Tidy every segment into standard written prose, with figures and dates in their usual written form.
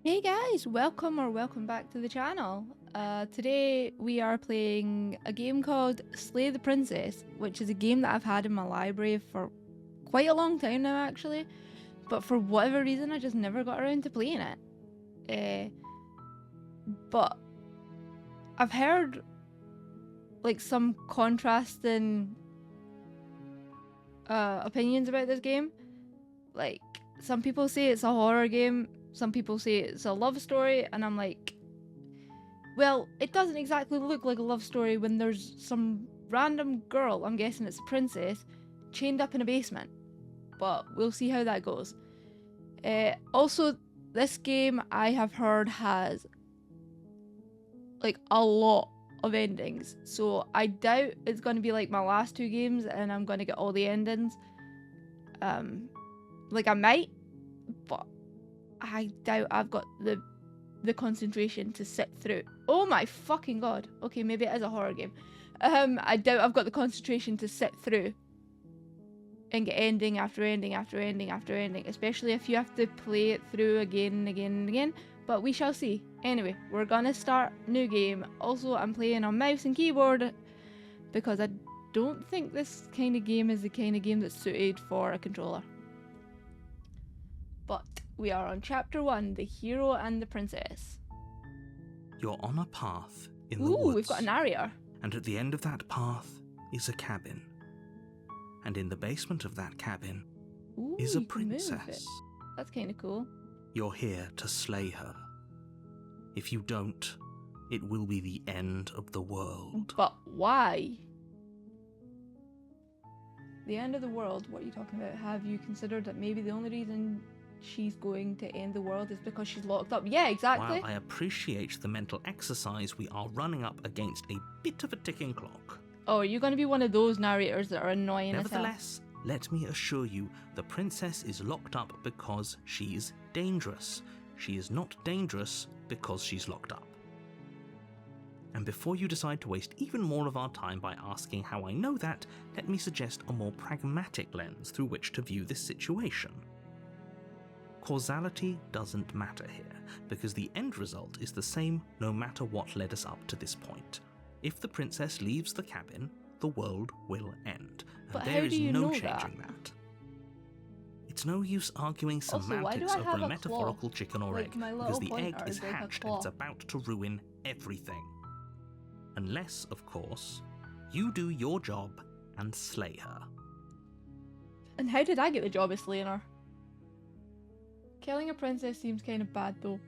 Hey guys, welcome back to the channel. Today we are playing a game called Slay the Princess, which is a game that I've had in my library for quite a long time now actually, but for whatever reason I just never got around to playing it. But I've heard like some contrasting opinions about this game. Like some people say it's a horror game, some people say it's a love story, and I'm like, well, it doesn't exactly look like a love story when there's some random girl, I'm guessing it's a princess, chained up in a basement. But we'll see how that goes. Also, this game I have heard has like a lot of endings, so I doubt it's going to be like my last two games and I'm going to get all the endings. Like I might, but I doubt I've got the concentration to sit through. Oh my fucking god. Okay, maybe it is a horror game. I doubt I've got the concentration to sit through and get ending after ending after ending after ending, especially if you have to play it through again and again and again. But we shall see. Anyway, we're gonna start new game. Also, I'm playing on mouse and keyboard because I don't think this kind of game is the kind of game that's suited for a controller. But we are on chapter 1, the hero and the princess. You're on a path in the Ooh, woods. we've got a narrator. And at the end of that path is a cabin. And in the basement of that cabin Ooh, is a you can move it. princess. That's kind of cool. You're here to slay her. If you don't, it will be the end of the world. But why? The end of the world, what are you talking about? Have you considered that maybe the only reason she's going to end the world is because she's locked up? Yeah, exactly. While I appreciate the mental exercise, we are running up against a bit of a ticking clock. Oh, are you going to be one of those narrators that are annoying as hell? Nevertheless, let me assure you, the princess is locked up because she's dangerous. She is not dangerous because she's locked up. And before you decide to waste even more of our time by asking how I know that, let me suggest a more pragmatic lens through which to view this situation. Causality doesn't matter here, because the end result is the same no matter what led us up to this point. If the princess leaves the cabin, the world will end, and But there how is do you no know changing that. It's no use arguing Also, why do semantics I have over a a metaphorical claw? chicken or Like, egg, my because little the egg pointer is is like a hatched and it's claw. about to ruin everything. Unless, of course, you do your job and slay her. And how did I get the job of slaying her? Killing a princess seems kind of bad though,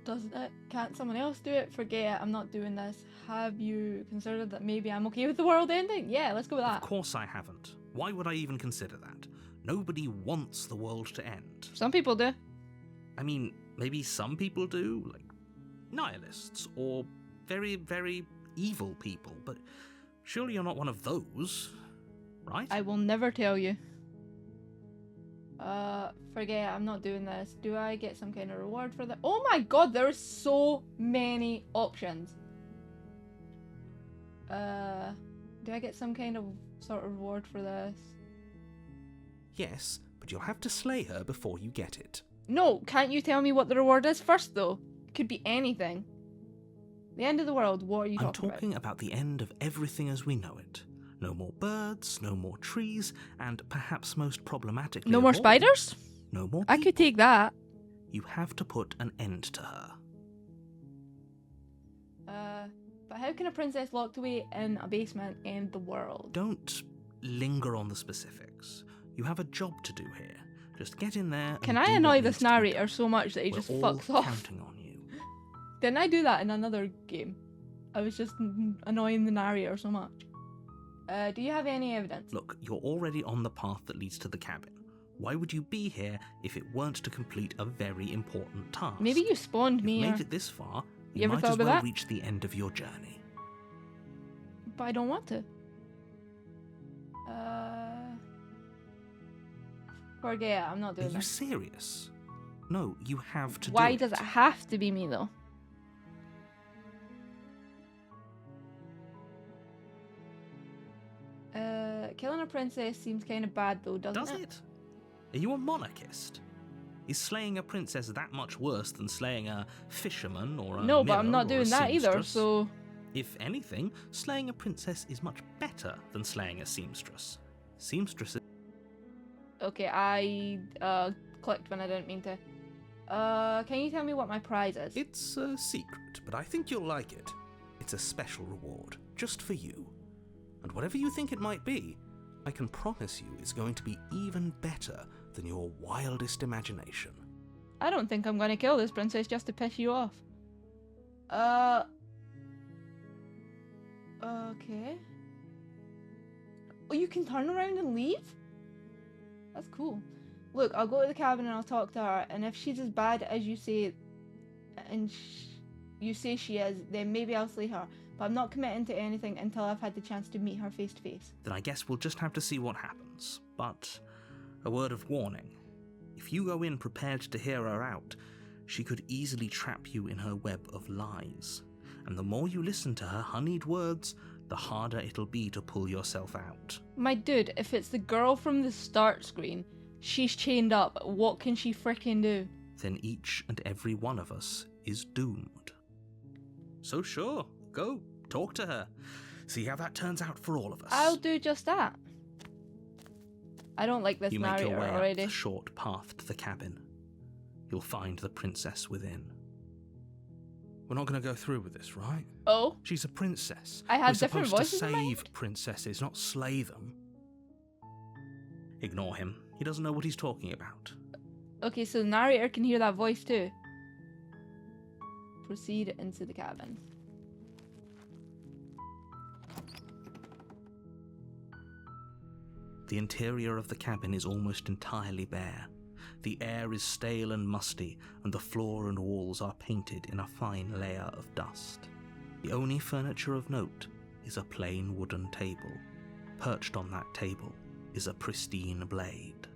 doesn't it? Can't someone else do it? Forget it, I'm not doing this. Have you considered that maybe I'm okay with the world ending? Yeah, let's go with Of that. course I haven't. Why would I even consider that? Nobody wants the world to end. Some people do. I mean, maybe some people do, like nihilists, or very, very evil people, but surely you're not one of those, right? I will never tell you. Forget it, I'm not doing this. Do I get some kind of reward for that? Oh my god, there are so many options. Do I get some kind of sort of reward for this? Yes, but you'll have to slay her before you get it. No, can't you tell me what the reward is first though? It could be anything. The end of the world, what are you I'm talking talking about the end of everything as we know it. No more birds, no more trees, and perhaps most problematically No of more all, spiders? no more I could take that. You have to put an end to her. But how can a princess locked away in a basement end the world? Don't linger on the specifics. You have a job to do here. Just get in there and Can do I what annoy needs this to be narrator done. so much that he We're just all fucks off? counting on you. Didn't I do that in another game? I was just annoying the narrator so much. Do you have any evidence? Look, you're already on the path that leads to the cabin. Why would you be here if it weren't to complete a very important task? Maybe you spawned You've me, made or... it this far, You you ever might thought as about well that? reach the end of your journey. but I don't want to. Forget it, I'm not Are doing you this. serious? No, you have to do Why it. does it have to be me though? Killing a princess seems kind of bad though, doesn't Does it? it? Are you a monarchist? Is slaying a princess that much worse than slaying a fisherman or a No, but I'm miller not or a doing that either, seamstress? so... If anything, slaying a princess is much better than slaying a seamstress. Seamstresses... Okay, I clicked when I didn't mean to. Can you tell me what my prize is? It's a secret, but I think you'll like it. It's a special reward, just for you. And whatever you think it might be, I can promise you it's going to be even better than your wildest imagination. I don't think I'm gonna kill this princess just to piss you off. Okay. Oh, you can turn around and leave? That's cool. Look, I'll go to the cabin and I'll talk to her, and if she's as bad as you say, and you say she is, then maybe I'll slay her. But I'm not committing to anything until I've had the chance to meet her face to face. Then I guess we'll just have to see what happens. But a word of warning. If you go in prepared to hear her out, she could easily trap you in her web of lies. And the more you listen to her honeyed words, the harder it'll be to pull yourself out. My dude, if it's the girl from the start screen, she's chained up, what can she frickin' do? Then each and every one of us is doomed. So sure, go, talk to her. See how that turns out for all of us. I'll do just that. I don't like this You make your narrator way up already. the short path to the cabin. You'll find the princess within. We're not going to go through with this, right? Oh? She's a princess. I had We're different supposed to voices in my save head? princesses, not slay them. Ignore him. He doesn't know what he's talking about. Okay, so the narrator can hear that voice too. Proceed into the cabin. The interior of the cabin is almost entirely bare. The air is stale and musty, and the floor and walls are painted in a fine layer of dust. The only furniture of note is a plain wooden table. Perched on that table is a pristine blade.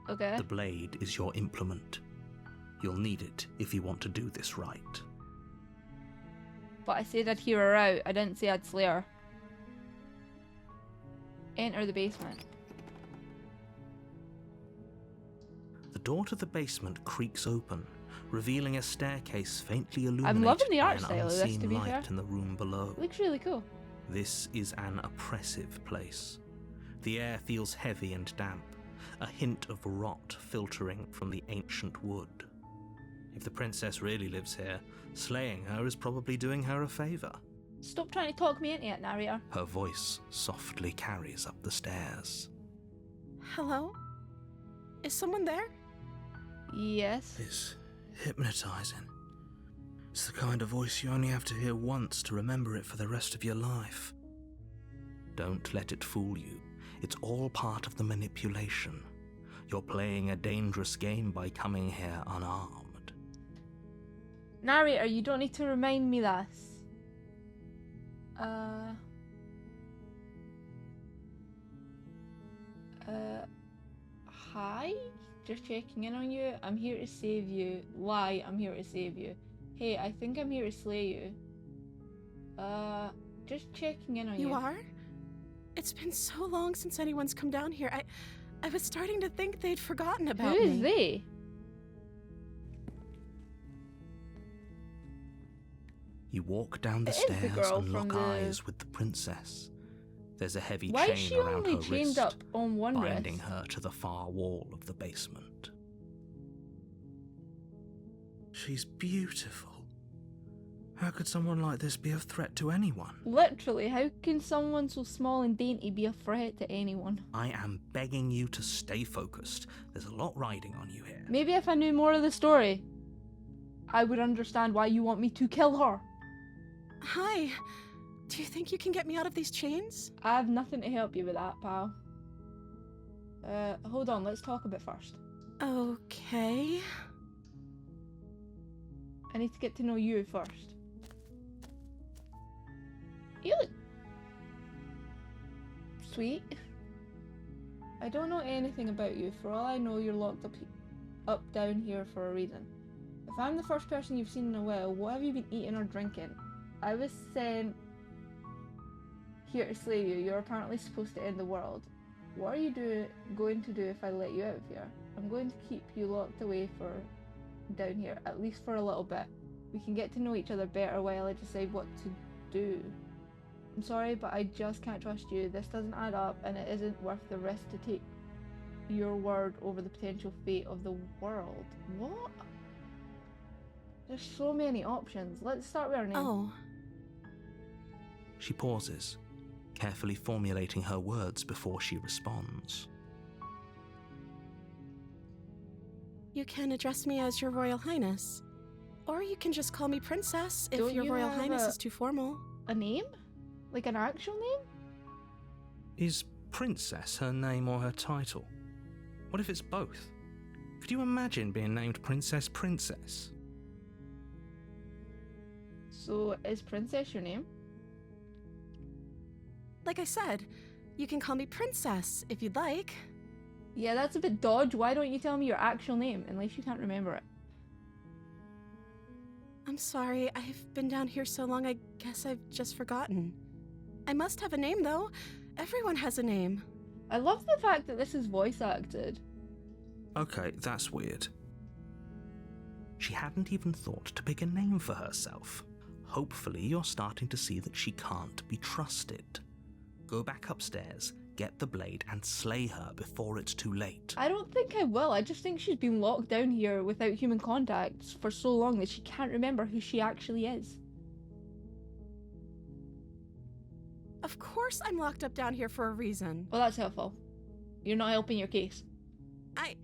Okay. The blade is your implement. You'll need it if you want to do this right. But I said I'd hear her out. I didn't say I'd slay her. Enter the basement. The door to the basement creaks open, revealing a staircase faintly I'm illuminated loving the by art an style of this, unseen to be light fair. in the room below. Looks really cool. This is an oppressive place. The air feels heavy and damp, a hint of rot filtering from the ancient wood. If the princess really lives here, slaying her is probably doing her a favour. Stop trying to talk me into it, narrator. Her voice softly carries up the stairs. Hello? Is someone there? Yes. It's hypnotising. It's the kind of voice you only have to hear once to remember it for the rest of your life. Don't let it fool you. It's all part of the manipulation. You're playing a dangerous game by coming here unarmed. Narrator, you don't need to remind me this. Hi? Just checking in on you. I'm here to save you. Lie, I'm here to save you. Hey, I think I'm here to slay you. Just checking in on you. You are? It's been so long since anyone's come down here. I was starting to think they'd forgotten Who about is me. they? You walk down the It is the stairs girl and from lock the- eyes with the princess. There's a heavy Why chain is she around only her chained wrist, up on one binding wrist? her to the far wall of the basement. She's beautiful. How could someone like this be a threat to anyone? Literally, how can someone so small and dainty be a threat to anyone? I am begging you to stay focused. There's a lot riding on you here. Maybe if I knew more of the story, I would understand why you want me to kill her. Hi. Do you think you can get me out of these chains? I have nothing to help you with that, pal. Hold on, let's talk a bit first. Okay. I need to get to know you first. You look sweet. I don't know anything about you. For all I know, you're locked up down here for a reason. If I'm the first person you've seen in a while, what have you been eating or drinking? I was sent here to slay you. You're apparently supposed to end the world. What are you going to do if I let you out of here? I'm going to keep you locked away for down here, at least for a little bit. We can get to know each other better while I decide what to do. I'm sorry, but I just can't trust you. This doesn't add up, and it isn't worth the risk to take your word over the potential fate of the world. What? There's so many options. Let's start with our name. Oh, She pauses, carefully formulating her words before she responds. you can address me as Your Royal Highness. Or you can just call me Princess if Don't Your you Royal have Highness a- is too formal. A name? Like an actual name? Is Princess her name or her title? What if it's both? Could you imagine being named Princess Princess? So, is Princess your name? Like I said, you can call me Princess if you'd like. Yeah, that's a bit dodge. Why don't you tell me your actual name, unless you can't remember it? I'm sorry, I've been down here so long I guess I've just forgotten. I must have a name though. Everyone has a name. I love the fact that this is voice acted. Okay, that's weird. She hadn't even thought to pick a name for herself. Hopefully you're starting to see that she can't be trusted. Go back upstairs, get the blade, and slay her before it's too late. I don't think I will. I just think she's been locked down here without human contact for so long that she can't remember who she actually is. Of course I'm locked up down here for a reason. Well, that's helpful. You're not helping your case. I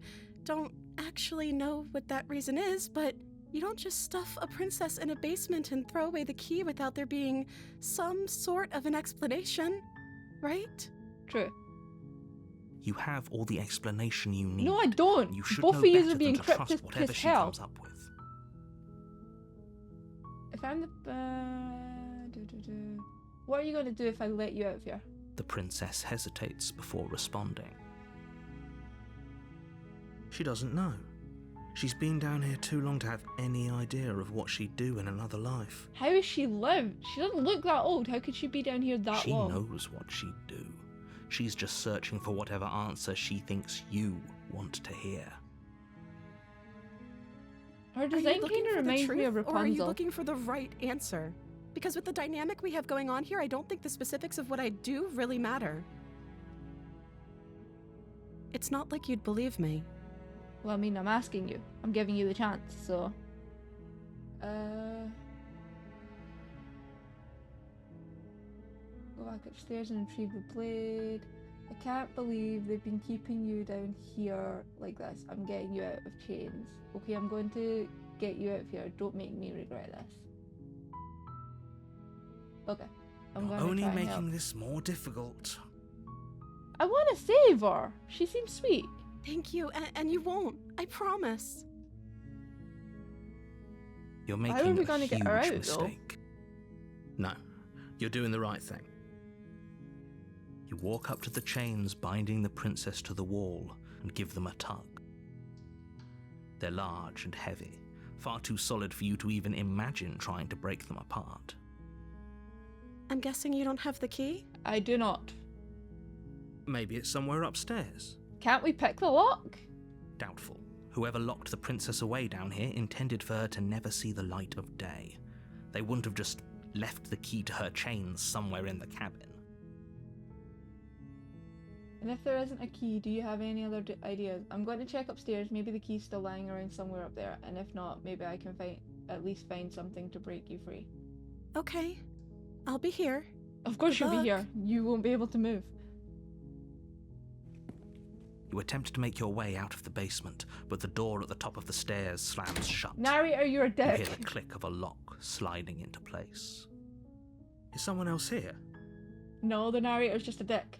don't actually know what that reason is, but you don't just stuff a princess in a basement and throw away the key without there being some sort of an explanation, right? True. You have all the explanation you need. No, I don't. You should Both know of you better are than being to trust cryptic whatever as she hell. comes up with. If I'm the... What are you going to do if I let you out of here? The princess hesitates before responding. She doesn't know. She's been down here too long to have any idea of what she'd do in another life. How has she lived? She doesn't look that old. How could she be down here that She long? knows what she'd do. She's just searching for whatever answer she thinks you want to hear. Her Are you design looking kind of for the reminds truth, me of or are you Rapunzel. looking for the right answer? Because with the dynamic we have going on here, I don't think the specifics of what I do really matter. It's not like you'd believe me. Well, I mean, I'm asking you. I'm giving you the chance, so... Go back upstairs and retrieve the blade. I can't believe they've been keeping you down here like this. I'm getting you out of chains. Okay, I'm going to get you out of here. Don't make me regret this. Okay. I'm You're going to only try and making help. this more difficult. I want to save her. She seems sweet. Thank you, and you won't. I promise. You're How making are we a gonna huge get her out, though? mistake. No, you're doing the right thing. You walk up to the chains binding the princess to the wall and give them a tug. They're large and heavy, far too solid for you to even imagine trying to break them apart. I'm guessing you don't have the key? I do not. Maybe it's somewhere upstairs. Can't we pick the lock? Doubtful. Whoever locked the princess away down here intended for her to never see the light of day. They wouldn't have just left the key to her chains somewhere in the cabin. And if there isn't a key, do you have any other ideas? I'm going to check upstairs. Maybe the key's still lying around somewhere up there. And if not, maybe I can at least find something to break you free. Okay. I'll be here. Of course Good you'll be luck. here. You won't be able to move. You attempt to make your way out of the basement, but the door at the top of the stairs slams shut. Narrator, you're a You dick. hear the click of a lock sliding into place. Is someone else here? No, the narrator's just a dick.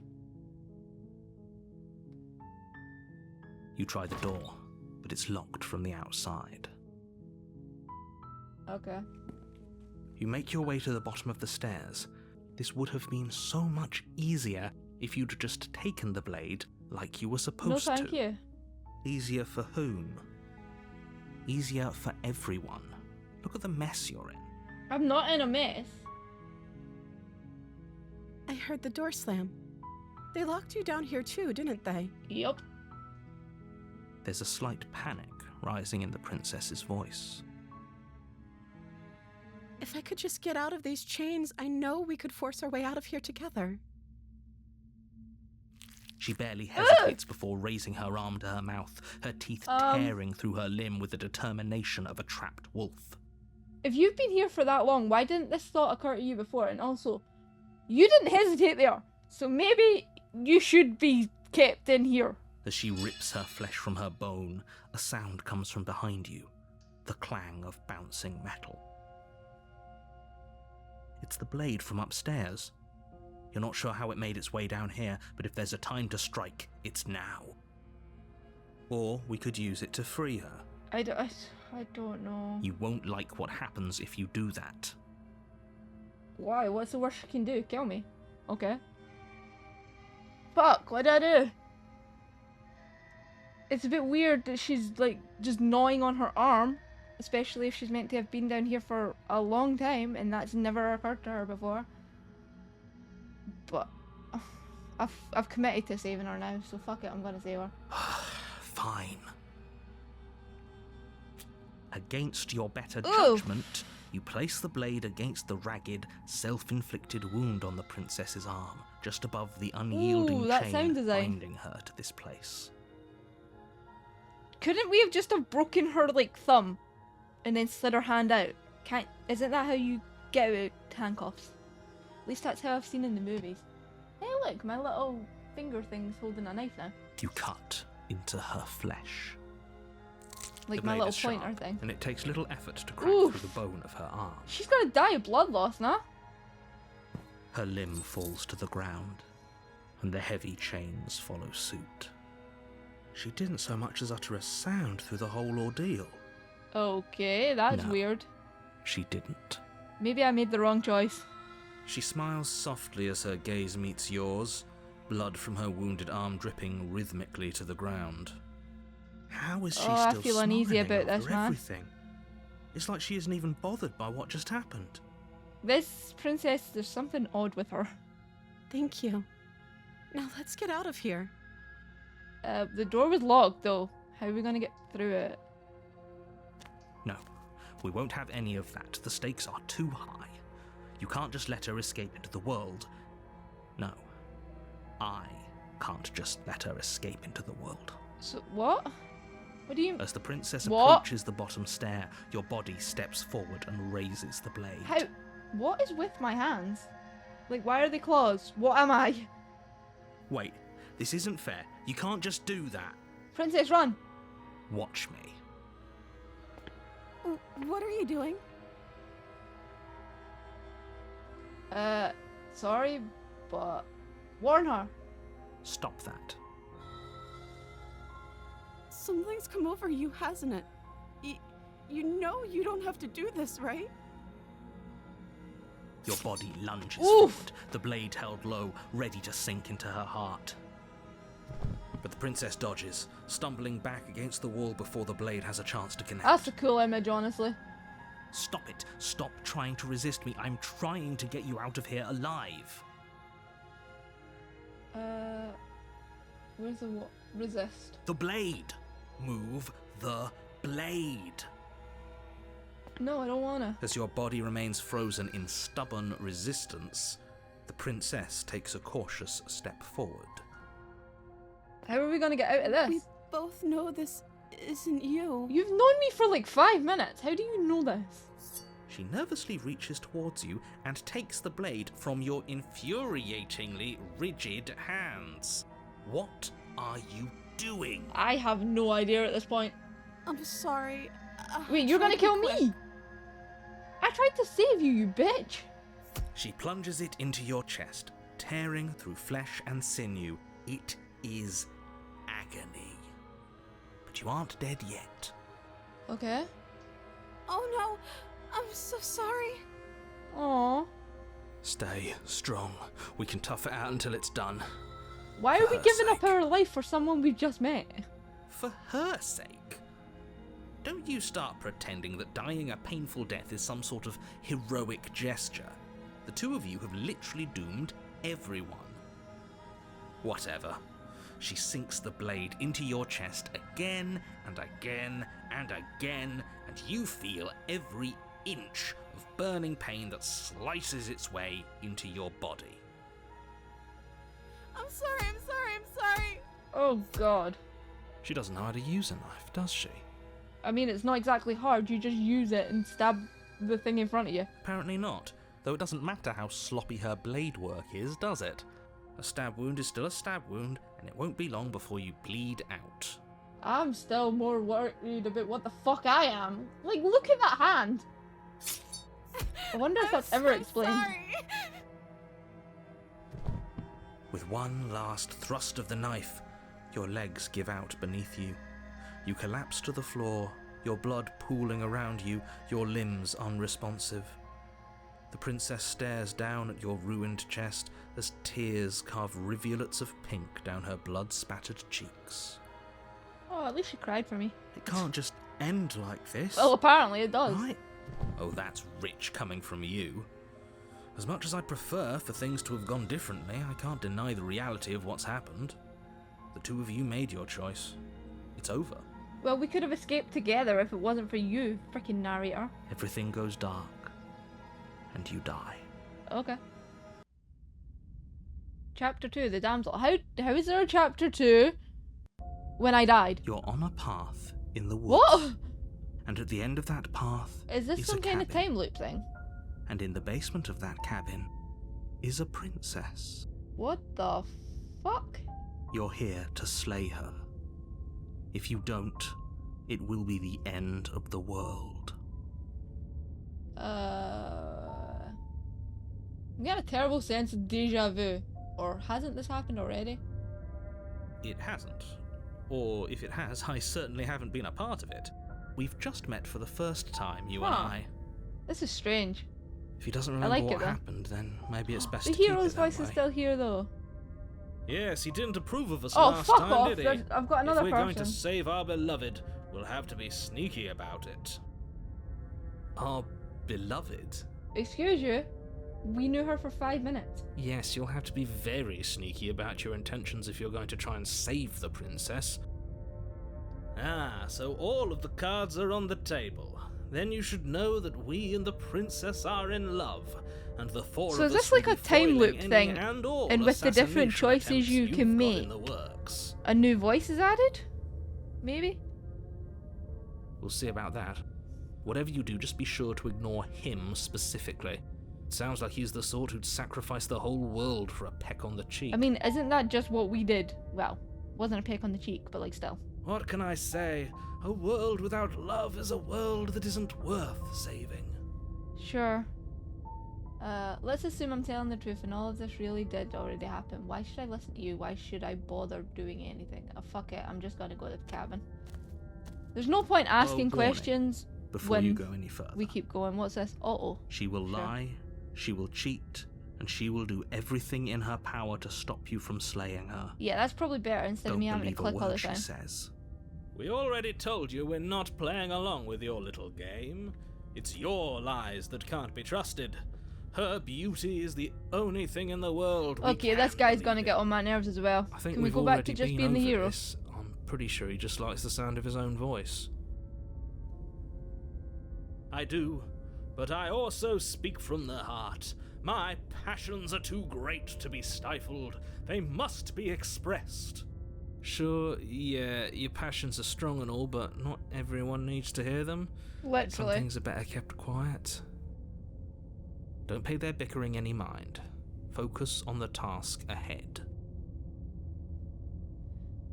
You try the door, but it's locked from the outside. Okay. You make your way to the bottom of the stairs. This would have been so much easier if you'd just taken the blade like you were No, supposed thank to. you. Easier for whom? Easier for everyone. Look at the mess you're in. I'm not in a mess. I heard the door slam. They locked you down here too, didn't they? Yup. There's a slight panic rising in the princess's voice. If I could just get out of these chains, I know we could force our way out of here together. She barely hesitates before raising her arm to her mouth, her teeth tearing through her limb with the determination of a trapped wolf. If you've been here for that long, why didn't this thought occur to you before? And also, you didn't hesitate there, so maybe you should be kept in here. As she rips her flesh from her bone, a sound comes from behind you, the clang of bouncing metal. It's the blade from upstairs. You're not sure how it made its way down here, but if there's a time to strike, it's now. Or we could use it to free her. I don't know. You won't like what happens if you do that. Why? What's the worst she can do? Kill me. Okay. Fuck, what do I do? It's a bit weird that she's, like, just gnawing on her arm. Especially if she's meant to have been down here for a long time, and that's never occurred to her before. But I've committed to saving her now, so fuck it, I'm gonna save her. Fine. Against your better judgment, you place the blade against the ragged, self-inflicted wound on the princess's arm, just above the unyielding chain binding her to this place. Couldn't we have just have broken her, like, thumb, and then slid her hand out? Isn't that how you get out of handcuffs? At least that's how I've seen in the movies. Hey look, my little finger thing's holding a knife now. You cut into her flesh. Like my little pointer thing. And it takes little effort to crack through the bone of her arm. She's gonna die of blood loss now. Her limb falls to the ground, and the heavy chains follow suit. She didn't so much as utter a sound through the whole ordeal. Okay, that's weird. She didn't. Maybe I made the wrong choice. She smiles softly as her gaze meets yours, blood from her wounded arm dripping rhythmically to the ground. How is she still I feel uneasy smiling about this, over man. everything? It's like she isn't even bothered by what just happened. This princess, there's something odd with her. Thank you. Now let's get out of here. The door was locked, though. How are we gonna get through it? No, we won't have any of that. The stakes are too high. You can't just let her escape into the world. No, I can't just let her escape into the world. So, what? What do you... As the princess approaches the bottom stair, your body steps forward and raises the blade. How... What is with my hands? Like, why are they claws? What am I? Wait, this isn't fair. You can't just do that. Princess, run! Watch me. What are you doing? Sorry, but... Warn her. Stop that. Something's come over you, hasn't it? You know you don't have to do this, right? Your body lunges forward, the blade held low, ready to sink into her heart. But the princess dodges, stumbling back against the wall before the blade has a chance to connect. That's a cool image, honestly. Stop it. Stop trying to resist me. I'm trying to get you out of here alive. Where's the what? Resist. The blade. Move the blade. No, I don't wanna. As your body remains frozen in stubborn resistance, the princess takes a cautious step forward. How are we gonna get out of this? We both know this isn't you. You've known me for like 5 minutes. How do you know this? She nervously reaches towards you and takes the blade from your infuriatingly rigid hands. What are you doing? I have no idea at this point. I'm sorry. Wait, you're gonna kill me? I tried to save you, you bitch. She plunges it into your chest, tearing through flesh and sinew. It is agony. But you aren't dead yet. Okay. Oh no, I'm so sorry. Aww. Stay strong. We can tough it out until it's done. Why are we giving up our life for someone we've just met? For her sake. Don't you start pretending that dying a painful death is some sort of heroic gesture. The two of you have literally doomed everyone. Whatever. she sinks the blade into your chest again and again and again, and you feel every inch of burning pain that slices its way into your body. I'm sorry. Oh god. She doesn't know how to use a knife, does she? I mean, it's not exactly hard. You just use it and stab the thing in front of you. Apparently not, though it doesn't matter how sloppy her blade work is, does it? A stab wound is still a stab wound, and it won't be long before you bleed out. I'm still more worried about what the fuck I am. Like, look at that hand. I wonder if that's ever explained. Sorry. With one last thrust of the knife, your legs give out beneath you. You collapse to the floor, your blood pooling around you, your limbs unresponsive. The princess stares down at your ruined chest as tears carve rivulets of pink down her blood-spattered cheeks. Oh, at least she cried for me. It can't just end like this. Well, apparently it does. Right? Oh, that's rich coming from you. As much as I'd prefer for things to have gone differently, I can't deny the reality of what's happened. The two of you made your choice. It's over. Well, we could have escaped together if it wasn't for you, freaking narrator. Everything goes dark, and you die. Okay. Chapter 2, the damsel. How is there a chapter 2 when I died? You're on a path in the woods. What? And at the end of that path Is this some a kind of cabin. time loop thing? And in the basement of that cabin is a princess. What the fuck? You're here to slay her. If you don't, it will be the end of the world. I get a terrible sense of deja vu. Or hasn't this happened already? It hasn't. Or if it has, I certainly haven't been a part of it. We've just met for the first time, you and Huh. I. This is strange. If he doesn't I remember like what it, though. happened, then maybe it's best The to keep hero's it that voice way. is still here though. Yes, he didn't approve of us Oh, last fuck time, off! did he? I've got another if we're person. going to save our beloved, we'll have to be sneaky about it. Our beloved? Excuse you? We knew her for 5 minutes. Yes, you'll have to be very sneaky about your intentions if you're going to try and save the princess. Ah, so all of the cards are on the table. Then you should know that we and the princess are in love, and the four So of is us this will like be a time foiling loop any thing? and all And with the different assassination choices attempts you you've can got make. in the works. A new voice is added? Maybe? We'll see about that. Whatever you do, just be sure to ignore him specifically. It sounds like he's the sort who'd sacrifice the whole world for a peck on the cheek. I mean, isn't that just what we did? Well, wasn't a peck on the cheek, but like still. What can I say? A world without love is a world that isn't worth saving. Sure. Let's assume I'm telling the truth and all of this really did already happen. Why should I listen to you? Why should I bother doing anything? Oh, fuck it, I'm just gonna go to the cabin. There's no point asking warning. questions Before when you go any further, we keep going. What's this? Uh-oh. she will Sure. lie, she will cheat, and she will do everything in her power to stop you from slaying her. Yeah, that's probably better instead of Don't me having to believe a click all the word she time. says. We already told you we're not playing along with your little game. It's your lies that can't be trusted. Her beauty is the only thing in the world we Okay, this can guy's believe gonna in. get on my nerves as well. I think Can we we've go back already to just been being the over hero? this. I'm pretty sure he just likes the sound of his own voice. I do, but I also speak from the heart. My passions are too great to be stifled. They must be expressed. Sure, yeah, your passions are strong and all, but not everyone needs to hear them. Some Literally. things are better kept quiet. Don't pay their bickering any mind. Focus on the task ahead.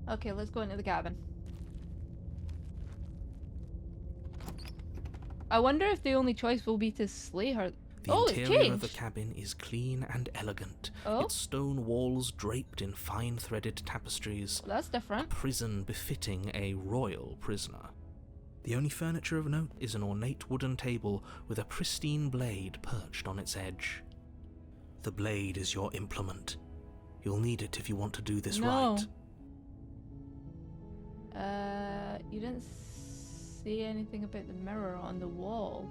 Okay, let's go into the cabin. I wonder if the only choice will be to slay her. The Oh, it's interior of the changed. cabin is clean and elegant. Oh? Its stone walls draped in fine threaded tapestries. Well, that's A different. prison befitting a royal prisoner. The only furniture of note is an ornate wooden table with a pristine blade perched on its edge. The blade is your implement. You'll need it if you want to do this No. right. You didn't say anything about the mirror on the wall.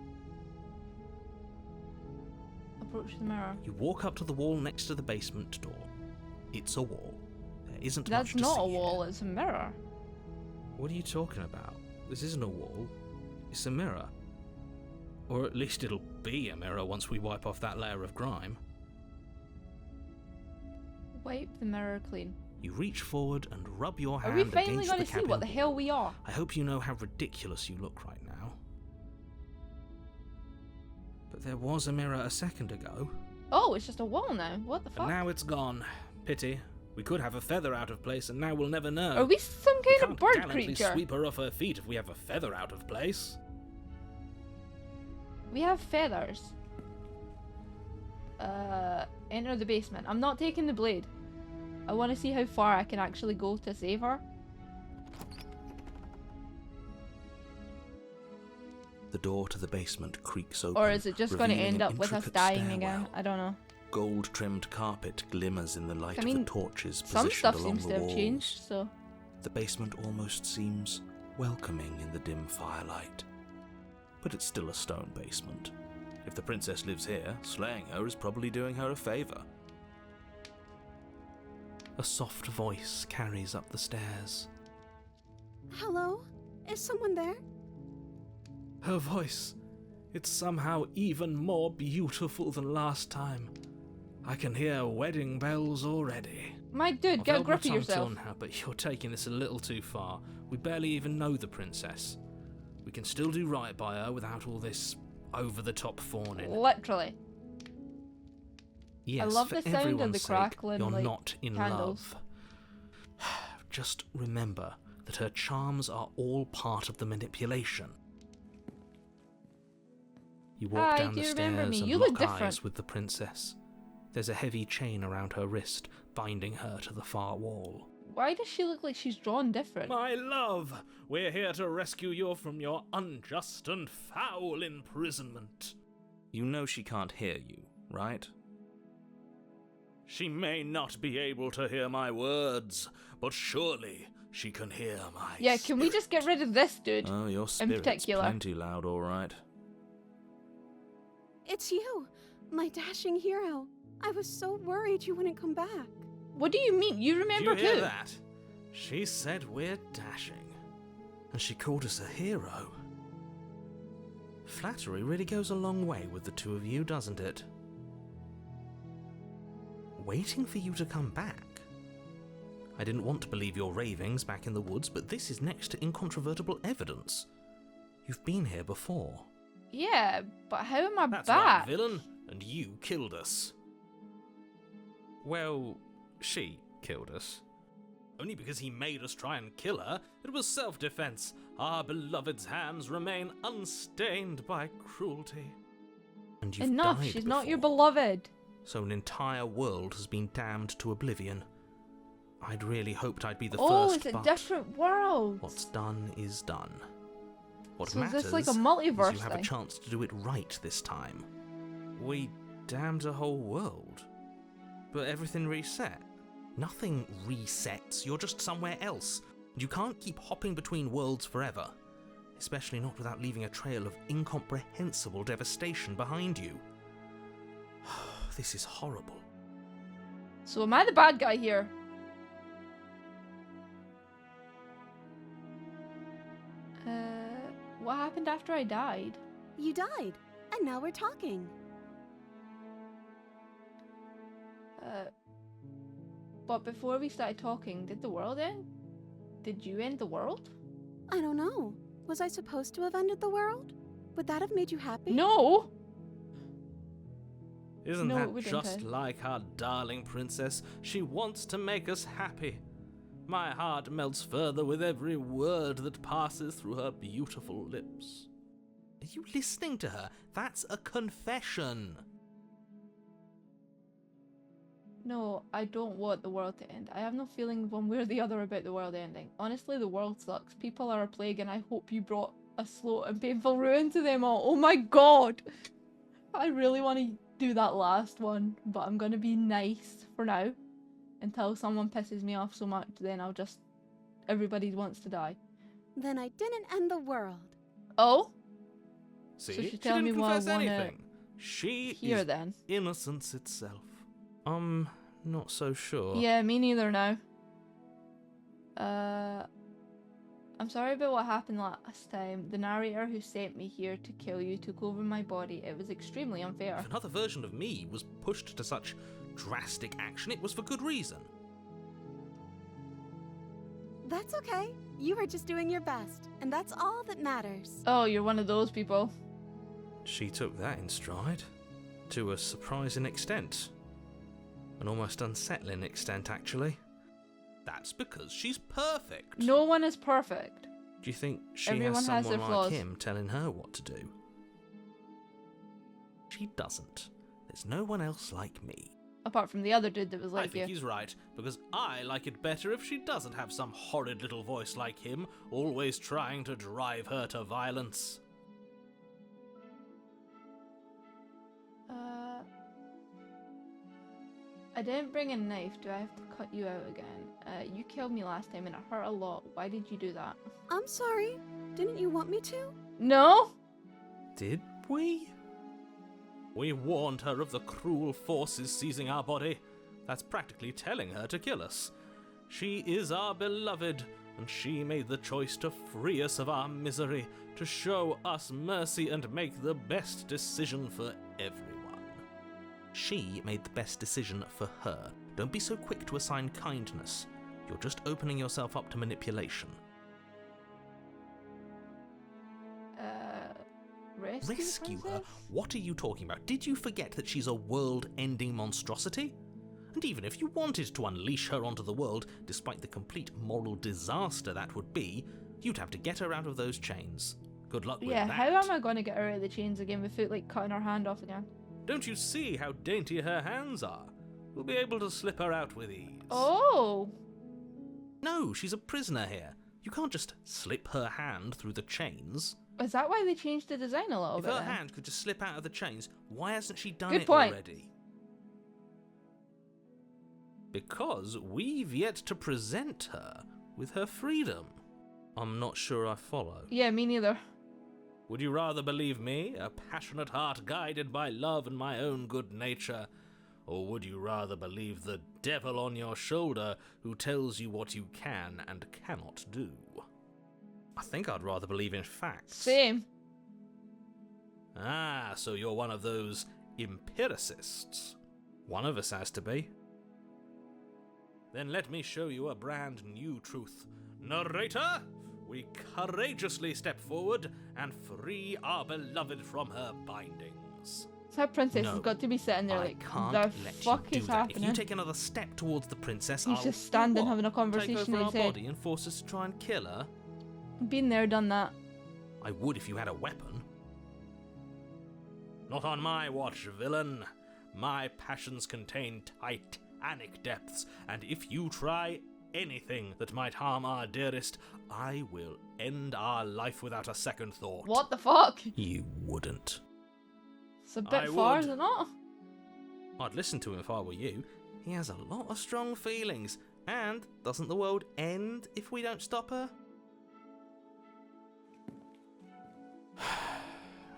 Approach the mirror. You walk up to the wall next to the basement door. It's a wall. There isn't much That's to not see a wall, here. it's a mirror. What are you talking about? This isn't a wall. It's a mirror. Or at least it'll be a mirror once we wipe off that layer of grime. Wipe the mirror clean. You reach forward and rub your Are hand we against finally the going to see cabin what the hell wall. we are? I hope you know how ridiculous you look right now. But there was a mirror a second ago. Oh, it's just a wall now. What the And fuck? now it's gone. Pity. We could have a feather out of place and now we'll never know. Are we some We kind of can't bird gallantly creature? sweep her off her feet if we have a feather out of place. We have feathers. Enter the basement. I'm not taking the blade. I want to see how far I can actually go to save her. The door to the basement creaks open. Or is it just going to revealing end an up with us intricate dying again? stairwell. I don't know. Gold-trimmed carpet glimmers in the light I mean, of the torches Some positioned stuff along seems the to have walls. changed, so... The basement almost seems welcoming in the dim firelight. But it's still a stone basement. If the princess lives here, slaying her is probably doing her a favour. A soft voice carries up the stairs. Hello? Is someone there? Her voice, it's somehow even more beautiful than last time. I can hear wedding bells already. My dude, I've get a held my grip of tongue yourself. till now, but you're taking this a little too far. We barely even know the princess. We can still do right by her without all this over-the-top fawning. Literally. Yes, love for the sound of everyone's the sake, crackling, you're like, not in candles. love. Just remember that her charms are all part of the manipulation. You walk Hi, down do the you remember stairs me? and You lock look eyes different. with the princess. There's a heavy chain around her wrist, binding her to the far wall. Why does she look like she's drawn different? My love, we're here to rescue you from your unjust and foul imprisonment. You know she can't hear you, right? She may not be able to hear my words, but surely she can hear my... Yeah, can we just get rid of this dude? Oh, your spirit's particular. plenty loud, all right. It's you, my dashing hero. I was so worried you wouldn't come back. What do you mean? You remember Did you hear too? that? She said we're dashing. And she called us a hero. Flattery really goes a long way with the two of you, doesn't it? Waiting for you to come back. I didn't want to believe your ravings back in the woods, but this is next to incontrovertible evidence. You've been here before. Yeah, but how am I That's back? right, villain, and you killed us. Well, she killed us. Only because he made us try and kill her. It was self-defense. Our beloved's hands remain unstained by cruelty. And you've Enough, died she's not your before. beloved. So an entire world has been damned to oblivion. I'd really hoped I'd be the Oh, first, it's a but different world. what's done is done. What So is matters this like a is multiverse you have thing? a chance to do it right this time. We damned a whole world, but everything reset. Nothing resets, you're just somewhere else. You can't keep hopping between worlds forever, especially not without leaving a trail of incomprehensible devastation behind you. This is horrible. So am I the bad guy here? What happened after I died? You died, and now we're talking. But before we started talking, did the world end? Did you end the world? I don't know. Was I supposed to have ended the world? Would that have made you happy? No! Isn't No, it that wouldn't just have. like our darling princess? She wants to make us happy. My heart melts further with every word that passes through her beautiful lips. Are you listening to her? That's a confession. No, I don't want the world to end. I have no feeling one way or the other about the world ending. Honestly, the world sucks. People are a plague and I hope you brought a slow and painful ruin to them all. Oh my god! I really want to do that last one, but I'm gonna be nice for now. Until someone pisses me off so much, then I'll just... Everybody wants to die. Then I didn't end the world. Oh? See, So she she tell me didn't what I confess wanna anything. She Here is then. innocence itself. Not so sure. Yeah, me neither now. I'm sorry about what happened last time. The narrator who sent me here to kill you took over my body. It was extremely unfair. If another version of me was pushed to such drastic action, it was for good reason. That's okay. You were just doing your best, and that's all that matters. Oh, you're one of those people. She took that in stride. To a surprising extent. An almost unsettling extent, actually. That's because she's perfect. No one is perfect. Do you think she Everyone has has someone their like flaws. him telling her what to do? She doesn't. There's no one else like me. Apart from the other dude that was I like think you. he's right, because I like it better if she doesn't have some horrid little voice like him, always trying to drive her to violence. I didn't bring a knife. Do I have to cut you out again? You killed me last time and it hurt a lot. Why did you do that? I'm sorry. Didn't you want me to? No? Did we? We warned her of the cruel forces seizing our body. That's practically telling her to kill us. She is our beloved, and she made the choice to free us of our misery, to show us mercy and make the best decision for everyone. She made the best decision for her. Don't be so quick to assign kindness. You're just opening yourself up to manipulation. Rescue her? What are you talking about? Did you forget that she's a world-ending monstrosity? And even if you wanted to unleash her onto the world, despite the complete moral disaster that would be, you'd have to get her out of those chains. Good luck with that. Yeah, how am I going to get her out of the chains again without, like, cutting her hand off again? Don't you see how dainty her hands are? We'll be able to slip her out with ease. Oh! No, she's a prisoner here. You can't just slip her hand through the chains. Is that why they changed the design a little If bit her then? hand could just slip out of the chains, why hasn't she done Good it point. already? Because we've yet to present her with her freedom. I'm not sure I follow. Yeah, me neither. Would you rather believe me, a passionate heart guided by love and my own good nature? Or would you rather believe the devil on your shoulder who tells you what you can and cannot do? I think I'd rather believe in facts. Same. Ah, so you're one of those empiricists. One of us has to be. Then let me show you a brand new truth. Narrator, we courageously step forward and free our beloved from her bindings. That princess No, has got to be sitting there I like, can't the let fuck you is do that. happening? If you take another step towards the princess, He's I'll just standing what? having a Take conversation over in our his head. body and force us to try and kill her? Been there, done that. I would if you had a weapon. Not on my watch, villain. My passions contain titanic depths, and if you try anything that might harm our dearest, I will end our life without a second thought. What the fuck? You wouldn't. It's a bit I far, would. is it not? I'd listen to him if I were you. He has a lot of strong feelings, and doesn't the world end if we don't stop her?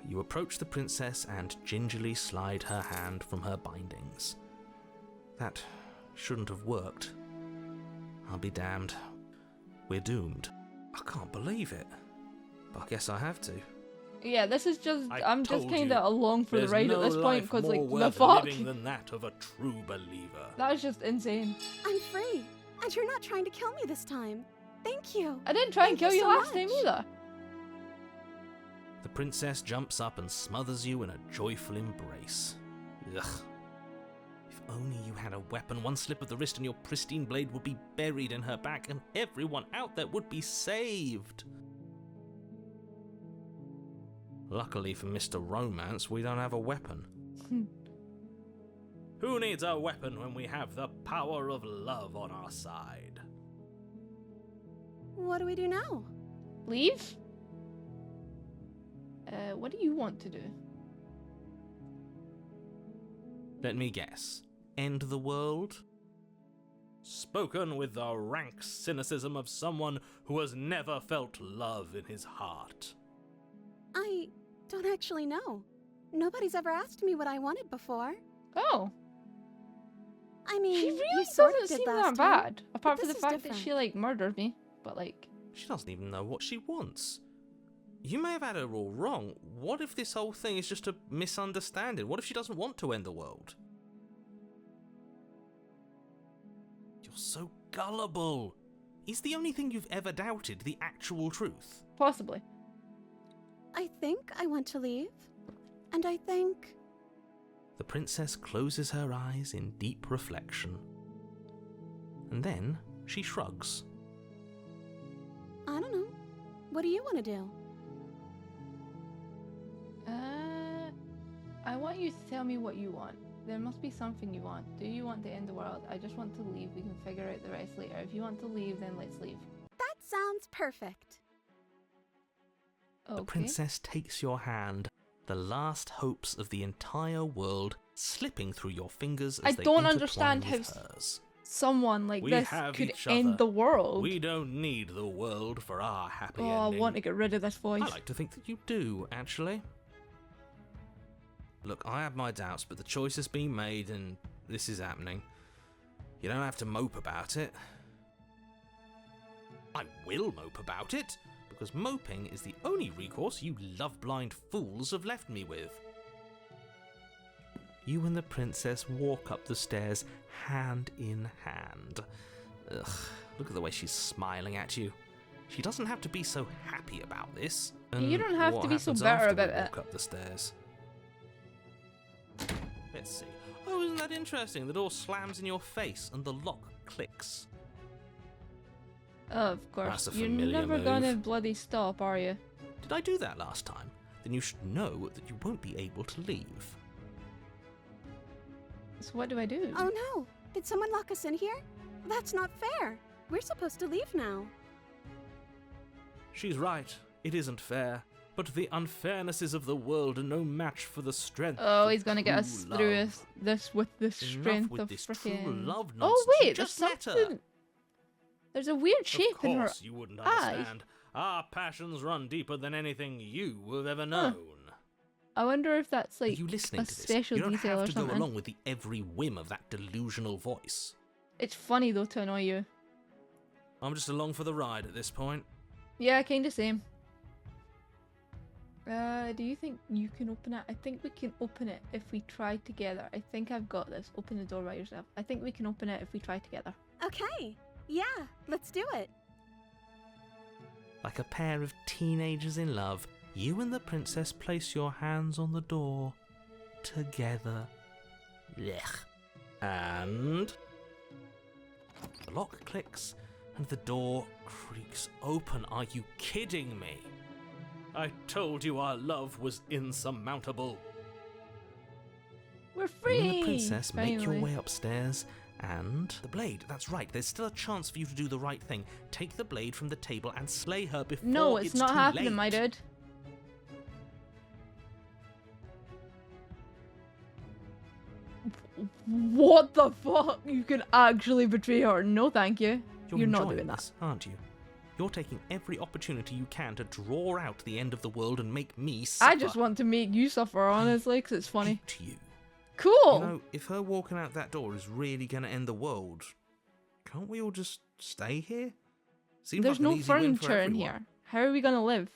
You approach the princess and gingerly slide her hand from her bindings. That shouldn't have worked. I'll be damned. We're doomed. I can't believe it. But I guess I have to. Yeah, this is just, I'm just told kind you, of along for the There's ride no at this point, life because, more like, the worth fuck? living than that of a true believer. That was just insane. I'm free, and you're not trying to kill me this time. Thank you. I didn't try and Thank kill you you so last time much. either. The princess jumps up and smothers you in a joyful embrace. Ugh. If only you had a weapon, one slip of the wrist and your pristine blade would be buried in her back and everyone out there would be saved. Luckily for Mr. Romance, we don't have a weapon. Who needs a weapon when we have the power of love on our side? What do we do now? Leave? What do you want to do? Let me guess. End the world? Spoken with the rank cynicism of someone who has never felt love in his heart. I don't actually know. Nobody's ever asked me what I wanted before. Oh. I mean, She you really sort of doesn't did seem last that time, bad. Apart from the this is fact that different. she, like, murdered me. But, like... She doesn't even know what she wants. You may have had her all wrong. What if this whole thing is just a misunderstanding? What if she doesn't want to end the world? You're so gullible. Is the only thing you've ever doubted the actual truth? Possibly. I think I want to leave. And I think... The princess closes her eyes in deep reflection. And then she shrugs. I don't know. What do you want to do? I want you to tell me what you want. There must be something you want. Do you want to end the world? I just want to leave. We can figure out the rest later. If you want to leave, then let's leave. That sounds perfect. Okay. The princess takes your hand, the last hopes of the entire world slipping through your fingers as I they don't intertwine understand how with hers. someone like We this have could each end other. the world. We don't need the world for our happy Oh, I ending. want to get rid of this voice. I like to think that you do, actually. Look, I have my doubts, but the choice has been made and this is happening. You don't have to mope about it. I will mope about it, because moping is the only recourse you love-blind fools have left me with. You and the princess walk up the stairs, hand in hand. Ugh, look at the way she's smiling at you. She doesn't have to be so happy about this. And You don't have what to be so happens bitter after about we it. walk up the stairs? Let's see. Oh, isn't that interesting? The door slams in your face and the lock clicks. Of course. That's a You're familiar never move. gonna bloody stop, are you? Did I do that last time? Then you should know that you won't be able to leave. So what do I do? Oh no! Did someone lock us in here? That's not fair. We're supposed to leave now. She's right. It isn't fair. But the unfairnesses of the world are no match for the strength. Oh, of he's gonna get us true through love. this with the Enough strength with of this true freaking. love Oh nonsense. You wait, there's just met her. something. There's a weird shape Of in her. course you wouldn't eye. understand. Our passions run deeper than anything you have ever known. I wonder if that's Are like you listening a to this? special You don't detail have or to go something. along with the every whim of that delusional voice. It's funny though to annoy you. I'm just along for the ride at this point. Yeah, kinda same. Do you think you can open it? I think we can open it if we try together. I think I've got this. Open the door by yourself. I think we can open it if we try together. Okay. Yeah, let's do it. Like a pair of teenagers in love, you and the princess place your hands on the door together. Blech. And the lock clicks and the door creaks open. Are you kidding me? I told you our love was insurmountable. We're free! You and the princess make your Finally. way upstairs, and the blade. That's right. There's still a chance for you to do the right thing. Take the blade from the table and slay her before No, it's not too happening, late. my dude. What the fuck? You can actually betray her. No, thank you. You're not enjoying doing that. this, aren't you? You're taking every opportunity you can to draw out the end of the world and make me suffer. I just want to make you suffer, honestly, because it's funny. Hate you. Cool! You know, if her walking out that door is really going to end the world, can't we all just stay here? Seems There's like no an easy win for furniture in everyone. here. How are we gonna live?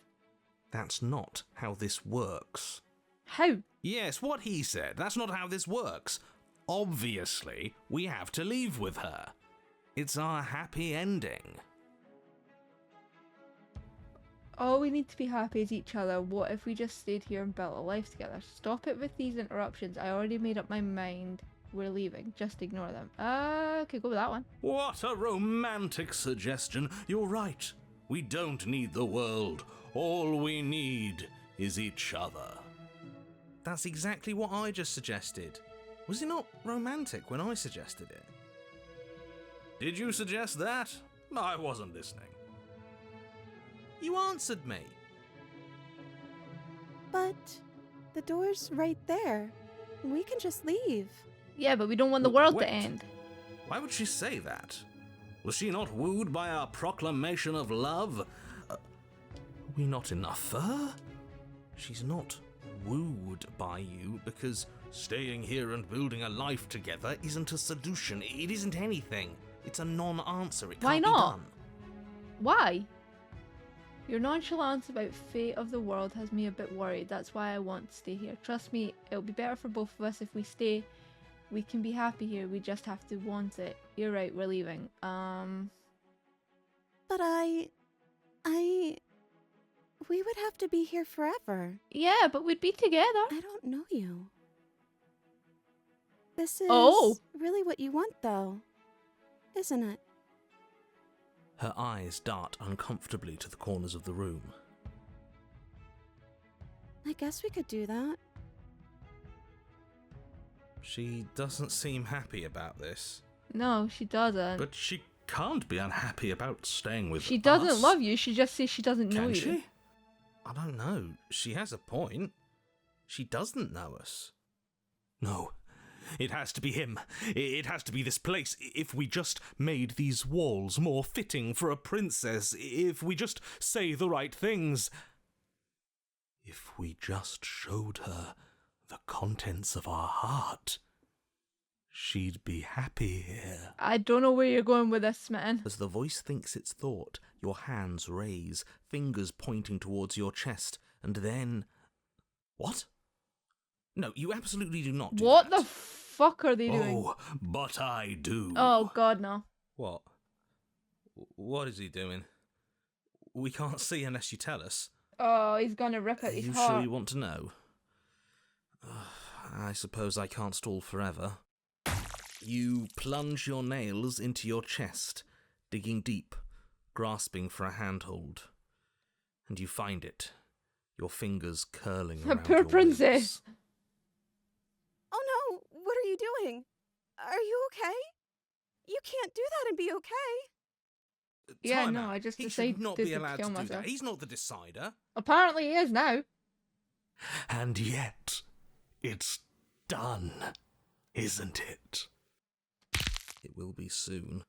That's not how this works. How? Yes, what he said. That's not how this works. Obviously, we have to leave with her. It's our happy ending. All we need to be happy is each other. What if we just stayed here and built a life together? Stop it with these interruptions. I already made up my mind. We're leaving. Just ignore them. Okay, go with that one. What a romantic suggestion. You're right. We don't need the world. All we need is each other. That's exactly what I just suggested. Was it not romantic when I suggested it? Did you suggest that? I wasn't listening. You answered me. But the door's right there. We can just leave. Yeah, but we don't want the world Wait. to end. Why would she say that? Was she not wooed by our proclamation of love? Are we not enough for her? She's not wooed by you because Staying here and building a life together isn't a solution. It isn't anything. It's a non-answer. It Why can't not? be done. Why? Your nonchalance about fate of the world has me a bit worried. That's why I want to stay here. Trust me, it'll be better for both of us if we stay. We can be happy here. We just have to want it. You're right, we're leaving. But we would have to be here forever. Yeah, but we'd be together. I don't know you. This is really what you want, though, isn't it? Her eyes dart uncomfortably to the corners of the room. I guess we could do that. She doesn't seem happy about this. No, she doesn't. But she can't be unhappy about staying with us. She doesn't love you. She just says she doesn't know Can you. she? I don't know. She has a point. She doesn't know us. No. It has to be him. It has to be this place. If we just made these walls more fitting for a princess, if we just say the right things, if we just showed her the contents of our heart, she'd be happy here. I don't know where you're going with this, Smitten. As the voice thinks its thought, your hands raise, fingers pointing towards your chest, and then... What? No, you absolutely do not do What that. the fuck are they doing? Oh, but I do. Oh, God, no. What? What is he doing? We can't see unless you tell us. Oh, he's gonna rip Are out his you heart. sure you want to know? I suppose I can't stall forever. You plunge your nails into your chest, digging deep, grasping for a handhold. And you find it, your fingers curling around Poor your princess. ribs. Oh no, what are you doing? Are you okay? You can't do that and be okay. Yeah, Time no, out. I just He decided should not to be allowed kill to do myself. that. He's not the decider. Apparently he is now. And yet, it's done, isn't it? It will be soon.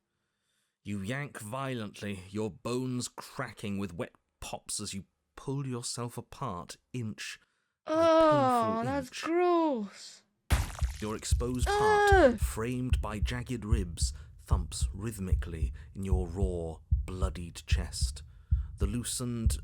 You yank violently, your bones cracking with wet pops as you pull yourself apart inch by Oh, painful that's inch. gross. Your exposed Ugh. heart, framed by jagged ribs, thumps rhythmically in your raw, bloodied chest. The loosened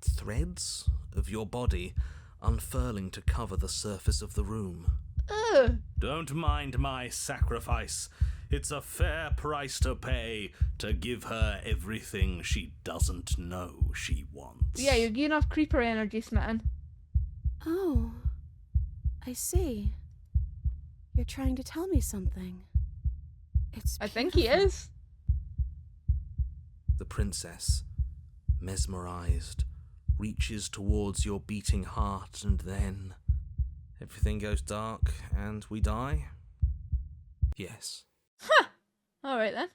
threads of your body unfurling to cover the surface of the room. Ugh. Don't mind my sacrifice. It's a fair price to pay to give her everything she doesn't know she wants. Yeah, you're getting off creeper energy, Smitten. Oh, I see. You're trying to tell me something. It's I think he beautiful. is. The princess, mesmerized, reaches towards your beating heart, and then everything goes dark and we die? Yes. Alright then.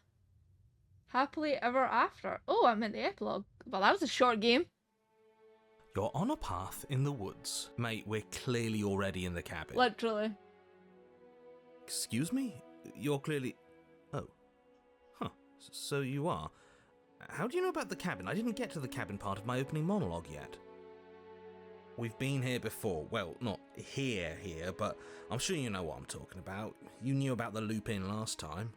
Happily ever after. Oh, I meant the epilogue. Well, that was a short game. You're on a path in the woods. Mate, we're clearly already in the cabin. Literally. Excuse me? You're clearly... Oh. Huh. So you are. How do you know about the cabin? I didn't get to the cabin part of my opening monologue yet. We've been here before. Well, not here, but I'm sure you know what I'm talking about. You knew about the loop in last time.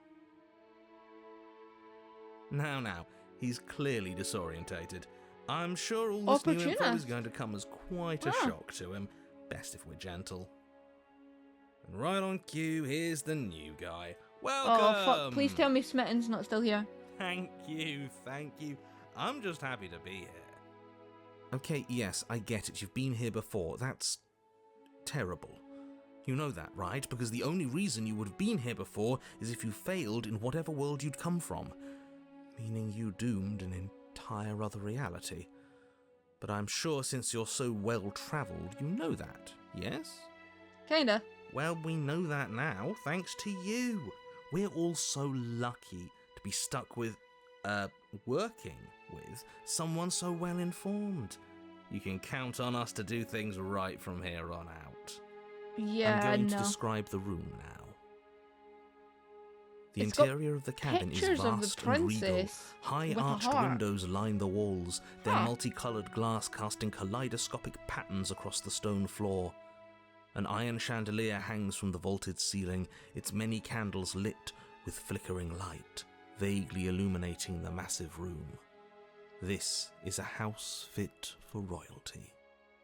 Now, he's clearly disorientated. I'm sure all this new info Opportunist. is going to come as quite a shock to him. Best if we're gentle. And right on cue, here's the new guy. Welcome! Oh, fuck. Please tell me Smitten's not still here. Thank you. I'm just happy to be here. Okay, yes, I get it. You've been here before. That's terrible. You know that, right? Because the only reason you would have been here before is if you failed in whatever world you'd come from. Meaning you doomed an entire other reality. But I'm sure since you're so well-travelled, you know that, yes? Kinda. Well, we know that now, thanks to you. We're all so lucky to be stuck with, working with someone so well-informed. You can count on us to do things right from here on out. Yeah, I'm going to no. describe the room now. The It's got interior of the cabin is pictures of the vast and regal. princess High with a arched heart. windows line the walls, their Huh. multicolored glass casting kaleidoscopic patterns across the stone floor. An iron chandelier hangs from the vaulted ceiling, its many candles lit with flickering light, vaguely illuminating the massive room. This is a house fit for royalty.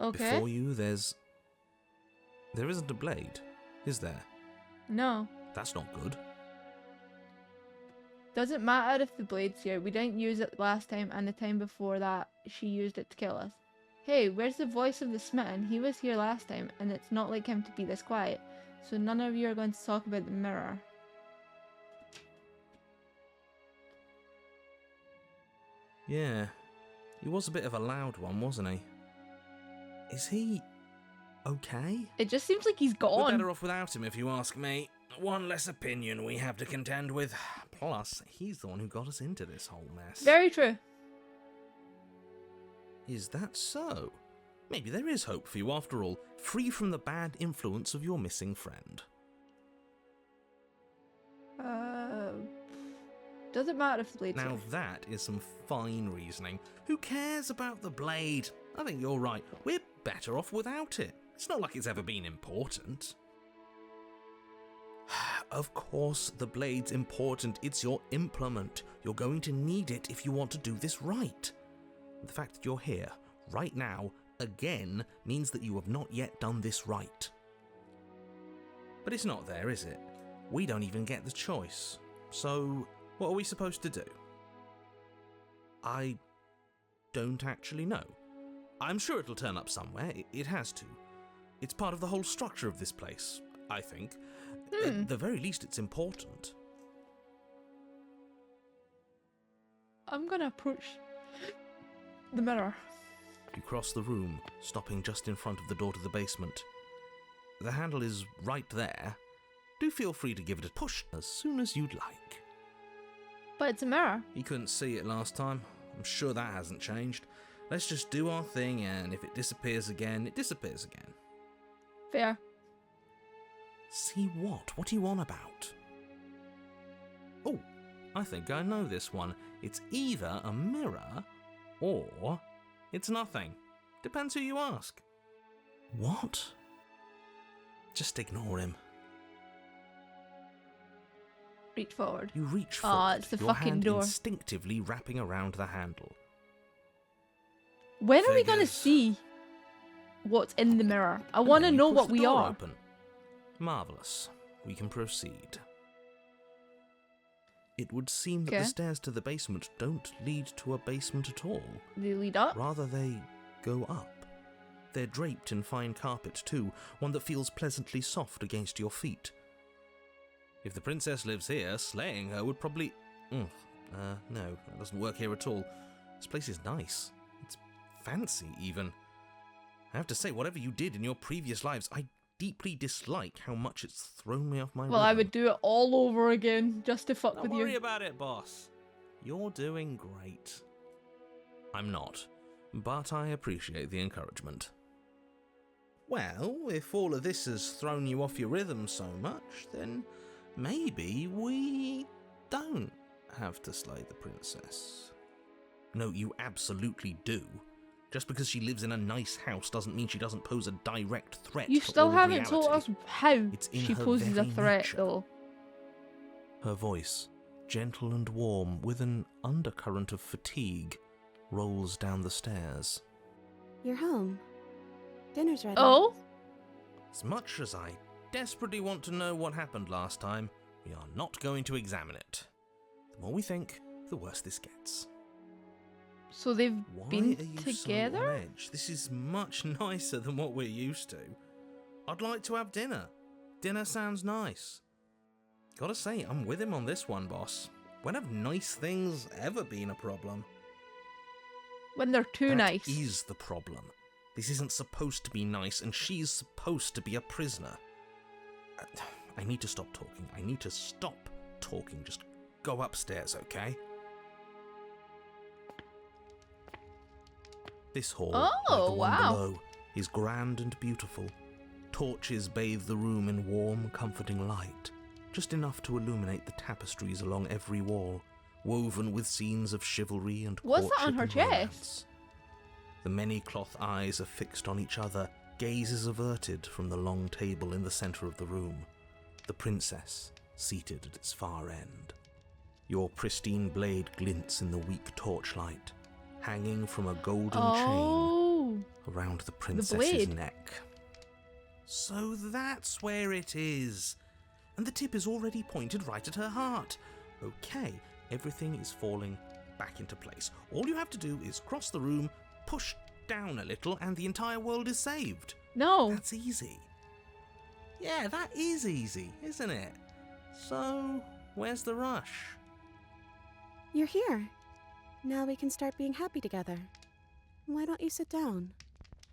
Okay. Before you, there isn't a blade, is there? No. That's not good. Doesn't matter if the blade's here. We didn't use it last time, and the time before that, she used it to kill us. Hey, where's the voice of the smitten? He was here last time, and it's not like him to be this quiet. So none of you are going to talk about the mirror. Yeah, he was a bit of a loud one, wasn't he? Is he okay? It just seems like he's We're gone. better off without him, if you ask me. One less opinion we have to contend with. Plus, he's the one who got us into this whole mess. Very true. Is that so? Maybe there is hope for you after all, free from the bad influence of your missing friend. Doesn't matter if the blade's Now here. that is some fine reasoning. Who cares about the blade? I think you're right. We're better off without it. It's not like it's ever been important. Of course, the blade's important. It's your implement. You're going to need it if you want to do this right. The fact that you're here, right now, again, means that you have not yet done this right. But it's not there, is it? We don't even get the choice. So, what are we supposed to do? I don't actually know. I'm sure it'll turn up somewhere. It has to. It's part of the whole structure of this place, I think. At the very least, it's important. I'm gonna approach the mirror. You cross the room, stopping just in front of the door to the basement. The handle is right there. Do feel free to give it a push as soon as you'd like. But it's a mirror. He couldn't see it last time. I'm sure that hasn't changed. Let's just do our thing, and if it disappears again, it disappears again. Fair. See what? What are you on about? Oh, I think I know this one. It's either a mirror, or it's nothing. Depends who you ask. What? Just ignore him. Reach forward. You reach Aw, forward, it's the your fucking hand door. instinctively wrapping around the handle. When are we gonna Figures. see what's in the mirror? I want to You know push what the we door are. Open. Marvellous. We can proceed. It would seem that the Okay. stairs to the basement don't lead to a basement at all. They lead up. Rather, they go up. They're draped in fine carpet, too, one that feels pleasantly soft against your feet. If the princess lives here, slaying her would probably... no, that doesn't work here at all. This place is nice. It's fancy, even. I have to say, whatever you did in your previous lives, I deeply dislike how much it's thrown me off my Well, I rhythm. would do it all over again just to fuck Don't with worry you. about it, boss. You're doing great. I'm not, but I appreciate the encouragement. Well, if all of this has thrown you off your rhythm so much, then maybe we don't have to slay the princess. No, you absolutely do. Just because she lives in a nice house doesn't mean she doesn't pose a direct threat You to still all of haven't told us reality. how It's in she her poses a very threat, nature. though. Her voice, gentle and warm, with an undercurrent of fatigue, rolls down the stairs. You're home. Dinner's ready. Oh? As much as I desperately want to know what happened last time, we are not going to examine it. The more we think, the worse this gets. So they've Why been are you together? so on edge? This is much nicer than what we're used to. I'd like to have dinner. Dinner sounds nice. Gotta say, I'm with him on this one, boss. When have nice things ever been a problem? When they're too That nice. is the problem. This isn't supposed to be nice, and she's supposed to be a prisoner. I need to stop talking. I need to stop talking. Just go upstairs, okay? This hall, like Oh, the one wow. below, is grand and beautiful. Torches bathe the room in warm, comforting light, just enough to illuminate the tapestries along every wall, woven with scenes of chivalry and What's that on courtship her and chest? romance. The many cloth eyes are fixed on each other, Gaze is averted from the long table in the center of the room, the princess seated at its far end. Your pristine blade glints in the weak torchlight, hanging from a golden chain around the princess's neck. So that's where it is. And the tip is already pointed right at her heart. Okay, everything is falling back into place. All you have to do is cross the room, push down a little, and the entire world is saved. No. That's easy. Yeah, that is easy, isn't it? So, where's the rush? You're here. Now we can start being happy together. Why don't you sit down?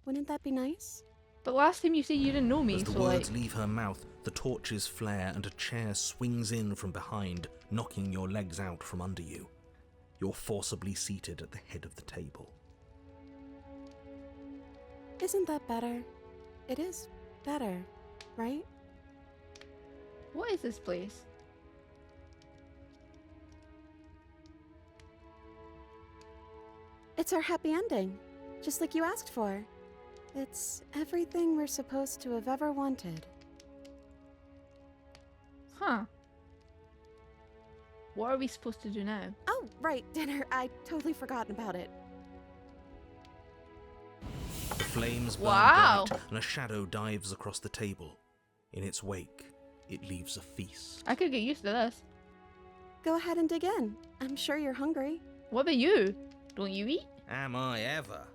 Wouldn't that be nice? But last time you said you didn't know me, As the so words like... leave her mouth, the torches flare and a chair swings in from behind, knocking your legs out from under you. You're forcibly seated at the head of the table. Isn't that better? It is better, right? What is this place? It's our happy ending, just like you asked for. It's everything we're supposed to have ever wanted. Huh. What are we supposed to do now? Oh, right, dinner. I totally forgotten about it. The flames burn Wow. bright, and a shadow dives across the table. In its wake, it leaves a feast. I could get used to this. Go ahead and dig in. I'm sure you're hungry. What about you? Don't you eat? Am I ever?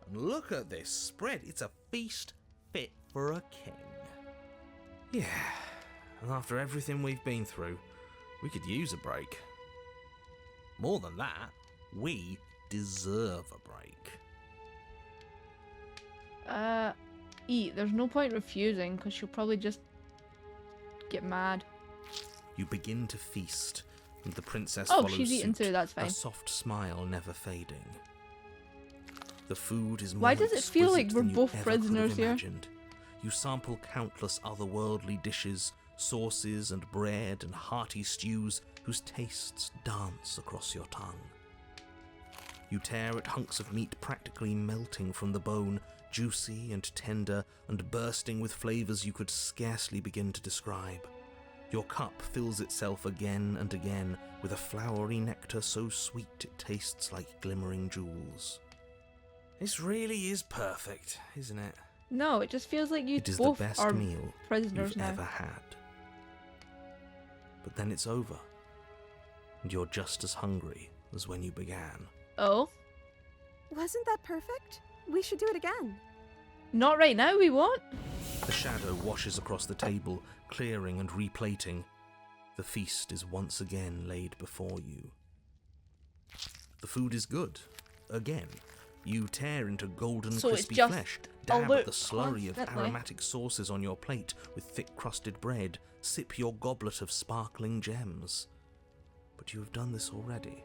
And look at this spread. It's a feast fit for a king. Yeah, and after everything we've been through, we could use a break. More than that, we deserve a break. Eat. There's no point refusing, because she'll probably just get mad. You begin to feast, and the princess Oh, follows she's eating suit, too, that's fine. a soft smile never fading. The food is more Why does it feel like exquisite we're than you both ever could have prisoners here? imagined. You sample countless otherworldly dishes, sauces and bread and hearty stews whose tastes dance across your tongue. You tear at hunks of meat practically melting from the bone, juicy and tender and bursting with flavours you could scarcely begin to describe. Your cup fills itself again and again with a flowery nectar so sweet it tastes like glimmering jewels. This really is perfect, isn't it? No, it just feels like you It is both the best are meal prisoners you've now. ever had. But then it's over, and you're just as hungry as when you began. Oh? Wasn't that perfect? We should do it again. Not right now, we won't. The shadow washes across the table, clearing and replating. The feast is once again laid before you. The food is good. Again, you tear into golden So it's crispy just flesh, a dab at look the slurry of constantly. aromatic sauces on your plate with thick-crusted bread, sip your goblet of sparkling gems. But you have done this already.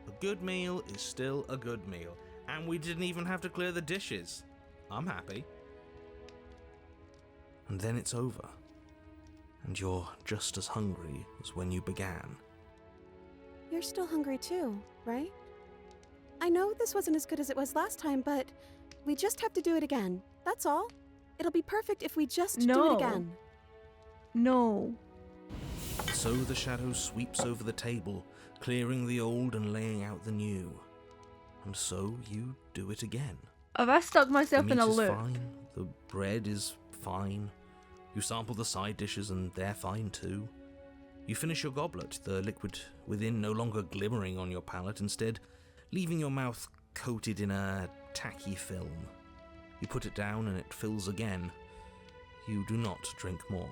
A good meal is still a good meal, and we didn't even have to clear the dishes. I'm happy. And then it's over, and you're just as hungry as when you began. You're still hungry too, right? I know this wasn't as good as it was last time, but we just have to do it again. That's all. It'll be perfect if we just do No. it again. No. So the shadow sweeps over the table, clearing the old and laying out the new. And so you do it again. Have I stuck The myself meat in a is loop? fine, the bread is fine. You sample the side dishes and they're fine too. You finish your goblet, the liquid within no longer glimmering on your palate, instead leaving your mouth coated in a tacky film. You put it down and it fills again. You do not drink more.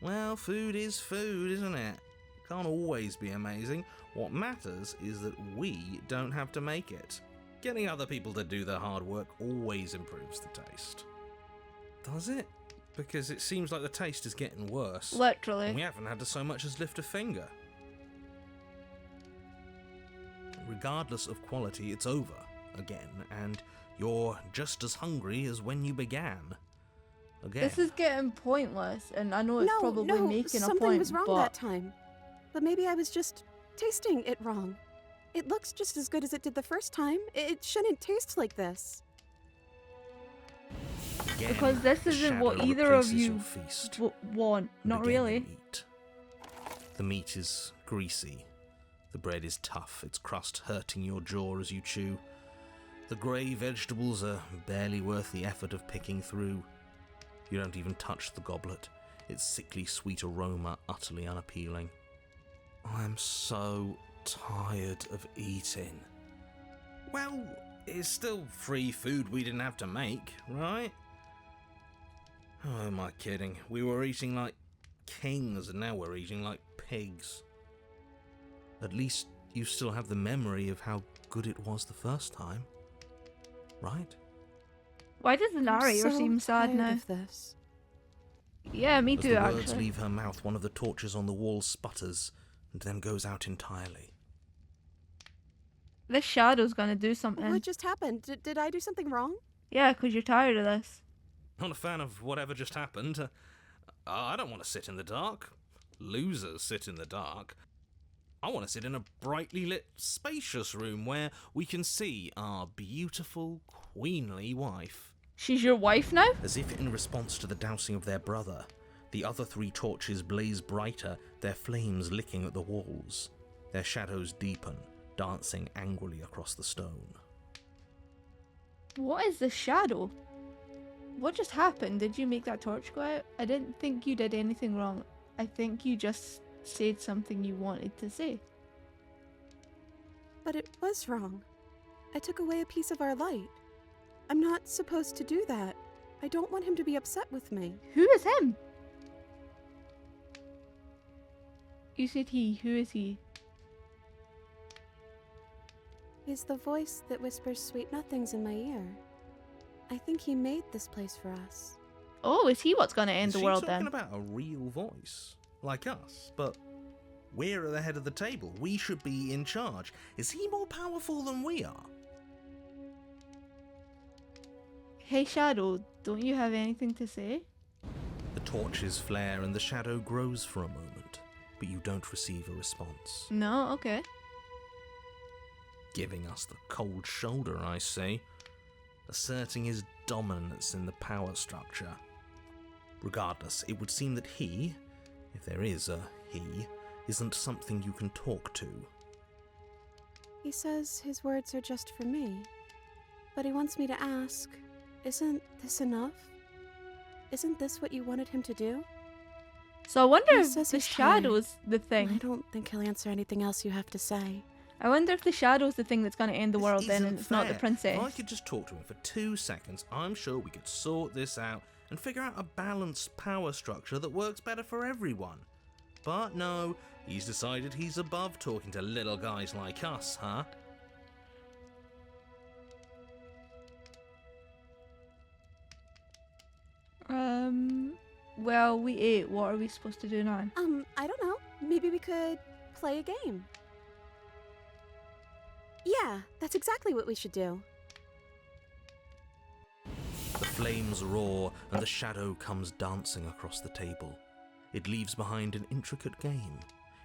Well, food is food, isn't it? Can't always be amazing. What matters is that we don't have to make it. Getting other people to do the hard work always improves the taste. Does it? Because it seems like the taste is getting worse. And Literally. we haven't had to so much as lift a finger. Regardless of quality, it's over again, and you're just as hungry as when you began. Again. This is getting pointless, and I know it's probably making a something point, was wrong but that time. But maybe I was just tasting it wrong. It looks just as good as it did the first time. It shouldn't taste like this. Again, Because this the isn't what shadow either of replaces you your feast. want. And Not again you really. eat. The meat is greasy. The bread is tough, its crust hurting your jaw as you chew. The grey vegetables are barely worth the effort of picking through. You don't even touch the goblet, its sickly sweet aroma utterly unappealing. I'm so tired of eating. Well, it's still free food we didn't have to make, right? Oh, am I kidding? We were eating like kings and now we're eating like pigs. At least you still have the memory of how good it was the first time, right? Why does the narrator so seem sad tired now? of this. Yeah, me As too, the words actually. leave her mouth, one of the torches on the wall sputters and then goes out entirely. This shadow's gonna do something. What just happened? Did I do something wrong? Yeah, because you're tired of this. Not a fan of whatever just happened. I don't want to sit in the dark. Losers sit in the dark. I want to sit in a brightly lit, spacious room where we can see our beautiful, queenly wife. She's your wife now? As if in response to the dousing of their brother, the other 3 torches blaze brighter, their flames licking at the walls. Their shadows deepen, dancing angrily across the stone. What is the shadow? What just happened? Did you make that torch go out? I didn't think you did anything wrong. I think you just said something you wanted to say. But it was wrong. I took away a piece of our light. I'm not supposed to do that. I don't want him to be upset with me. Who is him? You said he. Who is he? He's the voice that whispers sweet nothings in my ear. I think he made this place for us. Oh, is he what's gonna end the world Is she talking then? about a real voice? Like us? But we're at the head of the table. We should be in charge. Is he more powerful than we are? Hey Shadow, don't you have anything to say? The torches flare and the shadow grows for a moment, but you don't receive a response. No, okay. Giving us the cold shoulder, I say, asserting his dominance in the power structure. Regardless, it would seem that he, if there is a he, isn't something you can talk to. He says his words are just for me. But he wants me to ask, isn't this enough? Isn't this what you wanted him to do? So I wonder He if says the he's tired. shadow's the I thing. don't think he'll answer anything else you have to say. I wonder if the shadow's the thing that's gonna end the world This then, isn't and it's not the fair. princess. If I could just talk to him for 2 seconds, I'm sure we could sort this out and figure out a balanced power structure that works better for everyone. But no, he's decided he's above talking to little guys like us, huh? Well, we ate. What are we supposed to do now? I don't know. Maybe we could play a game. Yeah, that's exactly what we should do. The flames roar and the shadow comes dancing across the table. It leaves behind an intricate game,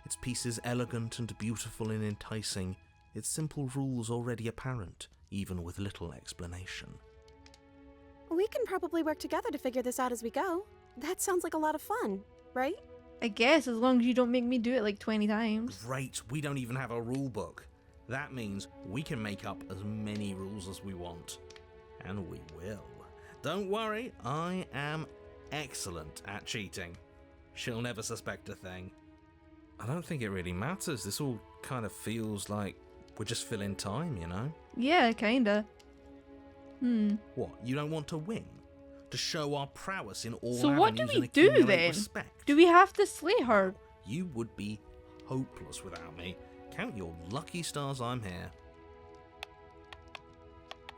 its pieces elegant and beautiful and enticing, its simple rules already apparent, even with little explanation. We can probably work together to figure this out as we go. That sounds like a lot of fun, right? I guess, as long as you don't make me do it like 20 times. Great, we don't even have a rule book. That means we can make up as many rules as we want. And we will. Don't worry, I am excellent at cheating. She'll never suspect a thing. I don't think it really matters. This all kind of feels like we're just filling time, you know? Yeah, kinda. What, you don't want to win? To show our prowess in all So what do avenues we and do accumulate then? respect? Do we have to slay her? You would be hopeless without me. Count your lucky stars I'm here.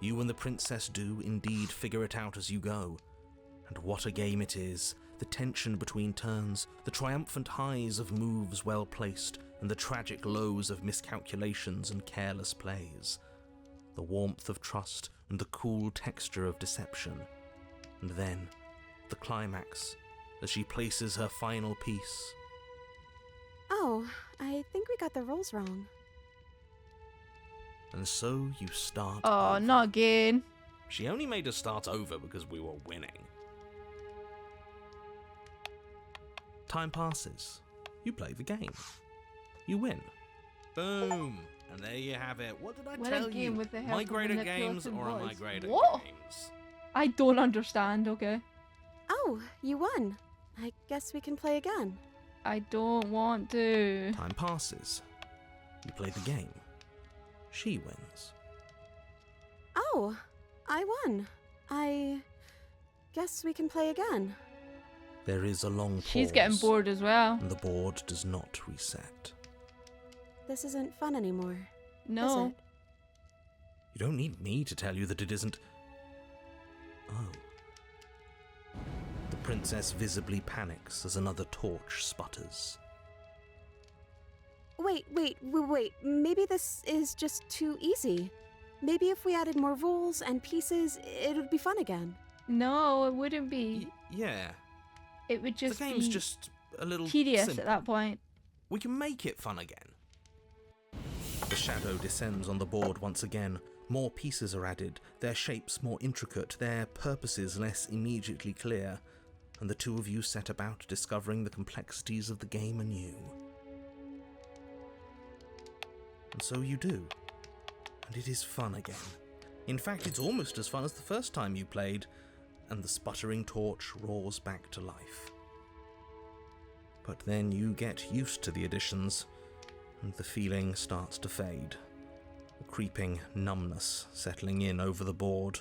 You and the princess do indeed figure it out as you go. And what a game it is. The tension between turns, the triumphant highs of moves well placed, and the tragic lows of miscalculations and careless plays. The warmth of trust and the cool texture of deception. And then, the climax, as she places her final piece. Oh, I think we got the rules wrong. And so you start Oh, over. not again. She only made us start over because we were winning. Time passes. You play the game. You win. Boom! And there you have it. What did I What tell a game you? with the Am help I of great at games manipulative or am I voice. great at What? games? I don't understand, okay? Oh, you won. I guess we can play again. I don't want to. Time passes. You play the game. She wins. Oh, I won. I guess we can play again. There is a long pause. She's getting bored as well. And the board does not reset. This isn't fun anymore. No. Is it? You don't need me to tell you that it isn't. Oh. The princess visibly panics as another torch sputters. Wait. Maybe this is just too easy. Maybe if we added more rules and pieces, it would be fun again. No, it wouldn't be. Yeah. It would just The game's be just a little tedious simple. at that point. We can make it fun again. The shadow descends on the board once again. More pieces are added, their shapes more intricate, their purposes less immediately clear, and the two of you set about discovering the complexities of the game anew. And so you do. And it is fun again. In fact, it's almost as fun as the first time you played, and the sputtering torch roars back to life. But then you get used to the additions, and the feeling starts to fade, a creeping numbness settling in over the board.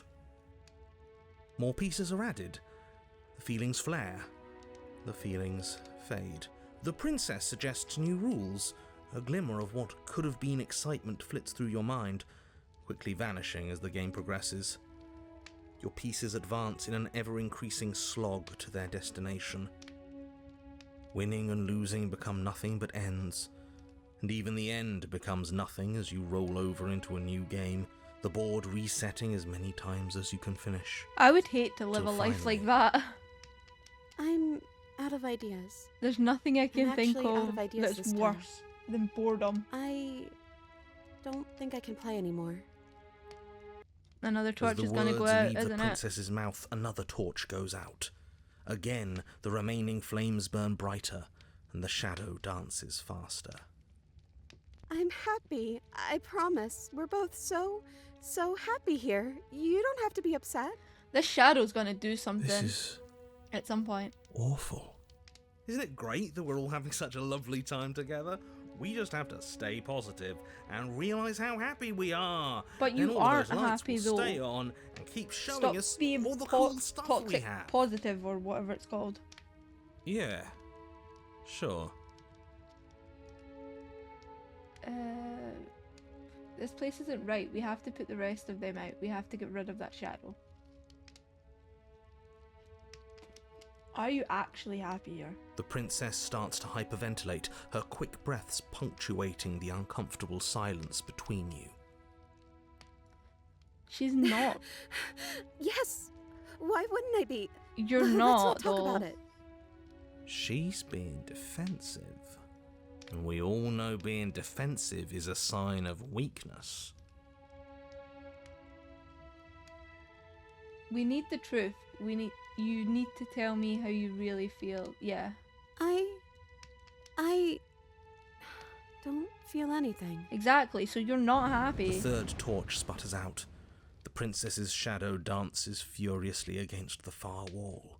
More pieces are added. The feelings flare. The feelings fade. The princess suggests new rules. A glimmer of what could have been excitement flits through your mind, quickly vanishing as the game progresses. Your pieces advance in an ever-increasing slog to their destination. Winning and losing become nothing but ends, and even the end becomes nothing as you roll over into a new game, the board resetting as many times as you can finish. I would hate to live Till a life like finally- that. I'm out of ideas. There's nothing I can I'm think actually out of of ideas that's this time. worse than boredom. I don't think I can play anymore. Another As torch the is gonna words go out, leave the isn't it? princess's mouth, another torch goes out. Again, the remaining flames burn brighter, and the shadow dances faster. I'm happy. I promise. We're both so happy here. You don't have to be upset. This shadow's gonna do something This is at some point. awful. Isn't it great that we're all having such a lovely time together? We just have to stay positive and realise how happy we are. But you Then all aren't of those lights happy, will though. stay on and keep showing Stop us being all the cool stuff we toxic have. positive or whatever it's called. Yeah, sure. This place isn't right. We have to put the rest of them out. We have to get rid of that shadow. Are you actually happier? The princess starts to hyperventilate, her quick breaths punctuating the uncomfortable silence between you. She's not. Yes. Why wouldn't I be? You're Let's not, not talk though. about it. She's being defensive. And we all know being defensive is a sign of weakness. We need the truth. You need to tell me how you really feel. Yeah. I don't feel anything. Exactly. So you're not The happy. third torch sputters out. The princess's shadow dances furiously against the far wall.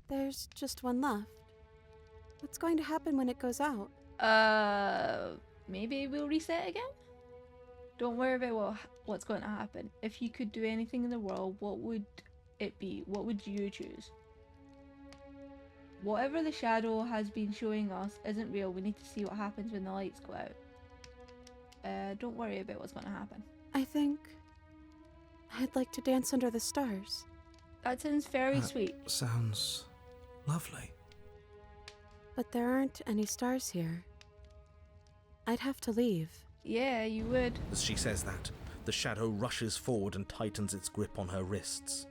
There's just one left. What's going to happen when it goes out? Maybe we'll reset again? Don't worry about what's going to happen. If you could do anything in the world, what would it be? What would you choose? Whatever the shadow has been showing us isn't real. We need to see what happens when the lights go out. Don't worry about what's going to happen. I think I'd like to dance under the stars. That sounds very That sweet. Sounds lovely. But there aren't any stars here. I'd have to leave. Yeah, you would. As she says that, the shadow rushes forward and tightens its grip on her wrists.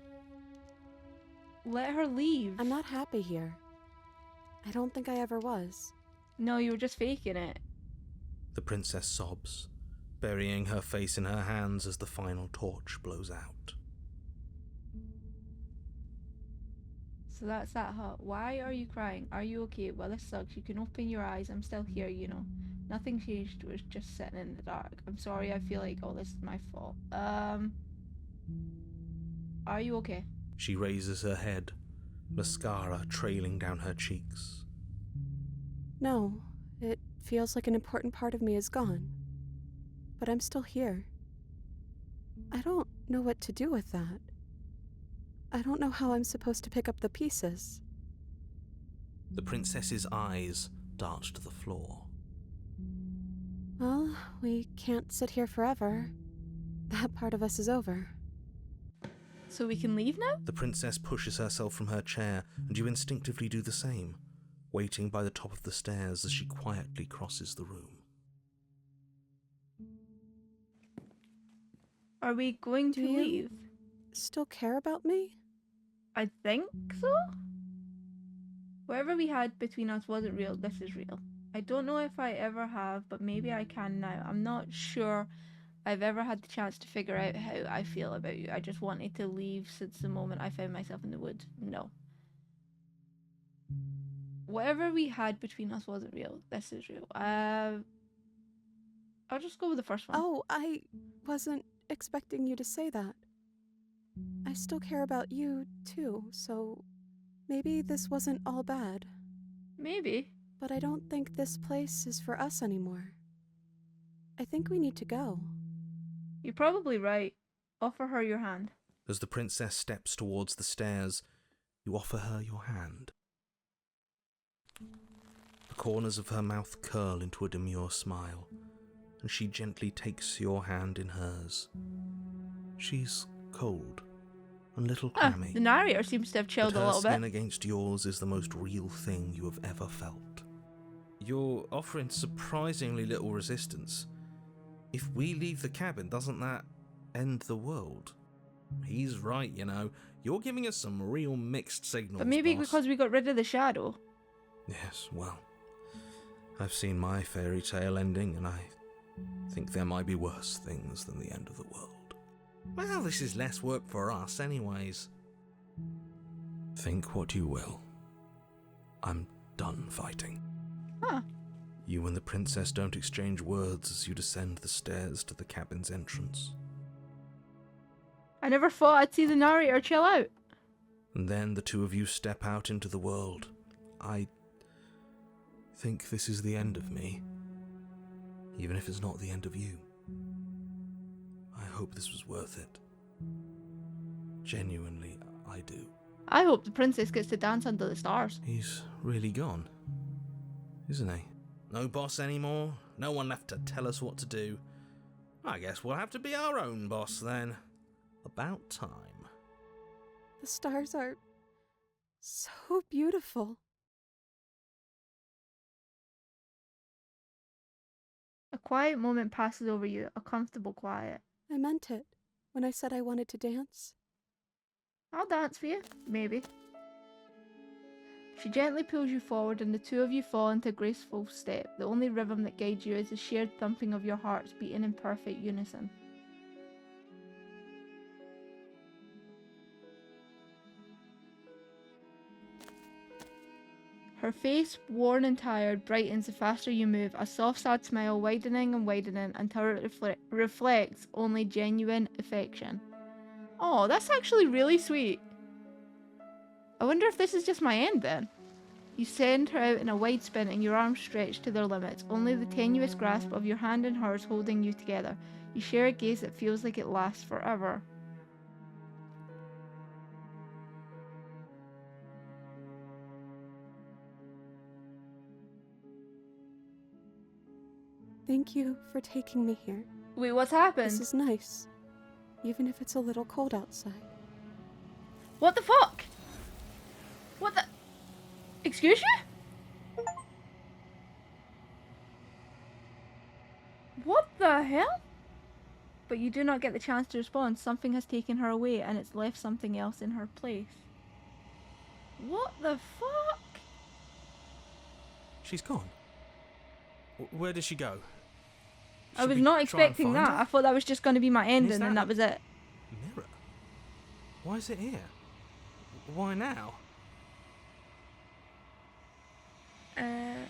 Let her leave. I'm not happy here. I don't think I ever was. No, you were just faking it. The princess sobs, burying her face in her hands as the final torch blows out. So that's that, huh? Why are you crying? Are you okay? Well, this sucks. You can open your eyes. I'm still here, you know. Nothing changed. We're just sitting in the dark. I'm sorry. I feel like all this is my fault. Are you okay? She raises her head, mascara trailing down her cheeks. No, it feels like an important part of me is gone. But I'm still here. I don't know what to do with that. I don't know how I'm supposed to pick up the pieces. The princess's eyes dart to the floor. Well, we can't sit here forever. That part of us is over. So we can leave now? The princess pushes herself from her chair, and you instinctively do the same, waiting by the top of the stairs as she quietly crosses the room. Are we going to Do you leave? Still care about me? I think so. Whatever we had between us wasn't real. This is real. I don't know if I ever have, but maybe I can now. I'm not sure I've ever had the chance to figure out how I feel about you. I just wanted to leave since the moment I found myself in the woods. No. Whatever we had between us wasn't real. This is real. I'll just go with the first one. Oh, I wasn't expecting you to say that. I still care about you, too, so maybe this wasn't all bad. Maybe. But I don't think this place is for us anymore. I think we need to go. You're probably right. Offer her your hand. As the princess steps towards the stairs, you offer her your hand. The corners of her mouth curl into a demure smile, and she gently takes your hand in hers. She's cold and a little clammy. The narrator seems to have chilled but a her little skin bit. against yours is the most real thing you have ever felt. You're offering surprisingly little resistance. If we leave the cabin, doesn't that end the world? He's right, you know. You're giving us some real mixed signals, But maybe boss. because we got rid of the shadow. Yes, well, I've seen my fairy tale ending, and I think there might be worse things than the end of the world. Well, this is less work for us anyways. Think what you will. I'm done fighting. Huh. You and the princess don't exchange words as you descend the stairs to the cabin's entrance. I never thought I'd see the narrator chill out. And then the two of you step out into the world. I think this is the end of me, even if it's not the end of you. I hope this was worth it. Genuinely, I do. I hope the princess gets to dance under the stars. He's really gone, isn't he? No boss anymore, no one left to tell us what to do. I guess we'll have to be our own boss then. About time. The stars are so beautiful. A quiet moment passes over you, a comfortable quiet. I meant it when I said I wanted to dance. I'll dance for you, maybe. She gently pulls you forward and the two of you fall into a graceful step. The only rhythm that guides you is the shared thumping of your hearts beating in perfect unison. Her face, worn and tired, brightens the faster you move, a soft sad smile widening and widening until it reflects only genuine affection. Oh, that's actually really sweet. I wonder if this is just my end then. You send her out in a wide spin and your arms stretch to their limits, only the tenuous grasp of your hand in hers holding you together. You share a gaze that feels like it lasts forever. Thank you for taking me here. Wait, what's happened? This is nice, even if it's a little cold outside. What the fuck? What the... Excuse you? What the hell? But you do not get the chance to respond. Something has taken her away and it's left something else in her place. What the fuck? She's gone. Where did she go? I Should was we not try and expecting find that. her? I thought that was just going to be my ending that and that was it. Mirror? Why is it here? Why now? I'm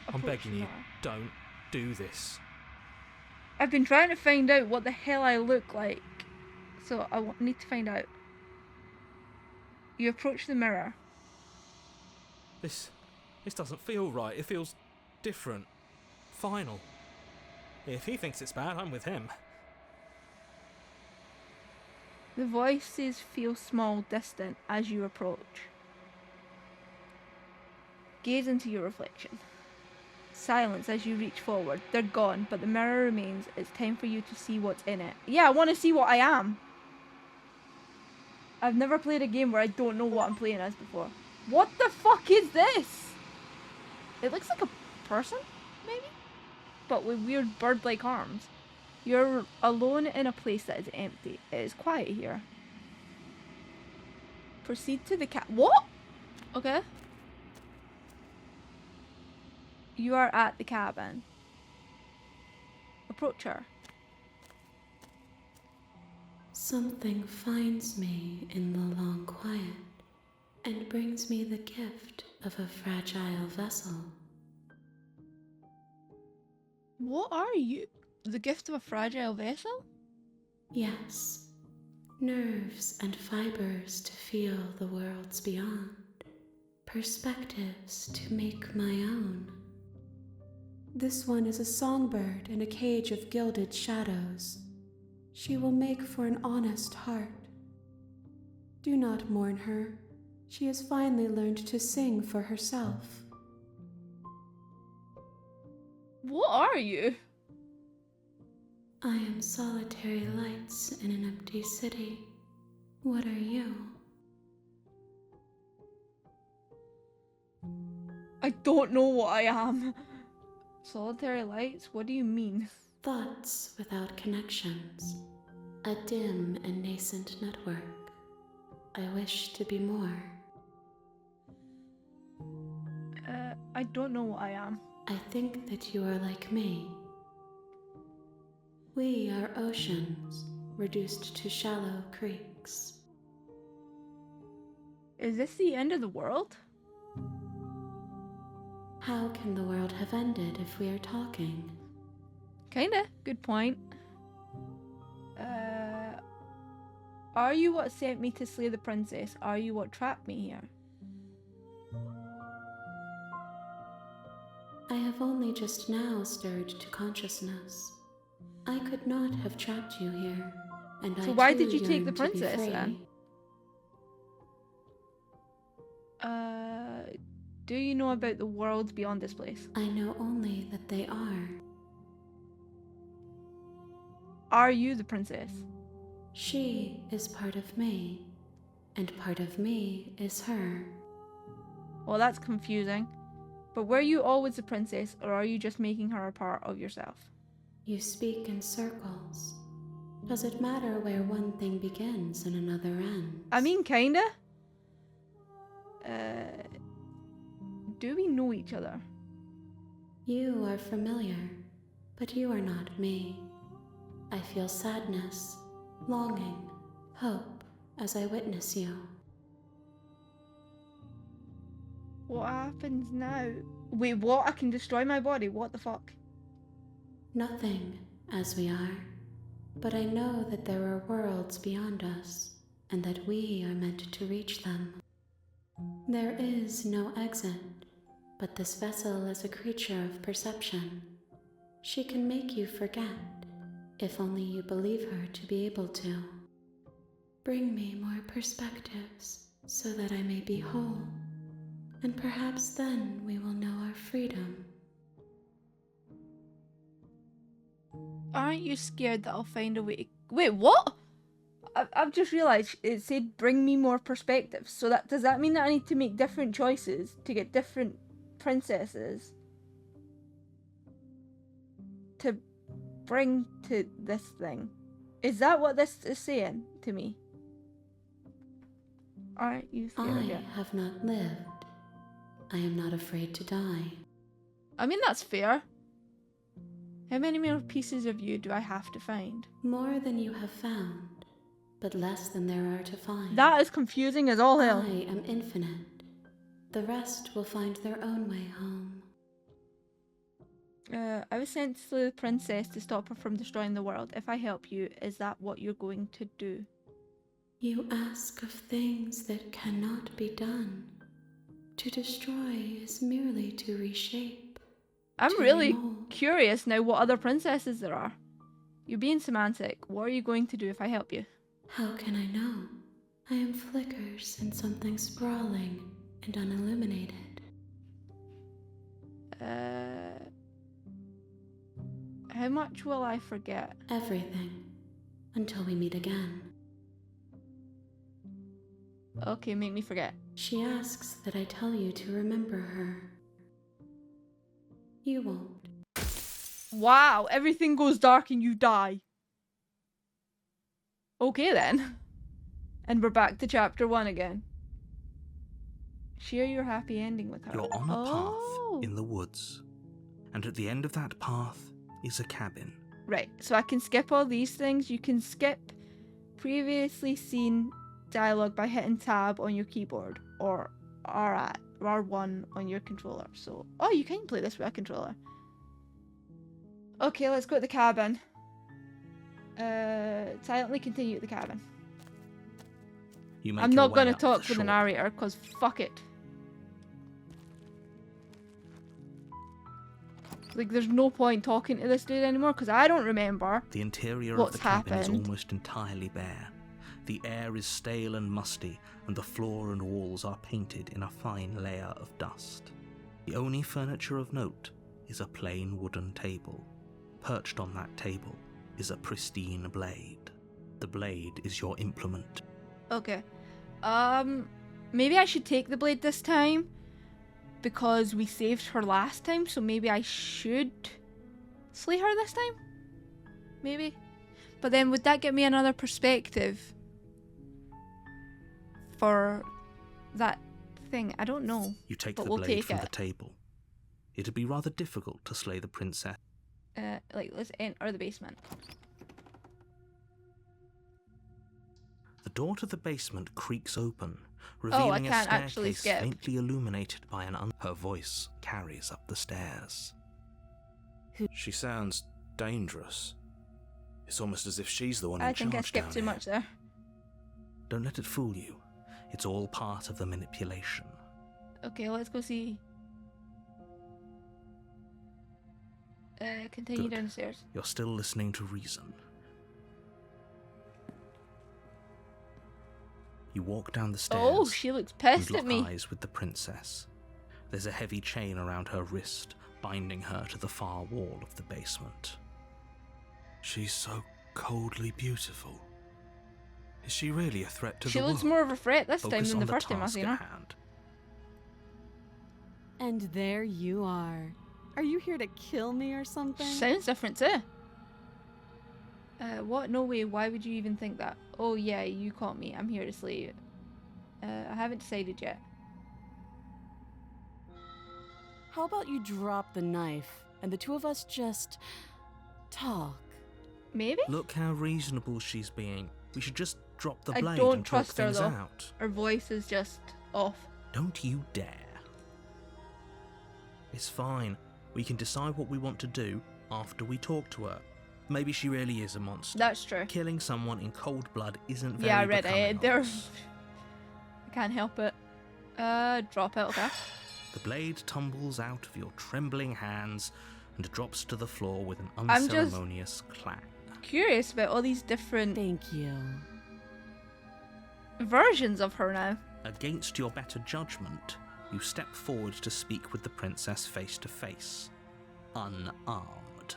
approach begging the you, mirror. don't do this. I've been trying to find out what the hell I look like, so I need to find out. You approach the mirror. This doesn't feel right. It feels different. Final. If he thinks it's bad, I'm with him. The voices feel small, distant as you approach. Gaze into your reflection. Silence as you reach forward. They're gone, but the mirror remains. It's time for you to see what's in it. Yeah, I want to see what I am. I've never played a game where I don't know what I'm playing as before. What the fuck is this? It looks like a person, maybe? But with weird bird-like arms. You're alone in a place that is empty. It is quiet here. Proceed to the What? Okay. You are at the cabin. Approach her. Something finds me in the long quiet and brings me the gift of a fragile vessel. What are you? The gift of a fragile vessel? Yes, nerves and fibers to feel the worlds beyond, perspectives to make my own. This one is a songbird in a cage of gilded shadows. She will make for an honest heart. Do not mourn her. She has finally learned to sing for herself. What are you? I am solitary lights in an empty city. What are you? I don't know what I am. Solitary lights? What do you mean? Thoughts without connections. A dim and nascent network. I wish to be more. I don't know what I am. I think that you are like me. We are oceans, reduced to shallow creeks. Is this the end of the world? How can the world have ended if we are talking? Kinda. Good point. Are you what sent me to slay the princess? Are you what trapped me here? I have only just now stirred to consciousness. I could not have trapped you here, and So I why too did you take yearn the to be princess, free. then? Do you know about the worlds beyond this place? I know only that they are. Are you the princess? She is part of me, and part of me is her. Well, that's confusing. But were you always the princess, or are you just making her a part of yourself? You speak in circles. Does it matter where one thing begins and another ends? I mean, kinda. Do we know each other? You are familiar, but you are not me. I feel sadness, longing, hope as I witness you. What happens now? Wait, what? I can destroy my body? What the fuck? Nothing, as we are, but I know that there are worlds beyond us, and that we are meant to reach them. There is no exit, but this vessel is a creature of perception. She can make you forget, if only you believe her to be able to. Bring me more perspectives, so that I may be whole, and perhaps then we will know our freedom. Aren't you scared that I'll find a way to... Wait, what? I've just realised it said bring me more perspectives. So does that mean that I need to make different choices to get different princesses to bring to this thing? Is that what this is saying to me? Aren't you scared I yet? have not lived. I am not afraid to die. I mean, that's fair. How many more pieces of you do I have to find? More than you have found, but less than there are to find. That is confusing as all hell. I am infinite. The rest will find their own way home. I was sent to slay the princess to stop her from destroying the world. If I help you, is that what you're going to do? You ask of things that cannot be done. To destroy is merely to reshape. I'm To really remold. curious now what other princesses there are. You're being semantic. What are you going to do if I help you? How can I know? I am flickers in something sprawling and unilluminated. How much will I forget? Everything. Until we meet again. Okay, make me forget. She asks that I tell you to remember her. You won't. Wow, everything goes dark and you die. Okay then. And we're back to chapter 1 again. Share your happy ending with her. You're on a path in the woods, and at the end of that path is a cabin. Right, so I can skip all these things. You can skip previously seen dialogue by hitting tab on your keyboard or R1 on your controller. So, oh, you can play this with a controller. Okay, let's go to the cabin. Silently continue at the cabin. You make I'm your not way gonna up talk the for the shore. narrator, cause fuck it. Like, there's no point talking to this dude anymore, cause I don't remember. The interior What's of the cabin is happened. almost entirely bare. The air is stale and musty, and the floor and walls are painted in a fine layer of dust. The only furniture of note is a plain wooden table. Perched on that table is a pristine blade. The blade is your implement. Okay. Maybe I should take the blade this time, because we saved her last time, so maybe I should slay her this time? Maybe? But then would that give me another perspective for that thing? I don't know. You take But the we'll blade take from it. the table. It'd be rather difficult to slay the princess. Let's enter the basement. The door to the basement creaks open, Oh, I revealing a can't actually staircase skip. faintly illuminated by her voice carries up the stairs. She sounds dangerous. It's almost as if she's the one in I think I charge skipped down too here. much there. Don't let it fool you. It's all part of the manipulation. Okay, let's go see. Continue Good. downstairs. You're still listening to reason. You walk down the stairs Oh, she looks pissed and at lock me. eyes with the princess. There's a heavy chain around her wrist, binding her to the far wall of the basement. She's so coldly beautiful. Is she really a threat to She the looks world? more of a threat this time Focus than on the the first time I task seen at her. hand. And there you are. Are you here to kill me or something? Sounds different too. What? No way. Why would you even think that? Oh yeah, you caught me. I'm here to slay you. I haven't decided yet. How about you drop the knife and the two of us just talk? Maybe? Look how reasonable she's being. We should just drop the I blade don't and talk trust her, things though. out. Her voice is just off. Don't you dare. It's fine. We can decide what we want to do after we talk to her. Maybe she really is a monster. That's true. Killing someone in cold blood isn't very Yeah, I read becoming it. of There. us. I can't help it. Drop it, okay? The blade tumbles out of your trembling hands and drops to the floor with an I'm just- unceremonious clang. Curious about all these different Thank you. versions of her now. Against your better judgment, you step forward to speak with the princess face to face, unarmed.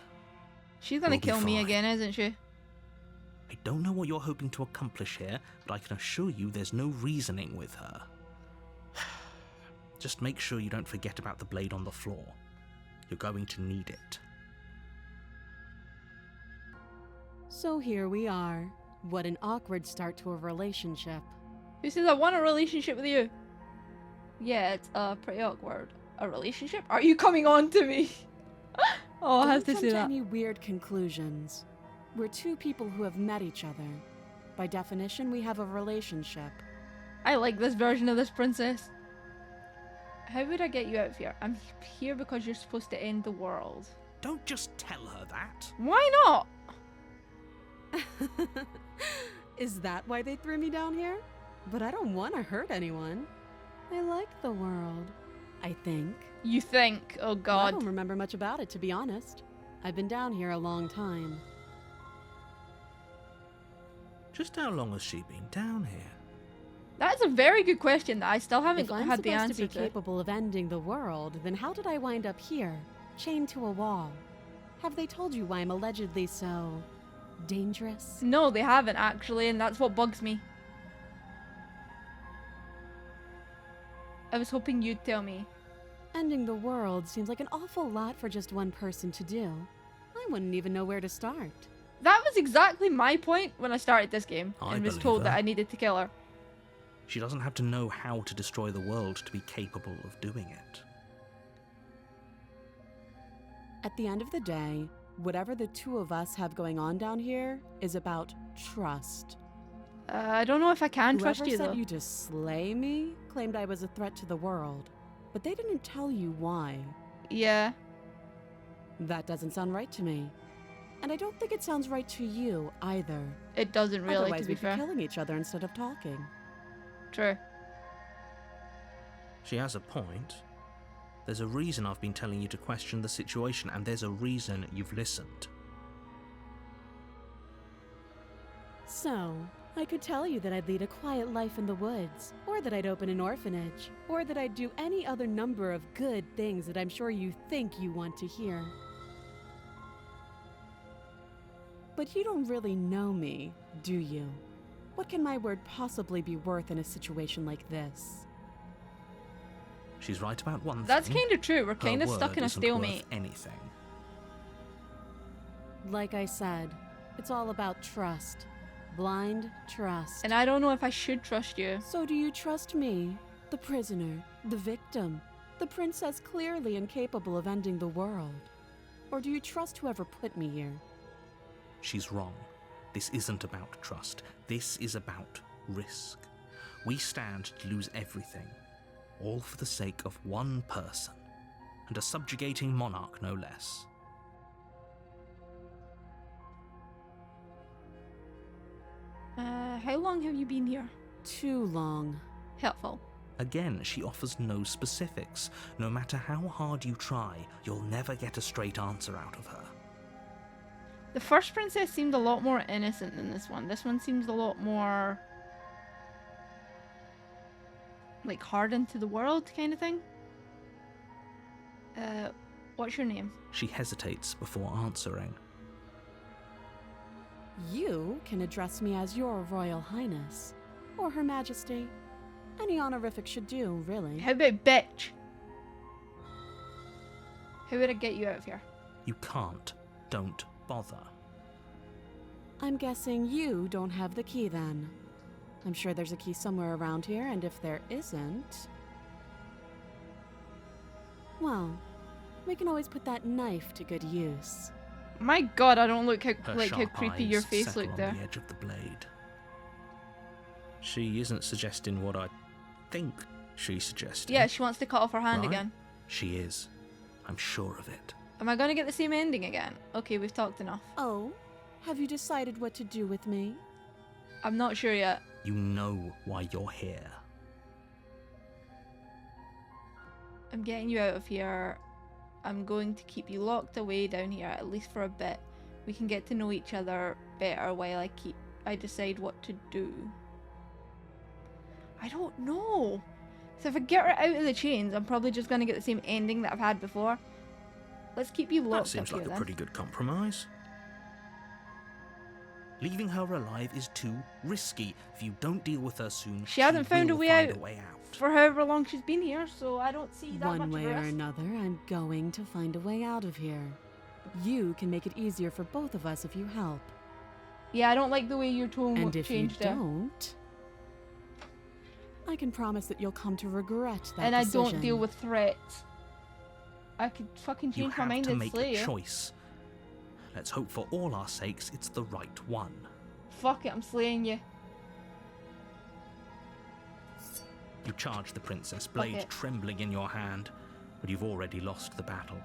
She's gonna We'll be kill me fine. again, isn't she? I don't know what you're hoping to accomplish here, but I can assure you there's no reasoning with her. Just make sure you don't forget about the blade on the floor. You're going to need it. So here we are. What an awkward start to a relationship. Who says I want a relationship with you? Yeah, it's pretty awkward. A relationship? Are you coming on to me? Oh, I have to Don't say jump that. any weird conclusions. We're two people who have met each other. By definition, we have a relationship. I like this version of this princess. How would I get you out of here? I'm here because you're supposed to end the world. Don't just tell her that. Why not? Is that why they threw me down here? But I don't want to hurt anyone. I like the world, I think. You think? Oh I god. don't remember much about it, to be honest. I've been down here a long time. Just how long has she been down here? That's a very good question that I still haven't If I'm had the supposed answer to be to. capable of ending the world, then how did I wind up here, chained to a wall? Have they told you why I'm allegedly so dangerous? No, they haven't actually, and that's what bugs me. I was hoping you'd tell me. Ending the world seems like an awful lot for just one person to do. I wouldn't even know where to start. That was exactly my point when I started this game I and was believe told her. that I needed to kill her. She doesn't have to know how to destroy the world to be capable of doing it. At the end of the day, whatever the two of us have going on down here is about trust. I don't know if I can trust Whoever you sent though. you to slay me claimed I was a threat to the world, but they didn't tell you why. Yeah. That doesn't sound right to me. And I don't think it sounds right to you either. It doesn't really, Otherwise, to be we'd be fair. killing each other instead of talking. True. She has a point. There's a reason I've been telling you to question the situation, and there's a reason you've listened. So, I could tell you that I'd lead a quiet life in the woods, or that I'd open an orphanage, or that I'd do any other number of good things that I'm sure you think you want to hear. But you don't really know me, do you? What can my word possibly be worth in a situation like this? She's right about one That's thing. kind of true. We're Her kind of stuck word in a isn't worth stalemate. anything. Like I said, it's all about trust. Blind trust. And I don't know if I should trust you. So do you trust me, the prisoner, the victim, the princess clearly incapable of ending the world? Or do you trust whoever put me here? She's wrong. This isn't about trust. This is about risk. We stand to lose everything, all for the sake of one person, and a subjugating monarch no less. How long have you been here? Too long. Helpful. Again, she offers no specifics. No matter how hard you try, you'll never get a straight answer out of her. The first princess seemed a lot more innocent than this one. This one seems a lot more like hardened to the world kind of thing. What's your name? She hesitates before answering. You can address me as your Royal Highness, or Her Majesty. Any honorific should do, really. How about bitch? How would I get you out of here? You can't. Don't bother. I'm guessing you don't have the key then. I'm sure there's a key somewhere around here, and if there isn't... well, we can always put that knife to good use. My god, I don't look how, Her like how sharp creepy eyes your face settle looked on there. the edge of the blade. She isn't suggesting what I think she's suggesting. Yeah, she wants to cut off her hand Right? again. She is. I'm sure of it. Am I gonna get the same ending again? Okay, we've talked enough. Oh, have you decided what to do with me? I'm not sure yet. You know why you're here. I'm getting you out of here. I'm going to keep you locked away down here, at least for a bit. We can get to know each other better while I decide what to do. I don't know. So if I get her out of the chains, I'm probably just gonna get the same ending that I've had before. Let's keep you That locked up seems here like a then. pretty good compromise. Leaving her alive is too risky. If you don't deal with her soon, She hasn't found a will way find out. a way out. For however long she's been here, so I don't see that much One way or risk. another, I'm going to find a way out of here. You can make it easier for both of us if you help. Yeah, I don't like the way your tone And if you changed there. don't, I can promise that you'll come to regret that And I decision. don't deal with threats. I could fucking You change my have mind to and make slay a you. choice. Let's hope for all our sakes it's the right one. Fuck it, I'm slaying you. You charge the princess, blade Okay. trembling in your hand, but you've already lost the battle.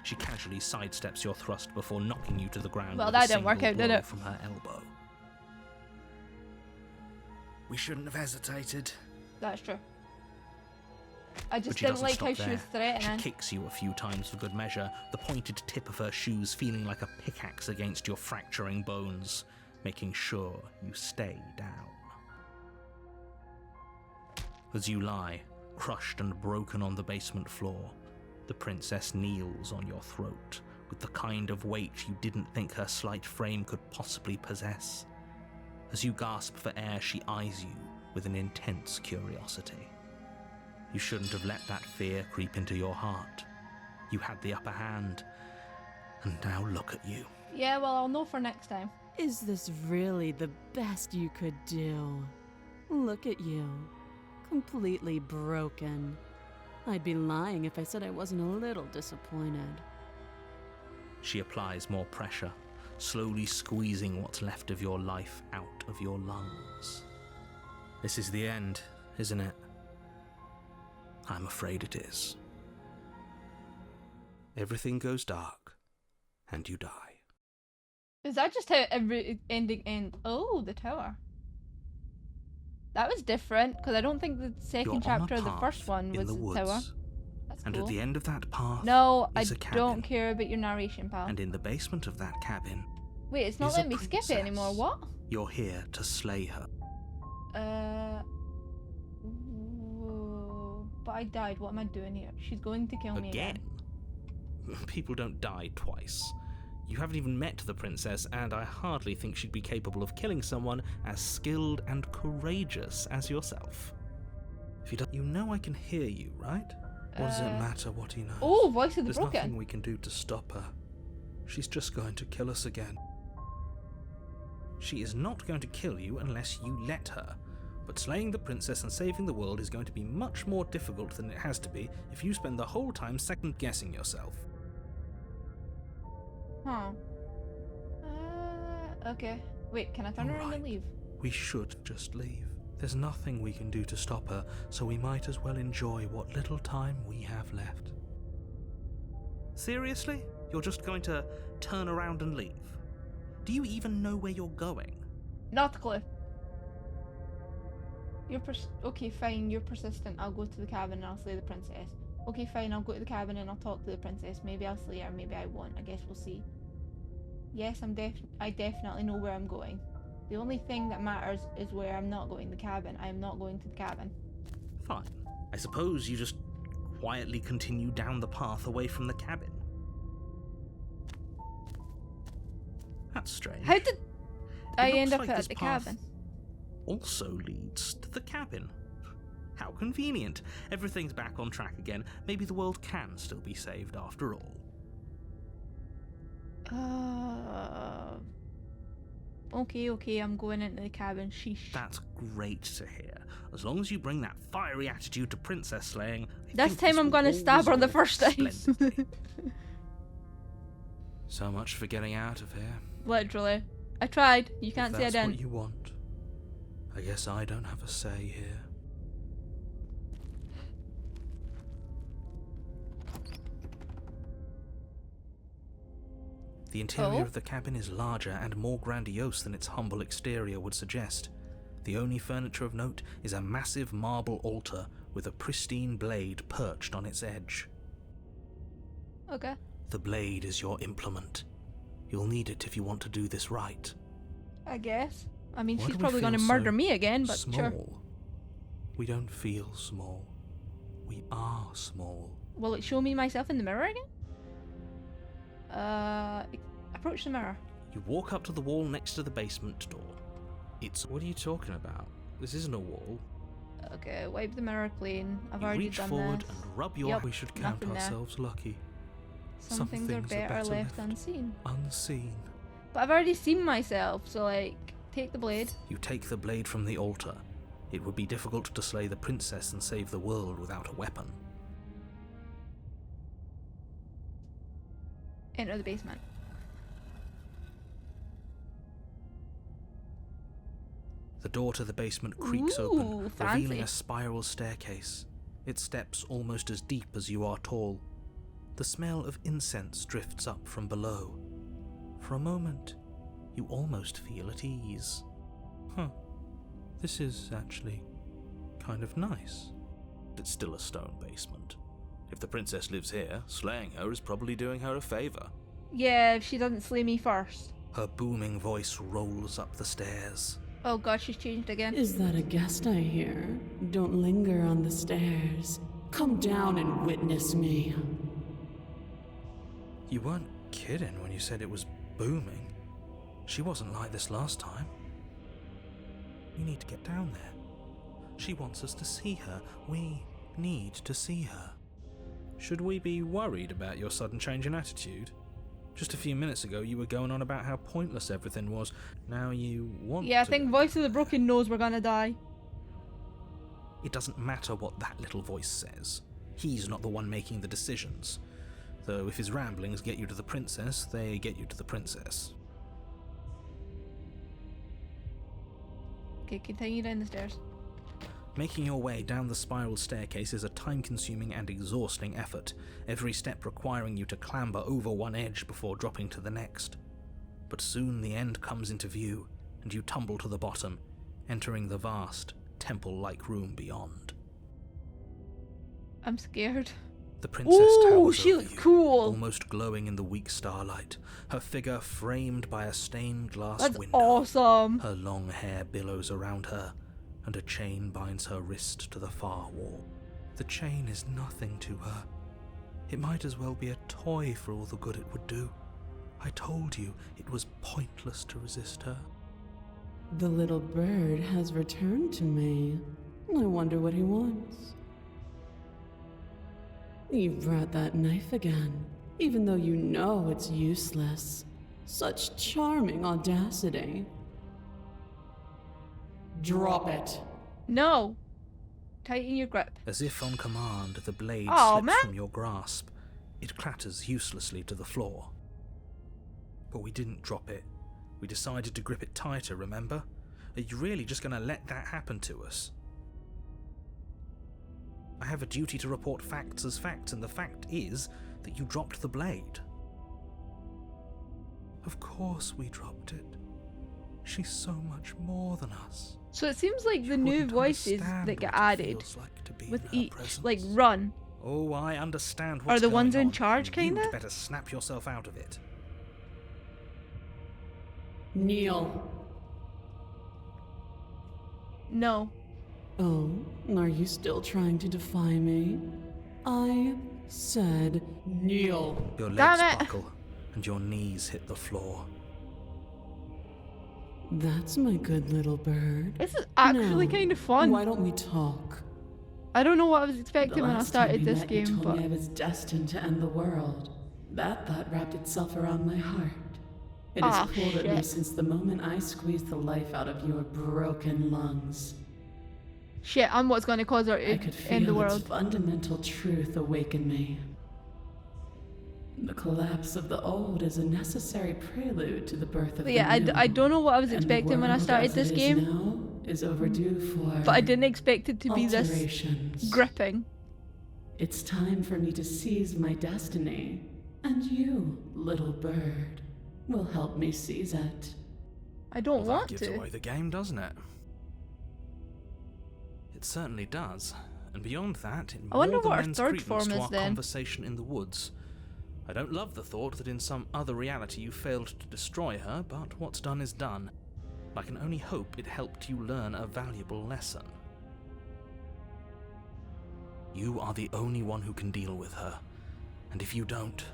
She casually sidesteps your thrust before knocking you to the ground Well, with that a didn't work single out, did blow it? from her elbow. We shouldn't have hesitated. That's true. I just But she didn't doesn't like stop how she was there. threatening. She kicks you a few times for good measure, the pointed tip of her shoes feeling like a pickaxe against your fracturing bones, making sure you stay down. As you lie, crushed and broken on the basement floor, the princess kneels on your throat with the kind of weight you didn't think her slight frame could possibly possess. As you gasp for air, she eyes you with an intense curiosity. You shouldn't have let that fear creep into your heart. You had the upper hand, and now look at you. Yeah, well, I'll know for next time. Is this really the best you could do? Look at you. Completely broken. I'd be lying if I said I wasn't a little disappointed. She applies more pressure, slowly squeezing what's left of your life out of your lungs. This is the end, isn't it? I'm afraid it is. Everything goes dark, and you die. Is that just how every ending ends? Oh, the tower. That was different, because I don't think the second You're on a chapter of the path first one in was the the woods, tower. That's and cool. at the end of that path No, I is a cabin. don't care about your narration, pal. And in the basement of that cabin, Wait, it's not is a letting me skip it anymore. princess. What? you're here to slay her. Whoa. But I died. What am I doing here? She's going to kill me Again? People don't die twice. You haven't even met the princess, and I hardly think she'd be capable of killing someone as skilled and courageous as yourself. If you don't, you know I can hear you, right? What does it matter what he knows? Oh, voice of the There's broken. nothing we can do to stop her. She's just going to kill us again. She is not going to kill you unless you let her. But slaying the princess and saving the world is going to be much more difficult than it has to be if you spend the whole time second-guessing yourself. Huh. Okay. Wait, can I turn around and Alright. leave? We should just leave. There's nothing we can do to stop her, so we might as well enjoy what little time we have left. Seriously? You're just going to turn around and leave? Do you even know where you're going? Not a clue. Okay, fine, you're persistent. I'll go to the cabin and I'll slay the princess. Okay, fine, I'll go to the cabin and I'll talk to the princess. Maybe I'll slay her, maybe I won't. I guess we'll see. Yes, I definitely know where I'm going. The only thing that matters is where I'm not going, the cabin. I am not going to the cabin. Fine. I suppose you just quietly continue down the path away from the cabin. That's strange. How did I looks end up like at this the path cabin? Also leads to the cabin. How convenient. Everything's back on track again. Maybe the world can still be saved after all. Okay, I'm going into the cabin. Sheesh. That's great to hear. As long as you bring that fiery attitude to princess slaying, I This think time I'm will gonna all stab her the resolve first time. splendidly. So much for getting out of here. Literally. I tried. You can't If say I that's didn't. what you want, I guess I don't have a say here. The interior Oh? of the cabin is larger and more grandiose than its humble exterior would suggest. The only furniture of note is a massive marble altar with a pristine blade perched on its edge. Okay. The blade is your implement. You'll need it if you want to do this right. I guess. I mean, Why she's do we probably going to feel murder so me again, but small? sure. We don't feel small. We are small. Will it show me myself in the mirror again? Approach the mirror. You walk up to the wall next to the basement door. What are you talking about? This isn't a wall. Okay, wipe the mirror clean. I've You already reach done forward this. and rub your Yep. We should count Nothing there. ourselves lucky. Some things are better left unseen. Unseen. But I've already seen myself, so like, take the blade. You take the blade from the altar. It would be difficult to slay the princess and save the world without a weapon. Enter the basement. The door to the basement creaks Ooh, open, revealing fancy. a spiral staircase. Its steps almost as deep as you are tall. The smell of incense drifts up from below. For a moment, you almost feel at ease. This is actually kind of nice. It's still a stone basement. If the princess lives here, slaying her is probably doing her a favour. Yeah, if she doesn't slay me first. Her booming voice rolls up the stairs. Oh god, she's changed again. Is that a guest I hear? Don't linger on the stairs. Come down and witness me. You weren't kidding when you said it was booming. She wasn't like this last time. We need to get down there. She wants us to see her. We need to see her. Should we be worried about your sudden change in attitude? Just a few minutes ago you were going on about how pointless everything was. Now you want Yeah, I to... think Voice of the Broken knows we're gonna die. It doesn't matter what that little voice says. He's not the one making the decisions. Though if his ramblings get you to the princess, they get you to the princess. Okay, continue down the stairs. Making your way down the spiral staircase is a time-consuming and exhausting effort, every step requiring you to clamber over one edge before dropping to the next. But soon the end comes into view, and you tumble to the bottom, entering the vast, temple-like room beyond. I'm scared. The princess Ooh, towers she over looks you, cool. almost glowing in the weak starlight, her figure framed by a stained glass That's window. awesome. Her long hair billows around her, and a chain binds her wrist to the far wall. The chain is nothing to her. It might as well be a toy for all the good it would do. I told you it was pointless to resist her. The little bird has returned to me. I wonder what he wants. You brought that knife again, even though you know it's useless. Such charming audacity. Drop it. No. Tighten your grip. As if on command, the blade Aw, slips man. from your grasp. It clatters uselessly to the floor. But we didn't drop it. We decided to grip it tighter, remember? Are you really just going to let that happen to us? I have a duty to report facts as facts, and the fact is that you dropped the blade. Of course we dropped it. She's so much more than us. So it seems like the You new wouldn't voices understand that get what it added feels like to be with in her each, presence. like, run. Oh, I understand Are what's the going ones in on. charge, kinda? You'd better snap yourself out of it. Kneel. No. Oh, are you still trying to defy me? I said kneel. Your Damn legs it. buckle, and your knees hit the floor. That's my good little bird. This is actually Now, kind of fun. Why don't we talk? I don't know what I was The expecting when I last started time we this met, you game, told but me I was destined to end the world. That thought wrapped itself around my heart. It has Ah, pulled at me shit. since the moment I squeezed the life out of your broken lungs. shit, I'm what's going to cause her I to could end the feel its world. fundamental truth awaken me. The collapse of the old is a necessary prelude to the birth of But yeah, the new. I don't know what I was And the expecting when I world started as this it is game, now is overdue for but I didn't expect it to be this alterations. gripping. It's time for me to seize my destiny, and you, little bird, will help me seize it. I don't Well, want that gives to. away the game, doesn't it? It certainly does. And beyond that, it I wonder more than what our lends third credence form to is our then. conversation in the woods. I don't love the thought that in some other reality you failed to destroy her, but what's done is done. I can only hope it helped you learn a valuable lesson. You are the only one who can deal with her, and if you don't,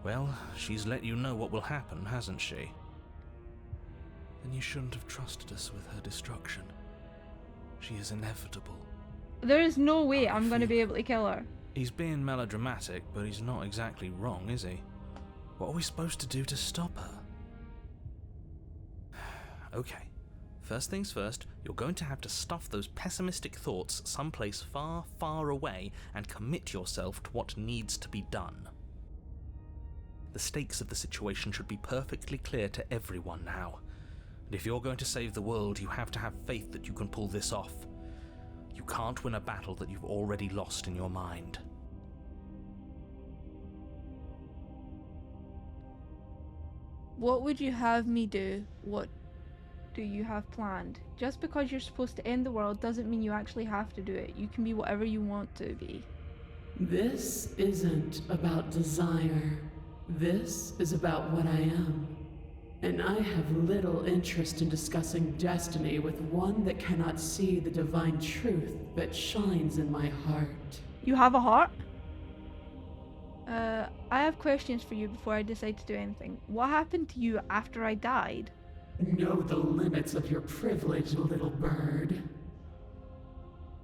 well, she's let you know what will happen, hasn't she? Then you shouldn't have trusted us with her destruction. She is inevitable. There is no way How do I'm you going to feel? be able to kill her. He's being melodramatic, but he's not exactly wrong, is he? What are we supposed to do to stop her? Okay, first things first, you're going to have to stuff those pessimistic thoughts someplace far, far away and commit yourself to what needs to be done. The stakes of the situation should be perfectly clear to everyone now. And if you're going to save the world, you have to have faith that you can pull this off. You can't win a battle that you've already lost in your mind. What would you have me do? What do you have planned? Just because you're supposed to end the world doesn't mean you actually have to do it. You can be whatever you want to be. This isn't about desire. This is about what I am. And I have little interest in discussing destiny with one that cannot see the divine truth that shines in my heart. You have a heart? I have questions for you before I decide to do anything. What happened to you after I died? Know the limits of your privilege, little bird.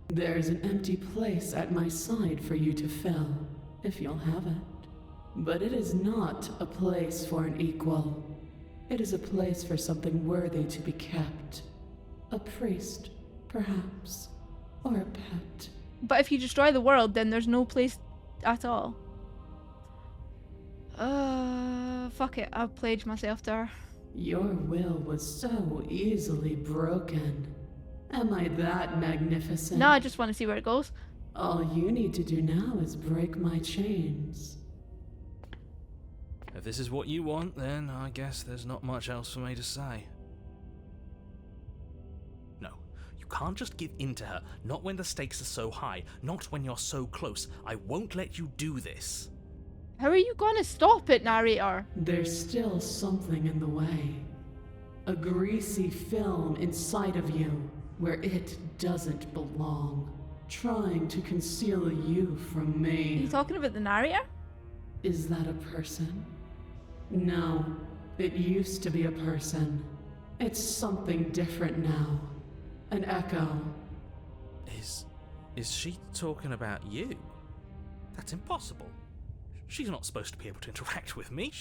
There's an empty place at my side for you to fill, if you'll have it. But it is not a place for an equal. It is a place for something worthy to be kept. A priest, perhaps, or a pet. But if you destroy the world, then there's no place at all. Fuck it, I've pledged myself to her. Your will was so easily broken. Am I that magnificent? No, I just want to see where it goes. All you need to do now is break my chains. If this is what you want, then I guess there's not much else for me to say. No, you can't just give in to her, not when the stakes are so high, not when you're so close. I won't let you do this. How are you gonna stop it, narrator? There's still something in the way. A greasy film inside of you where it doesn't belong, trying to conceal you from Are you me. talking about the narrator? Is that a person? No, it used to be a person. It's something different now. An echo. Is she talking about you? That's impossible. She's not supposed to be able to interact with me.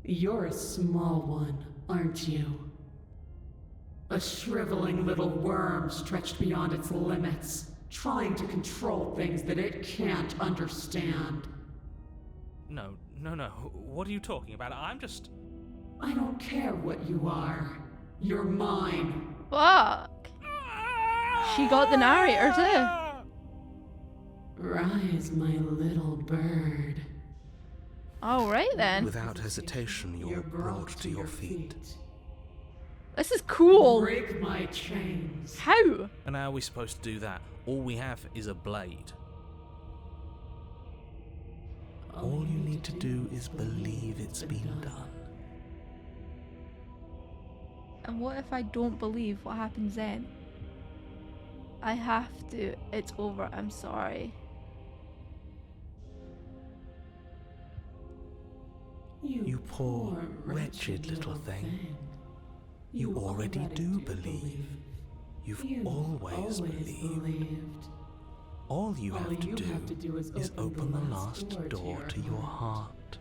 You're a small one, aren't you? A shriveling little worm stretched beyond its limits, trying to control things that it can't understand. No. What are you talking about? I don't care what you are. You're mine. Fuck. She got the narrator too. Rise, my little bird. Alright then. Without hesitation, you're brought to your feet. This is cool. Break my chains. How? And how are we supposed to do that? All we have is a blade. All you need to do is believe it's been done. And what if I don't believe? What happens then? I have to. It's over. I'm sorry. You poor, wretched little thing. You already do believe. You've always believed. All you have to do is open the last door to your heart.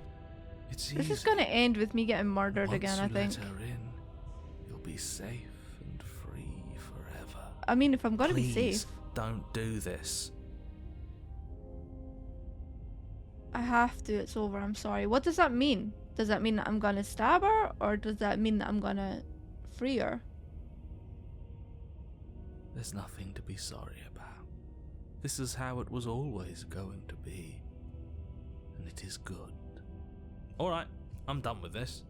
It's easy. This is gonna end with me getting murdered again, I think. Once you let her in, you'll be safe and free forever. I mean, if I'm gonna be Please, safe, don't do this. I have to. It's over. I'm sorry. What does that mean? Does that mean that I'm gonna stab her? Or does that mean that I'm gonna free her? There's nothing to be sorry about. This is how it was always going to be. And it is good. Alright, I'm done with this.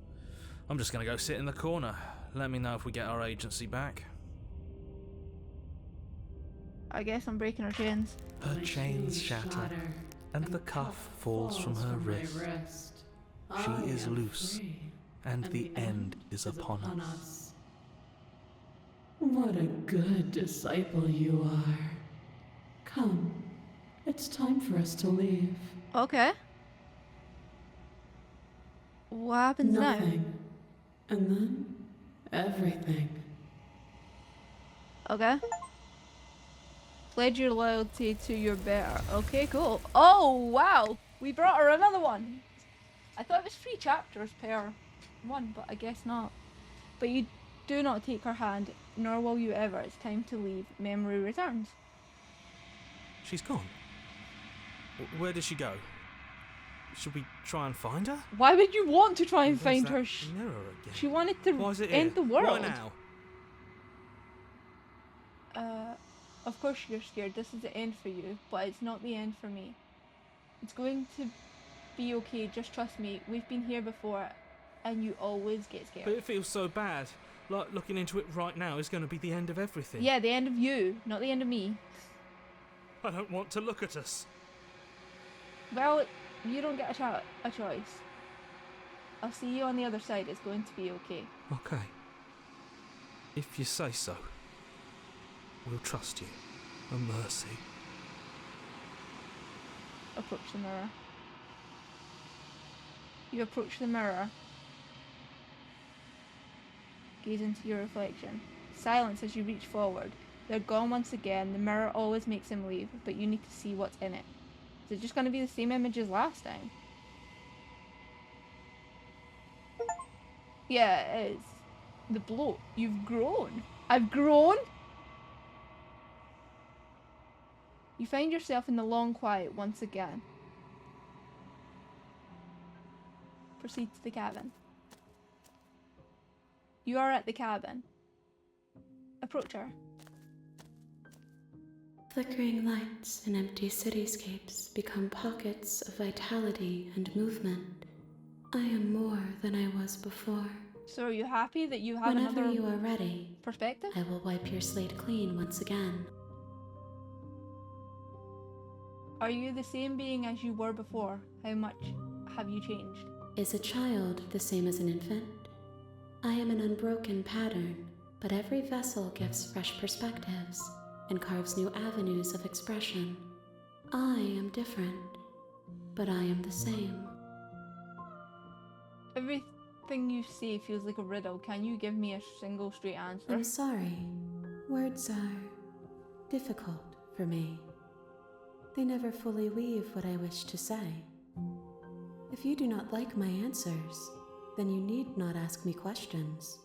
I'm just gonna go sit in the corner. Let me know if we get our agency back. I guess I'm breaking her chains. Her chains shatter, and the cuff falls from her wrist. She is loose, and the end is upon us. What a good disciple you are. Come, it's time for us to leave. Okay. What happens Nothing. And then, everything. now? Okay. Pledge your loyalty to your bear. Okay, cool. Oh, wow. We brought her another one. I thought it was 3 chapters per one, but I guess not. But you do not take her hand, nor will you ever. It's time to leave. Memory returns. She's gone. Where did she go? Should we try and find her? Why would you want to try and There's find that her? mirror again. She wanted to Why is it end here? the world. Why now? Of course you're scared. This is the end for you, but it's not the end for me. It's going to be okay. Just trust me. We've been here before, and you always get scared. But it feels so bad. Like looking into it right now is going to be the end of everything. Yeah, the end of you, not the end of me. I don't want to look at us. Well, you don't get a choice. I'll see you on the other side. It's going to be okay. Okay. If you say so. We'll trust you. A mercy. Approach the mirror. You approach the mirror. Gaze into your reflection. Silence as you reach forward. They're gone once again. The mirror always makes him leave, but you need to see what's in it. Is it just going to be the same image as last time? Yeah, it is. The bloat. You've grown. I've grown? You find yourself in the long quiet once again. Proceed to the cabin. You are at the cabin. Approach her. Flickering lights and empty cityscapes become pockets of vitality and movement. I am more than I was before. So are you happy that you have Whenever another you are ready, perspective? I will wipe your slate clean once again. Are you the same being as you were before? How much have you changed? Is a child the same as an infant? I am an unbroken pattern, but every vessel gives fresh perspectives and carves new avenues of expression. I am different, but I am the same. Everything you say feels like a riddle. Can you give me a single straight answer? I'm sorry. Words are difficult for me. They never fully weave what I wish to say. If you do not like my answers, then you need not ask me questions.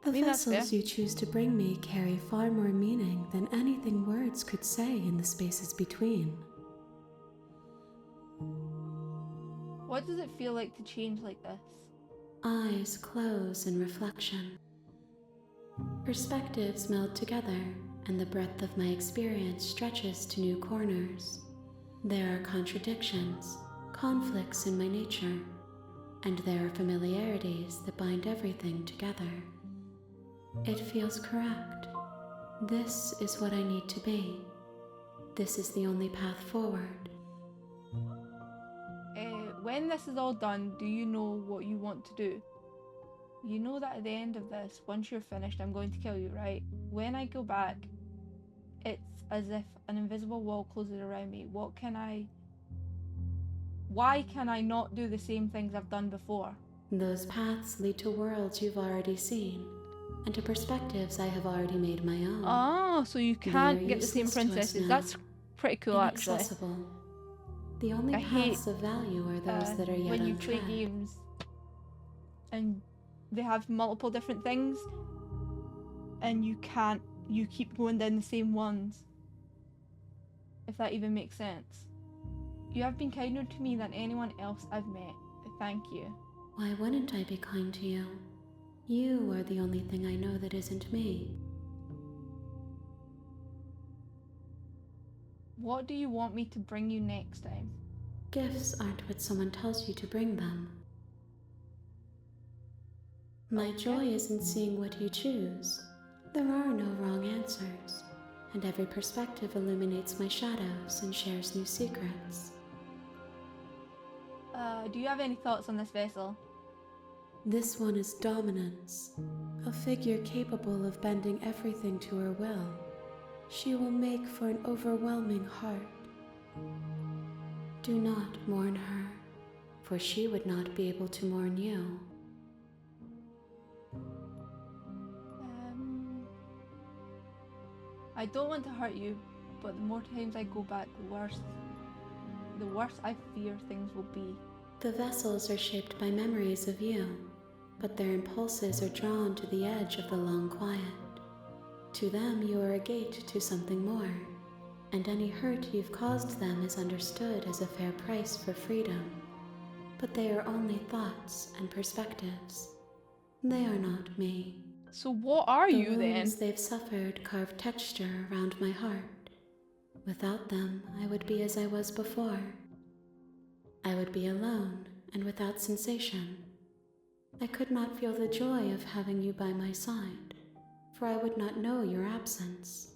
The that's vessels fair. you choose to bring me carry far more meaning than anything words could say in the spaces between. What does it feel like to change like this? Eyes close in reflection. Perspectives meld together, and the breadth of my experience stretches to new corners. There are contradictions, conflicts in my nature, and there are familiarities that bind everything together. It feels correct. This is what I need to be. This is the only path forward. When this is all done, do you know what you want to do? You know that at the end of this, once you're finished, I'm going to kill you, right? When I go back, it's as if an invisible wall closes around me. Why can I not do the same things I've done before? Those paths lead to worlds you've already seen, and to perspectives I have already made my own. Oh, so you can't are get the same useless to us princesses. now. That's pretty cool, actually. Inaccessible. The only I hate, paths of value are those that are yet when you play untread. games and they have multiple different things and you keep going down the same ones, if that even makes sense. You have been kinder to me than anyone else I've met. Thank you. Why wouldn't I be kind to you? You are the only thing I know that isn't me. What do you want me to bring you next time? Gifts aren't what someone tells you to bring them. My joy is in seeing what you choose. There are no wrong answers, and every perspective illuminates my shadows and shares new secrets. Do you have any thoughts on this vessel? This one is dominance, a figure capable of bending everything to her will. She will make for an overwhelming heart. Do not mourn her, for she would not be able to mourn you. I don't want to hurt you, but the more times I go back, the worse I fear things will be. The vessels are shaped by memories of you, but their impulses are drawn to the edge of the long quiet. To them, you are a gate to something more. and any hurt you've caused them is understood as a fair price for freedom. But they are only thoughts and perspectives. They are not me. So what are The you then? wounds they've suffered carve texture around my heart. Without them, I would be as I was before. I would be alone and without sensation. I could not feel the joy of having you by my side, for I would not know your absence.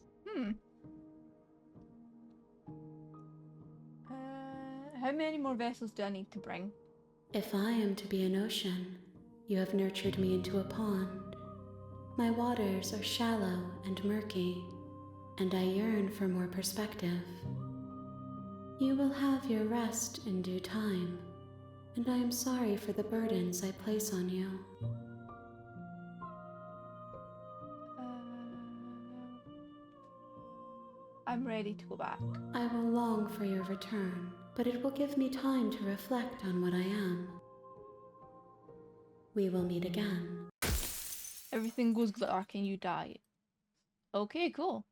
How many more vessels do I need to bring? If I am to be an ocean, you have nurtured me into a pond. My waters are shallow and murky, and I yearn for more perspective. You will have your rest in due time, and I am sorry for the burdens I place on you. I'm ready to go back. I will long for your return, but it will give me time to reflect on what I am. We will meet again. Everything goes dark and you die. Okay, cool.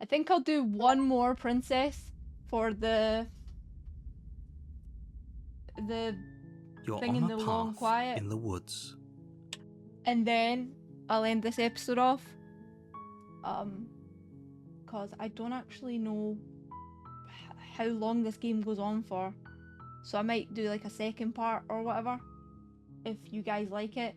I think I'll do one more princess for the You're thing on in a the long path quiet, in the woods. and then I'll end this episode off. Cause I don't actually know how long this game goes on for, so I might do like a second part or whatever, if you guys like it.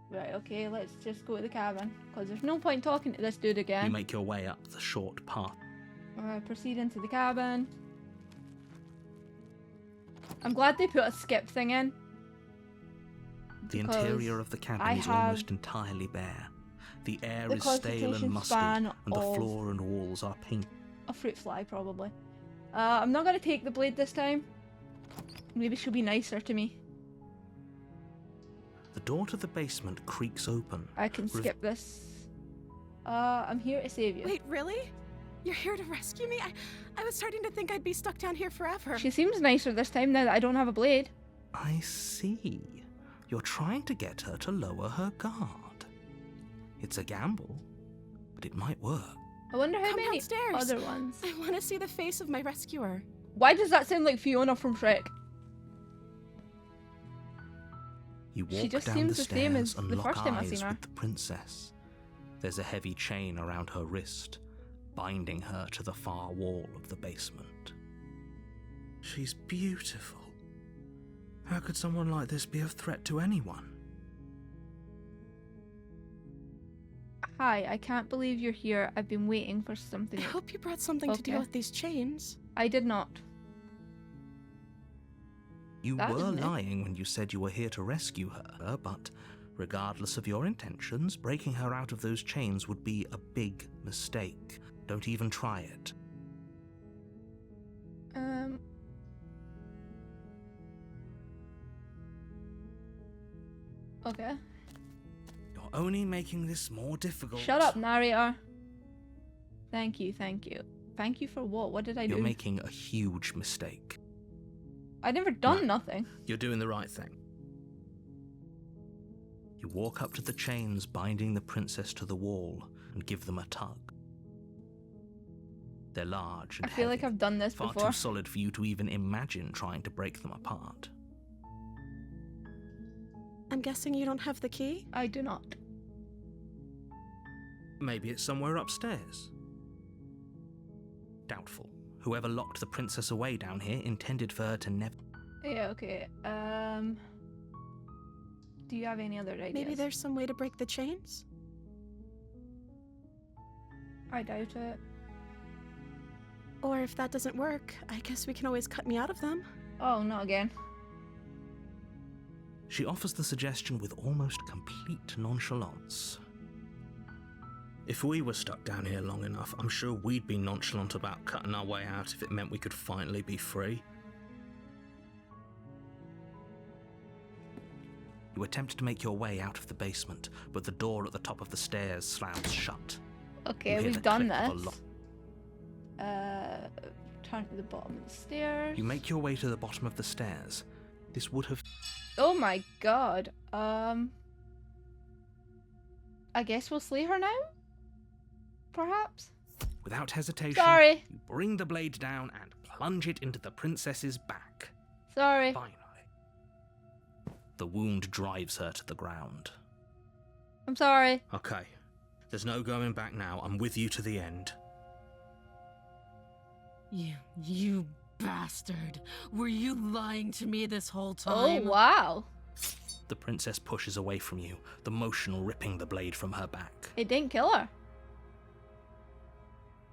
Right, okay, let's just go to the cabin, because there's no point talking to this dude You again. make your way up the short path. Proceed into the cabin. I'm glad they put a skip thing in. The because interior of the cabin I is have almost entirely bare. The air the is stale and constitution musty, span and the of floor and walls are pink. a fruit fly, probably. I'm not gonna take the blade this time. Maybe she'll be nicer to me. The door to the basement creaks open. I can skip this. I'm here to save you. Wait, really? You're here to rescue me? I was starting to think I'd be stuck down here forever. She seems nicer this time now that I don't have a blade. I see. You're trying to get her to lower her guard. It's a gamble, but it might work. I wonder how Come many downstairs. other ones. I want to see the face of my rescuer. Why does that sound like Fiona from Shrek? You walk She just down seems the the same stairs as and the lock first time I eyes seen her. with the princess. There's a heavy chain around her wrist, binding her to the far wall of the basement. She's beautiful. How could someone like this be of threat to anyone? Hi, I can't believe you're here. I've been waiting for something. I hope you brought something to deal Okay. with these chains. I did not. You That were isn't it. lying when you said you were here to rescue her, but regardless of your intentions, breaking her out of those chains would be a big mistake. Don't even try it. Okay. You're only making this more difficult. Shut up, narrator. Thank you, thank you. Thank you for what? What did I You're do? making a huge mistake. I never done No. nothing. You're doing the right thing. You walk up to the chains binding the princess to the wall and give them a tug. They're large and I feel like heavy, I've done this far before. too solid for you to even imagine trying to break them apart. I'm guessing you don't have the key? I do not. Maybe it's somewhere upstairs. Doubtful. Whoever locked the princess away down here intended for her to never... Yeah, okay. Do you have any other ideas? Maybe there's some way to break the chains? I doubt it. Or if that doesn't work, I guess we can always cut me out of them. Oh, not again. She offers the suggestion with almost complete nonchalance. If we were stuck down here long enough, I'm sure we'd be nonchalant about cutting our way out if it meant we could finally be free. You attempt to make your way out of the basement, but the door at the top of the stairs slams shut. Okay, You hear we've the done click of a this. lock. Turn to the bottom of the stairs. You make your way to the bottom of the stairs. This would have... Oh my god. I guess we'll slay her now? perhaps? Without hesitation, Sorry. you bring the blade down and plunge it into the princess's back. Sorry. Finally, the wound drives her to the ground. I'm sorry. Okay, there's no going back now. I'm with you to the end. You bastard. Were you lying to me this whole Oh, time? wow. The princess pushes away from you, the motion ripping the blade from her back. It didn't kill her.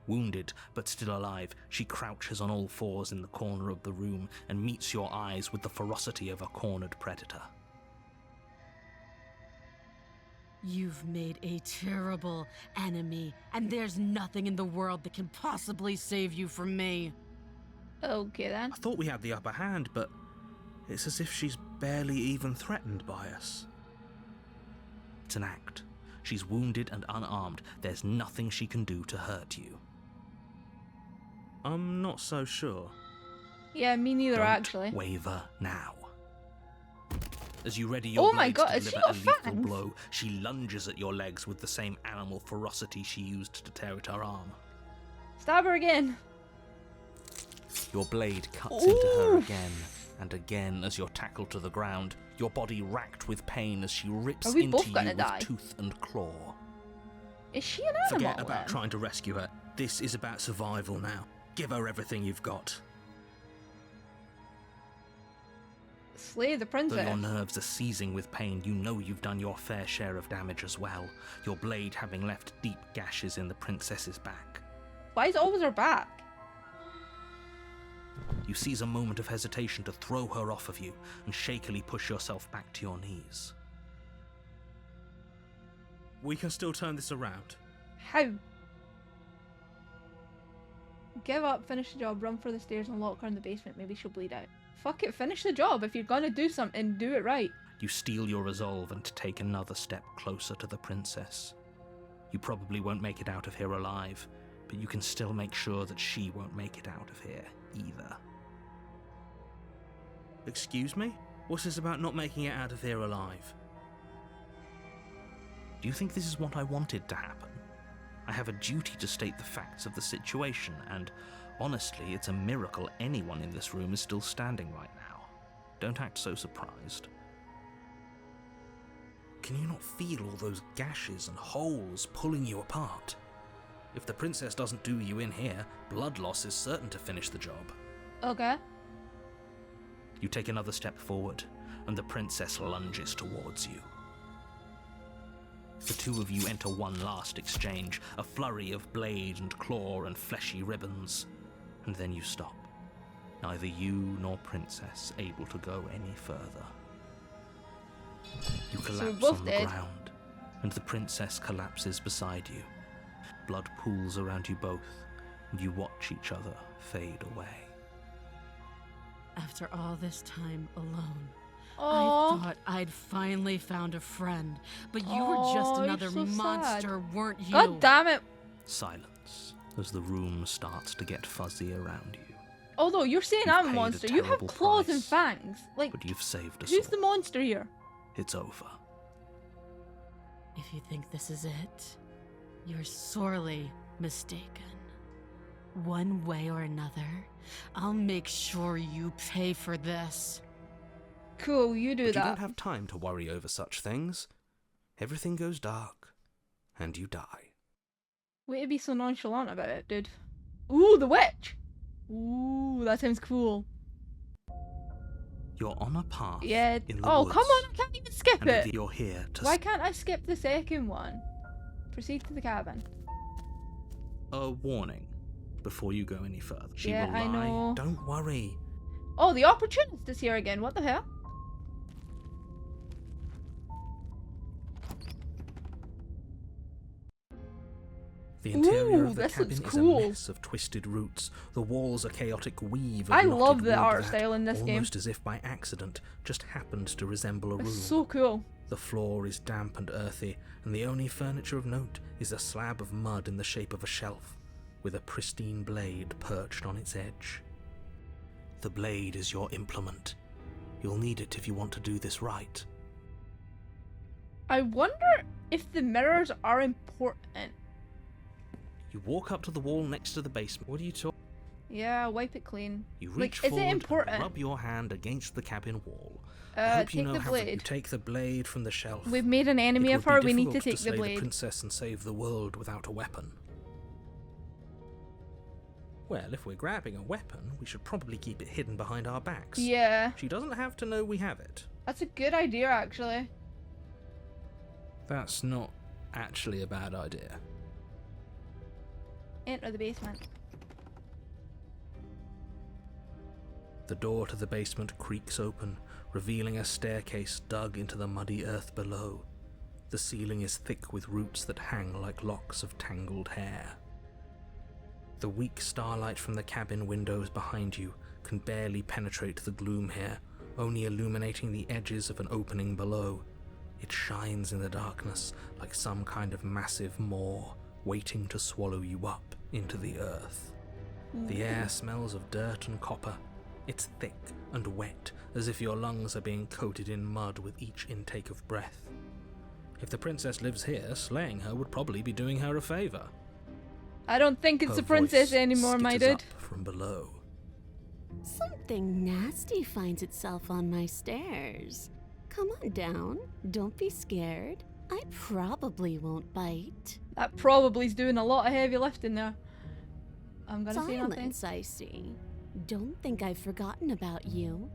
Wounded, but still alive, she crouches on all fours in the corner of the room and meets your eyes with the ferocity of a cornered predator. You've made a terrible enemy, and there's nothing in the world that can possibly save you from me. Okay then. I thought we had the upper hand, but it's as if she's barely even threatened by us. It's an act. She's wounded and unarmed. There's nothing she can do to hurt you. I'm not so sure. Yeah, me neither, Don't actually. waver now. As you ready your Oh my blade God, to has she deliver a got lethal fangs? blow, she lunges at your legs with the same animal ferocity she used to tear at her arm. Stab her again. Your blade cuts into her Ooh. again and again as you're tackled to the ground, your body racked with pain as she rips Are we into both you gonna with die? tooth and claw. Is she an animal? Forget about then? trying to rescue her. This is about survival now. Give her everything you've got. Slay the Though princess. your nerves are seizing with pain, you know you've done your fair share of damage as well, your blade having left deep gashes in the princess's back. Why is it always her back? You seize a moment of hesitation to throw her off of you and shakily push yourself back to your knees. We can still turn this around. How? Give up, finish the job, run for the stairs and lock her in the basement. Maybe she'll bleed out. Fuck it, finish the job. If you're gonna do something, do it right. You steel your resolve and take another step closer to the princess. You probably won't make it out of here alive, but you can still make sure that she won't make it out of here either. Excuse me? What's this about not making it out of here alive? Do you think this is what I wanted to happen? I have a duty to state the facts of the situation, and honestly, it's a miracle anyone in this room is still standing right now. Don't act so surprised. Can you not feel all those gashes and holes pulling you apart? If the princess doesn't do you in here, blood loss is certain to finish the job. Okay. You take another step forward, and the princess lunges towards you. The two of you enter one last exchange, a flurry of blade and claw and fleshy ribbons, and then you stop. Neither you nor princess able to go any further. You we're collapse both on the dead. ground, and the princess collapses beside you. Blood pools around you both, and you watch each other fade away. After all this time alone, I Oh, thought I'd finally found a friend, but you Aw, were just you're another so sad. monster, weren't you? God damn it. Silence as the room starts to get fuzzy around you. Although you're saying You've I'm a paid a monster, you have terrible claws and price, fangs. Like, But you've saved us who's all. the monster here? It's over. If you think this is it, you're sorely mistaken. One way or another, I'll make sure you pay for this. Cool, you do But you that. don't have time to worry over such things. Everything goes dark, and you die. Way to be so nonchalant about it, dude. Ooh, the witch! Ooh, that sounds cool. You're on a path Yeah. in the Oh, woods, come on, I can't even skip and it. you're here to Why can't I skip the second one? Proceed to the cabin. A warning before you go any further. She Yeah, will I lie. know. Don't worry. Oh, the opportunist is here again. What the hell? The interior Ooh, of the this cabin looks is cool. a mess of twisted roots. The walls a chaotic weave of I knotted love the wood art that, style in this game. almost as if by accident, just happened to resemble a room. It's so cool. The floor is damp and earthy, and the only furniture of note is a slab of mud in the shape of a shelf, with a pristine blade perched on its edge. The blade is your implement. You'll need it if you want to do this right. I wonder if the mirrors are important. You walk up to the wall next to the basement. What are you talking? Yeah, wipe it clean. You Like, reach is it forward important? and rub your hand against the cabin wall. I hope Take you know the how blade. You take the blade from the shelf. We've made an enemy It of would her. be We need to difficult take slay the blade. the princess and save the world without a weapon. Well, if we're grabbing a weapon, we should probably keep it hidden behind our backs. Yeah, She doesn't have to know we have it. that's a good idea, actually. That's not actually a bad idea. Enter the basement. The door to the basement creaks open, revealing a staircase dug into the muddy earth below. The ceiling is thick with roots that hang like locks of tangled hair. The weak starlight from the cabin windows behind you can barely penetrate the gloom here, only illuminating the edges of an opening below. It shines in the darkness like some kind of massive maw waiting to swallow you up into the earth. The air smells of dirt and copper. It's thick and wet, as if your lungs are being coated in mud with each intake of breath. If the princess lives here, slaying her would probably be doing her a favor. I don't think it's Her a princess voice anymore, my skitters dude. up from below. Something nasty finds itself on my stairs. Come on down. Don't be scared. I probably won't bite. That probably's doing a lot of heavy lifting there. I'm gonna say nothing. Silence, I see. Don't think I've forgotten about you.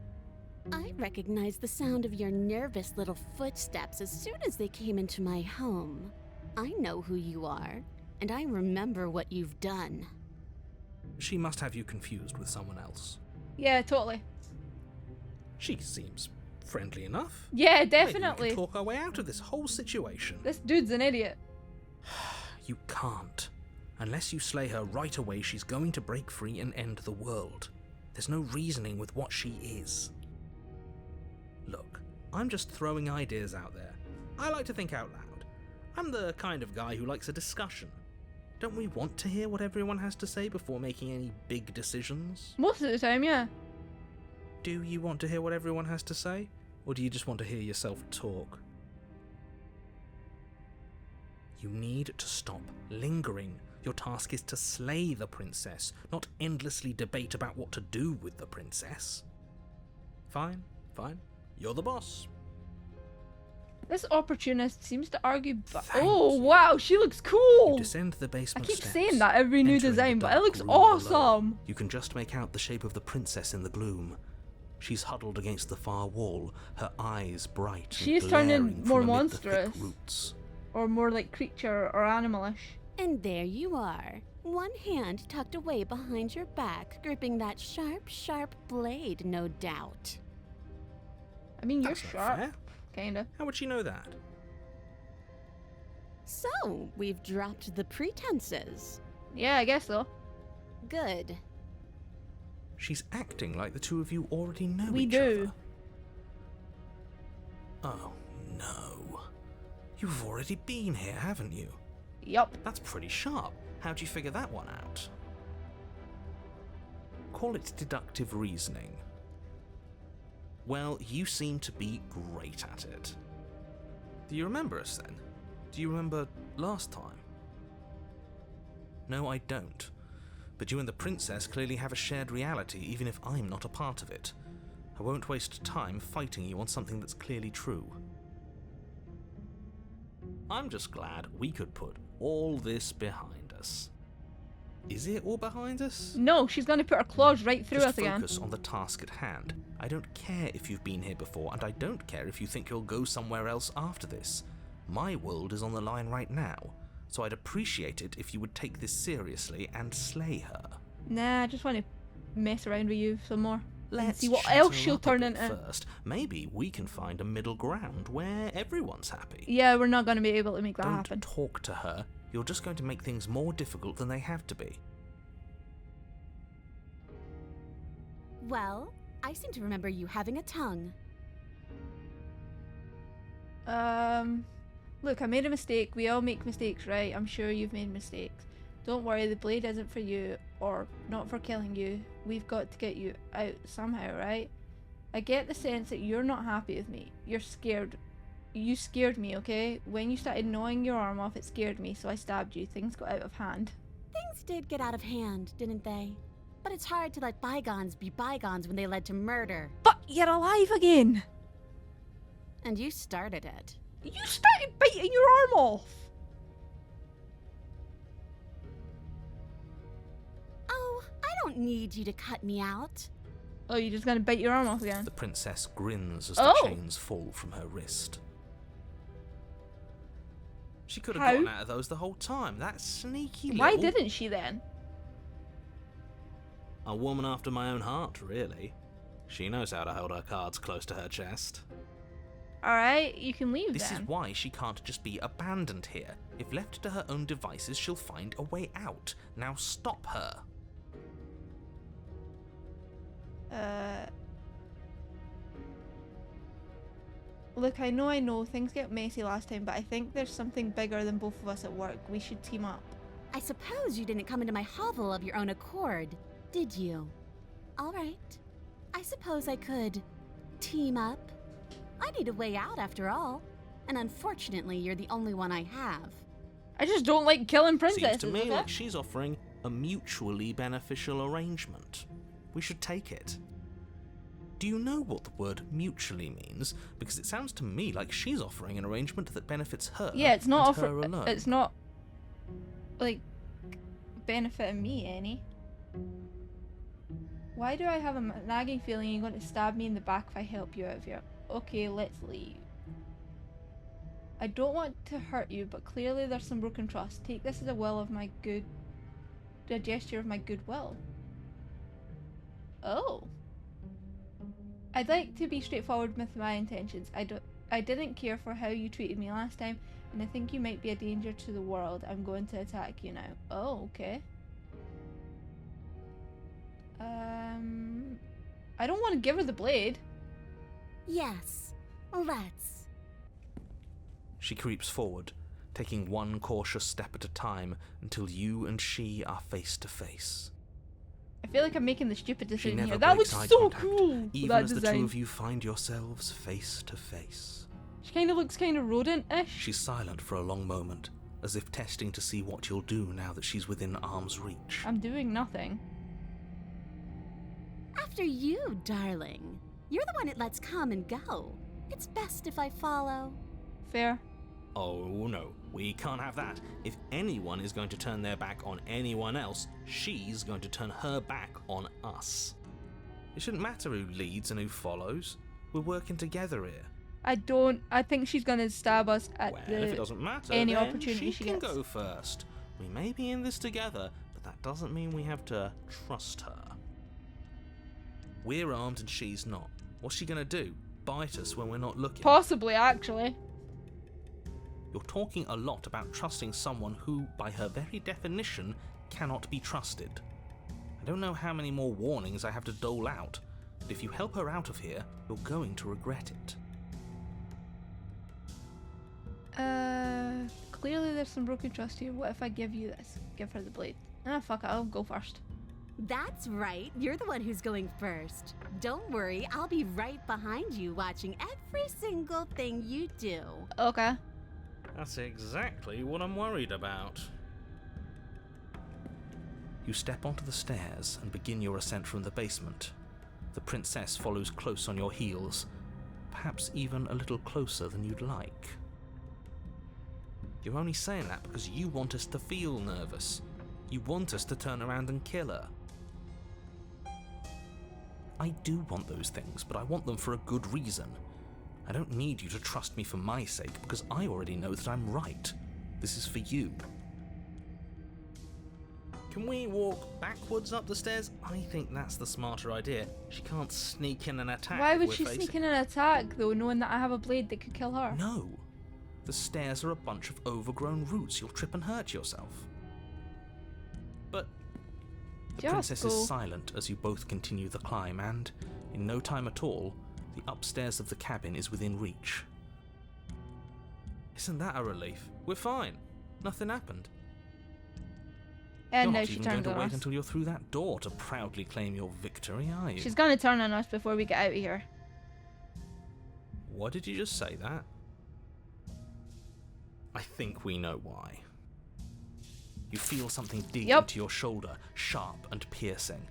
I recognized the sound of your nervous little footsteps as soon as they came into my home. I know who you are, and I remember what you've done. She must have you confused with someone else. Yeah, totally. She seems friendly enough. Yeah, Maybe we definitely. can talk our way out of this whole situation. This dude's an idiot. You can't. Unless you slay her right away, she's going to break free and end the world. There's no reasoning with what she is. Look, I'm just throwing ideas out there. I like to think out loud. I'm the kind of guy who likes a discussion. Don't we want to hear what everyone has to say before making any big decisions? Most of the time, yeah. Do you want to hear what everyone has to say? Or do you just want to hear yourself talk? You need to stop lingering. Your task is to slay the princess, not endlessly debate about what to do with the princess. Fine, fine. You're the boss. This opportunist seems to argue Thank oh, you. wow, she looks You cool! descend the I basement keep steps, saying that every new entering the design, but it dark looks room below. awesome! You can just make out the shape of the princess in the gloom. She's huddled against the far wall, her eyes bright She's and turning glaring more from amid the thick monstrous. roots. Or more like creature or animalish. And there you are. One hand tucked away behind your back, gripping that sharp, sharp blade, no doubt. I mean, you're That's not sharp. fair. Kinda. How would she know that? So, we've dropped the pretenses. Yeah, I guess so. Good. She's acting like the two of you already know We each do. other. Oh, no. You've already been here, haven't you? Yup. That's pretty sharp. How'd you figure that one out? Call it deductive reasoning. Well, you seem to be great at it. Do you remember us then? Do you remember last time? No, I don't. But you and the princess clearly have a shared reality, even if I'm not a part of it. I won't waste time fighting you on something that's clearly true. I'm just glad we could put all this behind us. Is it all behind us? No, she's gonna put her claws right through Just us again. focus on the task at hand. I don't care if you've been here before, and I don't care if you think you'll go somewhere else after this. My world is on the line right now, so I'd appreciate it if you would take this seriously and slay her. Nah, I just want to mess around with you some more. And Let's see what chat else her she'll up a turn bit into. first. Maybe we can find a middle ground where everyone's happy. Yeah, we're not gonna be able to make that Don't happen. talk to her. You're just going to make things more difficult than they have to be. Well, I seem to remember you having a tongue. Look, I made a mistake. We all make mistakes, right? I'm sure you've made mistakes. Don't worry, the blade isn't for you, or not for killing you. We've got to get you out somehow, right? I get the sense that you're not happy with me. You're scared. You scared me, okay? When you started gnawing your arm off, it scared me, so I stabbed you. Things got out of hand. Things did get out of hand, didn't they? But it's hard to let bygones be bygones when they led to murder. But you're alive again! And you started it. You started biting your arm off! Oh, I don't need you to cut me out. Oh, you're just gonna bite your arm off again? The princess grins as Oh. the chains fall from her wrist. She could have How? gotten out of those the whole time. That sneaky Why little... didn't she then? A woman after my own heart, really. She knows how to hold her cards close to her chest. Alright, you can leave This then. is why she can't just be abandoned here. If left to her own devices, she'll find a way out. Now stop her. Look, I know, things get messy last time, but I think there's something bigger than both of us at work. We should team up. I suppose you didn't come into my hovel of your own accord, did you? All right. I suppose I could team up. I need a way out after all. And unfortunately, you're the only one I have. I just don't like killing princesses. Seems to me okay? like she's offering a mutually beneficial arrangement. We should take it. Do you know what the word mutually means? Because it sounds to me like she's offering an arrangement that benefits her. Yeah, it's not and her alone. it's not like benefiting me any. Why do I have a nagging feeling you're going to stab me in the back if I help you out of here? Okay, let's leave. I don't want to hurt you, but clearly there's some broken trust. Take this as a gesture of my goodwill. Oh. I'd like to be straightforward with my intentions. I didn't care for how you treated me last time, and I think you might be a danger to the world. I'm going to attack you now. Oh, okay. I don't want to give her the blade. Yes, let's. She creeps forward, taking one cautious step at a time until you and she are face to face. I feel like I'm making the stupid She decision never here. That breaks looks eye so contact, cool. even that as the design. two of you find yourselves face to face. She kind of looks kind of rodent-ish. She's silent for a long moment, as if testing to see what you'll do now that she's within arm's reach. I'm doing nothing. After you, darling. You're the one it lets come and go. It's best if I follow. Fair. Oh no, we can't have that. If anyone is going to turn their back on anyone else, she's going to turn her back on us. It shouldn't matter who leads and who follows. We're working together here. I think she's gonna stab us at Well, if it doesn't matter, any then opportunity she can gets. go first. We may be in this together, but that doesn't mean we have to trust her. We're armed and she's not. What's she gonna do? Bite us when we're not looking? Possibly, actually. You're talking a lot about trusting someone who, by her very definition, cannot be trusted. I don't know how many more warnings I have to dole out, but if you help her out of here, you're going to regret it. Clearly there's some broken trust here. What if I give you this? Give her the blade. Ah, fuck it, I'll go first. That's right. You're the one who's going first. Don't worry, I'll be right behind you watching every single thing you do. Okay. That's exactly what I'm worried about. You step onto the stairs and begin your ascent from the basement. The princess follows close on your heels, perhaps even a little closer than you'd like. You're only saying that because you want us to feel nervous. You want us to turn around and kill her. I do want those things, but I want them for a good reason. I don't need you to trust me for my sake, because I already know that I'm right. This is for you. Can we walk backwards up the stairs? I think that's the smarter idea. She can't sneak in and attack. Why if would we're she facing- sneak in an attack, though, knowing that I have a blade that could kill her? No. The stairs are a bunch of overgrown roots. You'll trip and hurt yourself. But the Just princess go. is silent as you both continue the climb, and in no time at all, the upstairs of the cabin is within reach. Isn't that a relief? We're fine. Nothing happened. And You're now not she even turns going on to wait us. until you're through that door to proudly claim your victory, are you? She's gonna turn on us before we get out of here. What did you just say that? I think we know why. You feel something dig Yep. into your shoulder, sharp and piercing.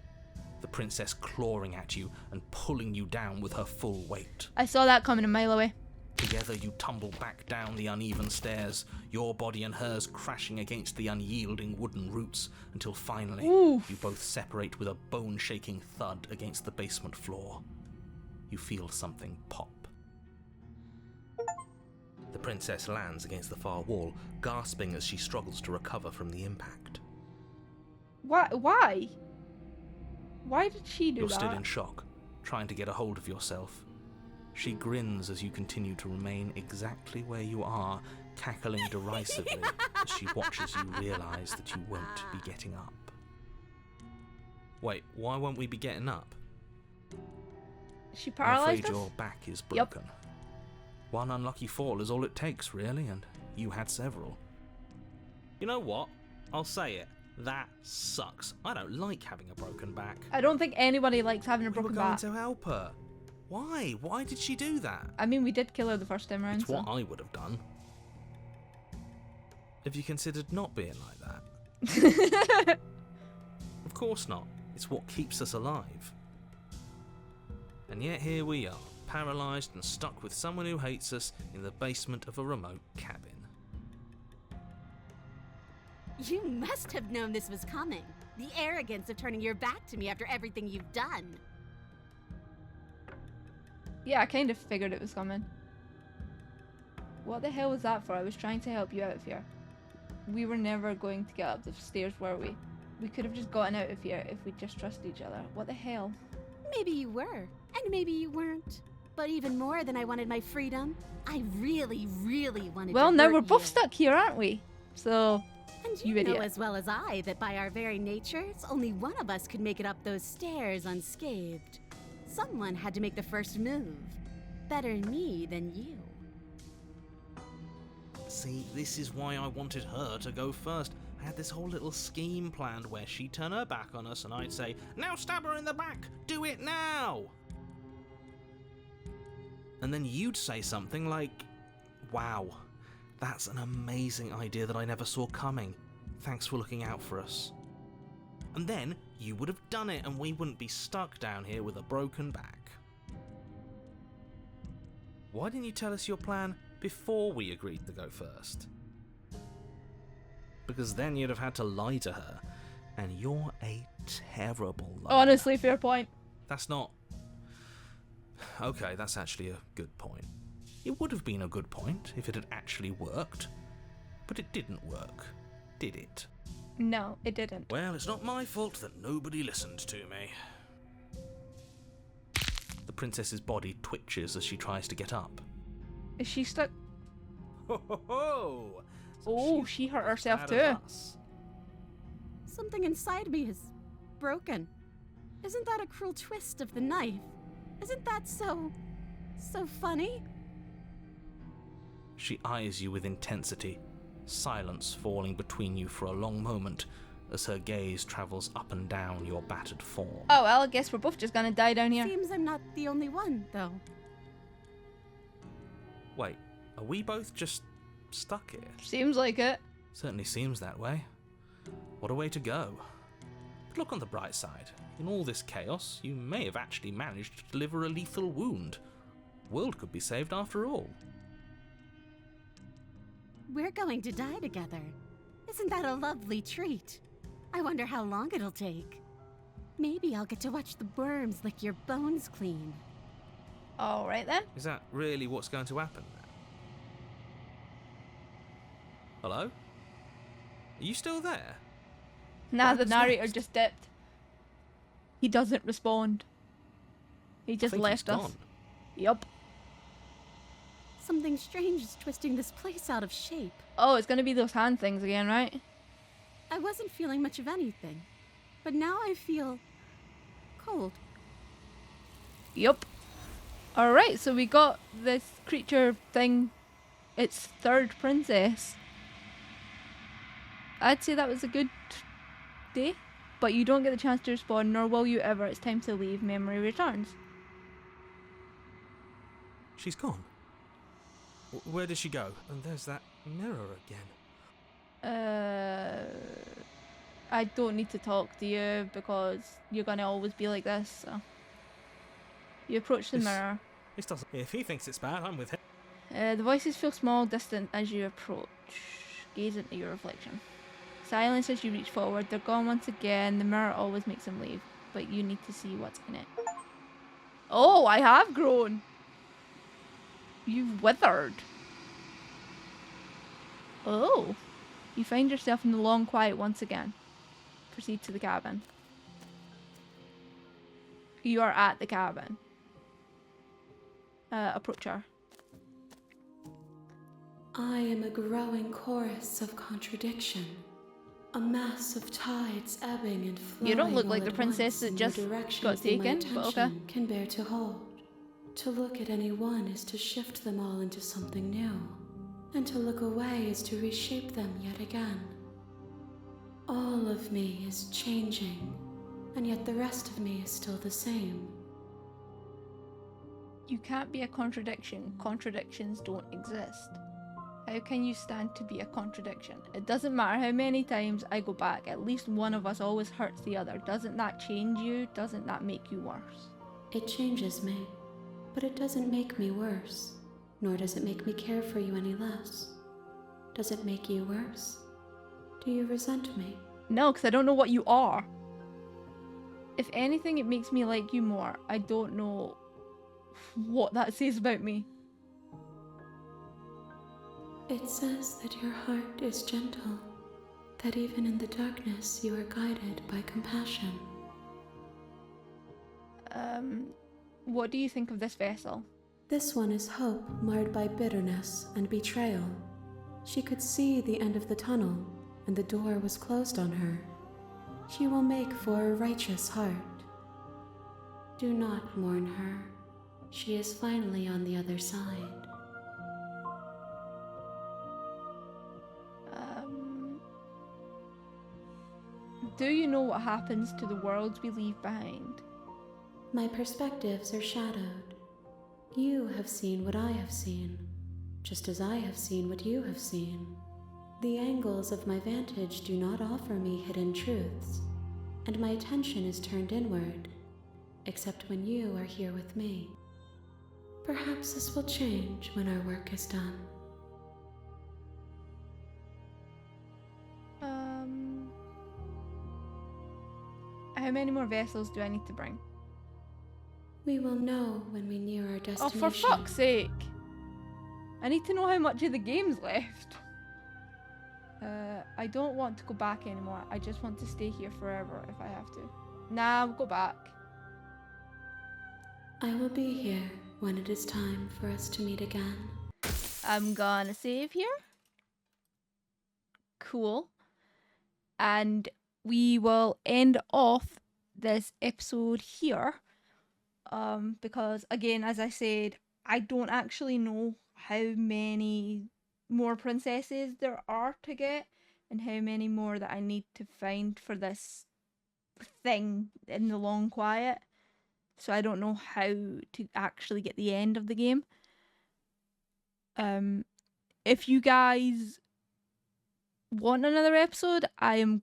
The princess clawing at you and pulling you down with her full weight. I saw that coming a mile away. Together you tumble back down the uneven stairs, your body and hers crashing against the unyielding wooden roots, until finally Oof. you both separate with a bone-shaking thud against the basement floor. You feel something pop. The princess lands against the far wall, gasping as she struggles to recover from the impact. Why? Why? Why did she do You're that? still in shock, trying to get a hold of yourself. She grins as you continue to remain exactly where you are, cackling derisively as she watches you realise that you won't be getting up. Wait, why won't we be getting up? She I'm paralyzed afraid us? your back is Yep. broken. One unlucky fall is all it takes, really, and you had several. You know what? I'll say it. That sucks. I don't like having a broken back. I don't think anybody likes having a We were broken going back. to help her. Why? Why did she do that? I mean, we did kill her the first time around. It's what So. I would have done. Have you considered not being like that? Of course not. It's what keeps us alive. And yet here we are, paralysed and stuck with someone who hates us in the basement of a remote cabin. You must have known this was coming. The arrogance of turning your back to me after everything you've done. Yeah, I kind of figured it was coming. What the hell was that for? I was trying to help you out of here. We were never going to get up the stairs, were we? We could have just gotten out of here if we just trusted each other. What the hell? Maybe you were, and maybe you weren't. But even more than I wanted my freedom, I really, really wanted Well, to now hurt we're both you. stuck here, aren't we? So, And you you know idiot. as well as I that by our very natures, only one of us could make it up those stairs unscathed. Someone had to make the first move. Better me than you. See, this is why I wanted her to go first. I had this whole little scheme planned where she'd turn her back on us and I'd say, "Now stab her in the back! Do it now!" And then you'd say something like, "Wow, that's an amazing idea that I never saw coming. Thanks for looking out for us." And then you would have done it and we wouldn't be stuck down here with a broken back. Why didn't you tell us your plan before we agreed to go first? Because then you'd have had to lie to her, and you're a terrible liar. honestly, fair point. That's not... Okay, that's actually a good point. It would have been a good point if it had actually worked, but it didn't work, did it? No, it didn't. Well, it's not my fault that nobody listened to me. The princess's body twitches as she tries to get up. Is she stuck? Ho ho ho! So Oh, she's she hurt not as herself bad too. as us. Something inside me is broken. Isn't that a cruel twist of the knife? Isn't that so funny? She eyes you with intensity, silence falling between you for a long moment as her gaze travels up and down your battered form. Oh, well, I guess we're both just gonna die down here. Seems I'm not the only one, though. Wait, are we both just stuck here? Seems like it. Certainly seems that way. What a way to go. But look on the bright side. In all this chaos, you may have actually managed to deliver a lethal wound. World could be saved after all. We're going to die together. Isn't that a lovely treat? I wonder how long it'll take. Maybe I'll get to watch the worms lick your bones clean. Alright then. Is that really what's going to happen now? Hello? Are you still there? Nah, What the happens narrator next? just dipped. He doesn't respond. He just I think left he's us. gone. Yup. Something strange is twisting this place out of shape. Oh, it's gonna be those hand things again, right? I wasn't feeling much of anything, but now I feel cold. Yup. Alright, so we got this creature thing. Its third princess. I'd say that was a good day. But you don't get the chance to respawn, nor will you ever. It's time to leave. Memory returns. She's gone. Where did she go? And there's that mirror again. I don't need to talk to you because you're gonna always be like this. So you approach the This- mirror. This doesn't. If he thinks it's bad, I'm with him. The voices feel small, distant as you approach. Gaze into your reflection. Silence as you reach forward. They're gone once again. The mirror always makes them leave, but you need to see what's in it. Oh, I have grown. You've withered. Oh. You find yourself in the long quiet once again. Proceed to the cabin. You are at the cabin. Approach her. I am a growing chorus of contradiction. A mass of tides ebbing and flowing. You don't look all like the at princess once that in just the directions got that my taken, but okay. attention can bear to hold. To look at any one is to shift them all into something new, and to look away is to reshape them yet again. All of me is changing, and yet the rest of me is still the same. You can't be a contradiction. Contradictions don't exist. How can you stand to be a contradiction? It doesn't matter how many times I go back, at least one of us always hurts the other. Doesn't that change you? Doesn't that make you worse? It changes me, but it doesn't make me worse, nor does it make me care for you any less. Does it make you worse? Do you resent me? No, because I don't know what you are. If anything, it makes me like you more. I don't know what that says about me. It says that your heart is gentle, that even in the darkness you are guided by compassion. What do you think of this vessel? This one is hope marred by bitterness and betrayal. She could see the end of the tunnel, and the door was closed on her. She will make for a righteous heart. Do not mourn her. She is finally on the other side. Do you know what happens to the worlds we leave behind? My perspectives are shadowed. You have seen what I have seen, just as I have seen what you have seen. The angles of my vantage do not offer me hidden truths, and my attention is turned inward, except when you are here with me. Perhaps this will change when our work is done. How many more vessels do I need to bring? We will know when we near our Oh, destination. for fuck's sake! I need to know how much of the game's left. I don't want to go back anymore. I just want to stay here forever if I have to. Nah, we'll go back. I will be here when it is time for us to meet again. I'm gonna save here. Cool. And we will end off this episode here. Because again, as I said, I don't actually know how many more princesses there are to get and how many more that I need to find for this thing in the long quiet. So I don't know how to actually get the end of the game. If you guys want another episode, I am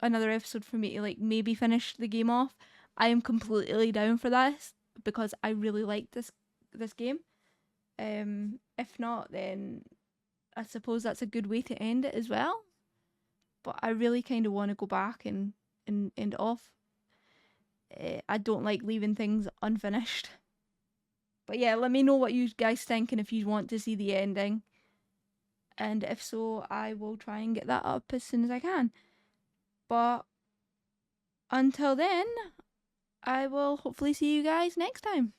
another episode for me to maybe finish the game off. I am completely down for this because I really like this game. If not, then I suppose that's a good way to end it as well. But I really kind of want to go back and end it off. I don't like leaving things unfinished. But yeah, let me know what you guys think and if you want to see the ending. And if so, I will try and get that up as soon as I can. But until then, I will hopefully see you guys next time.